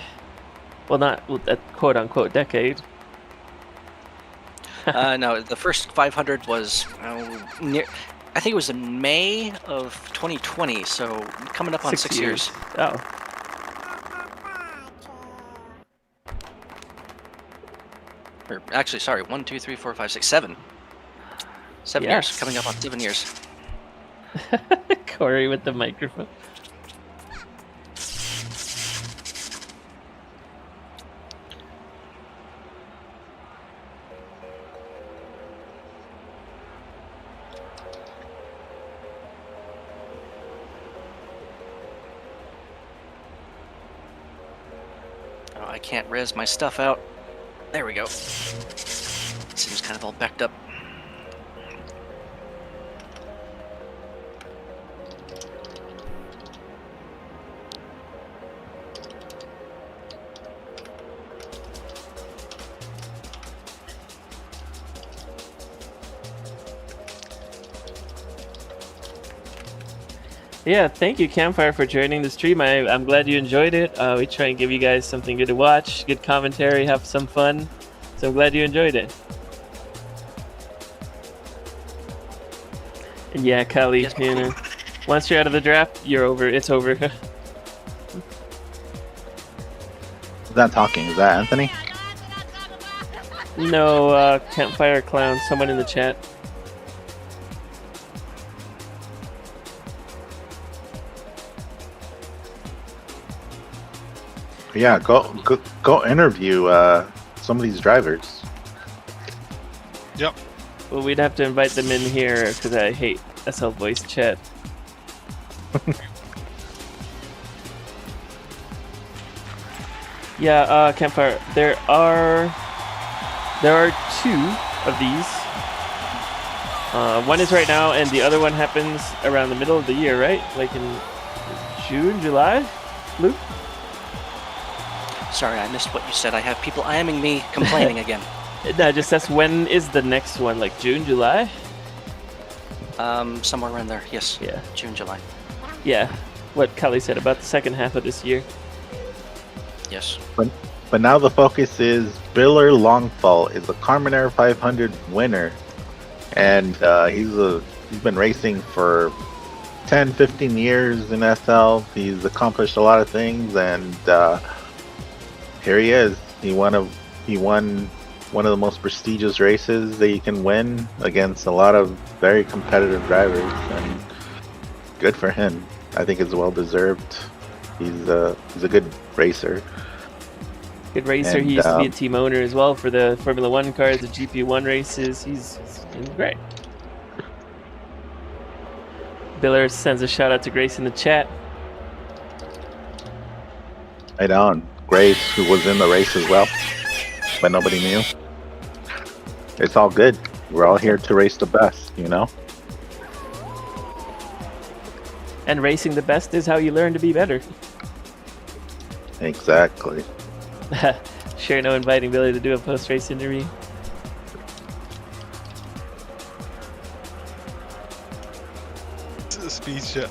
Well, not a quote-unquote decade. No, the first 500 was near. I think it was in May of 2020, so coming up on 6 years. Oh. Or actually, sorry, 1, 2, 3, 4, 5, 6, 7. 7 Yes. years, coming up on 7 years. Corey with the microphone. Oh, I can't res my stuff out. There we go. Seems kind of all backed up. Yeah, thank you, Campfire, for joining the stream. I'm glad you enjoyed it. We try and give you guys something good to watch, good commentary, have some fun. So I'm glad you enjoyed it. And yeah, Kali, Yes. you know, once you're out of the draft, you're over. It's over. Who's that talking? Is that Anthony? No, Campfire Clown, someone in the chat. Yeah, go interview some of these drivers. Yep. Well, we'd have to invite them in here because I hate SL voice chat. Yeah, Campfire. There are 2 of these. One is right now, and the other one happens around the middle of the year, right? Like in June, July, Luke? Sorry, I missed what you said. I have people IMing me, complaining again. No, just that's when is the next one? Like June, July? Somewhere around there. Yes. Yeah. June, July. Yeah. What Kelly said about the second half of this year. Yes. But now the focus is Biller Longfall is a Carmonair 500 winner, and he's been racing for 10, 15 years in SL. He's accomplished a lot of things, and here he is. He won one of the most prestigious races that you can win against a lot of very competitive drivers, and good for him. I think it's well deserved. He's a good racer. Good racer. And, He used to be a team owner as well for the Formula 1 cars, the GP1 races. He's great. Biller sends a shout out to Grace in the chat. Right on. Grace, who was in the race as well, but nobody knew. It's all good. We're all here to race the best, you know? And racing the best is how you learn to be better. Exactly. Sure, no inviting Billy to do a post-race interview. Speech, yeah.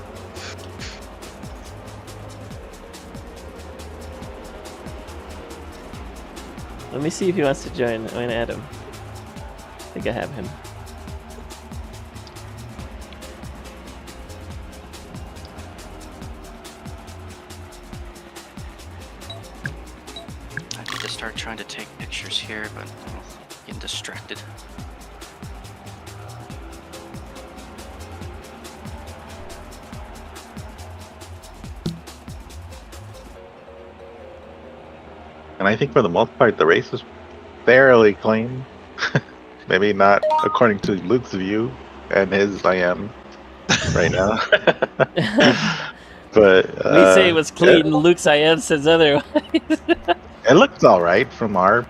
Let me see if he wants to join. I'm gonna add him. I think I have him. I need to start trying to take pictures here, but I'm getting distracted. And I think for the most part, the race was fairly clean. Maybe not according to Luke's view and his I am right now. But We say it was clean. yeah, Luke's IM says otherwise. it looked all right from our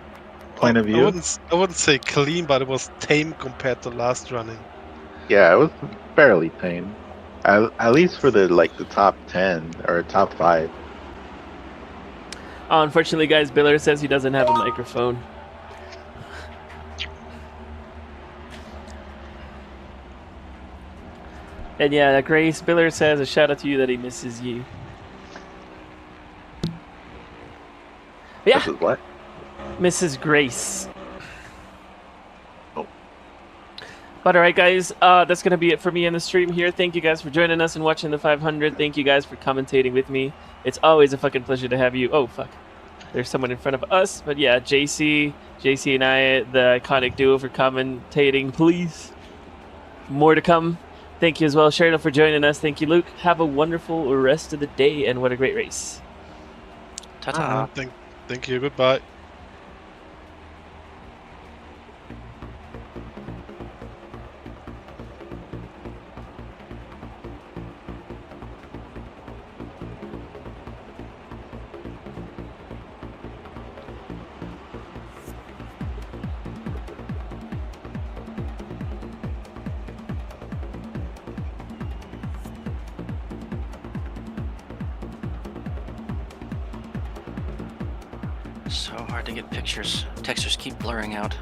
point of I view. wouldn't say clean, but it was tame compared to last running. Yeah, it was fairly tame. At least for the top 10 or top 5. Oh, unfortunately, guys, Biller says he doesn't have a microphone. And yeah, Grace, Biller says a shout out to you that he misses you. Yeah, This is what? Mrs. Grace. Oh. But alright, guys, that's going to be it for me in the stream here. Thank you guys for joining us and watching the 500. Thank you guys for commentating with me. It's always a fucking pleasure to have you. Oh, fuck. There's someone in front of us. But yeah, JC and I, the iconic duo for commentating, please. More to come. Thank you as well, Cheryl, for joining us. Thank you, Luke. Have a wonderful rest of the day, and what a great race. Ta-ta. Thank you. Goodbye. So hard to get pictures. Textures keep blurring out.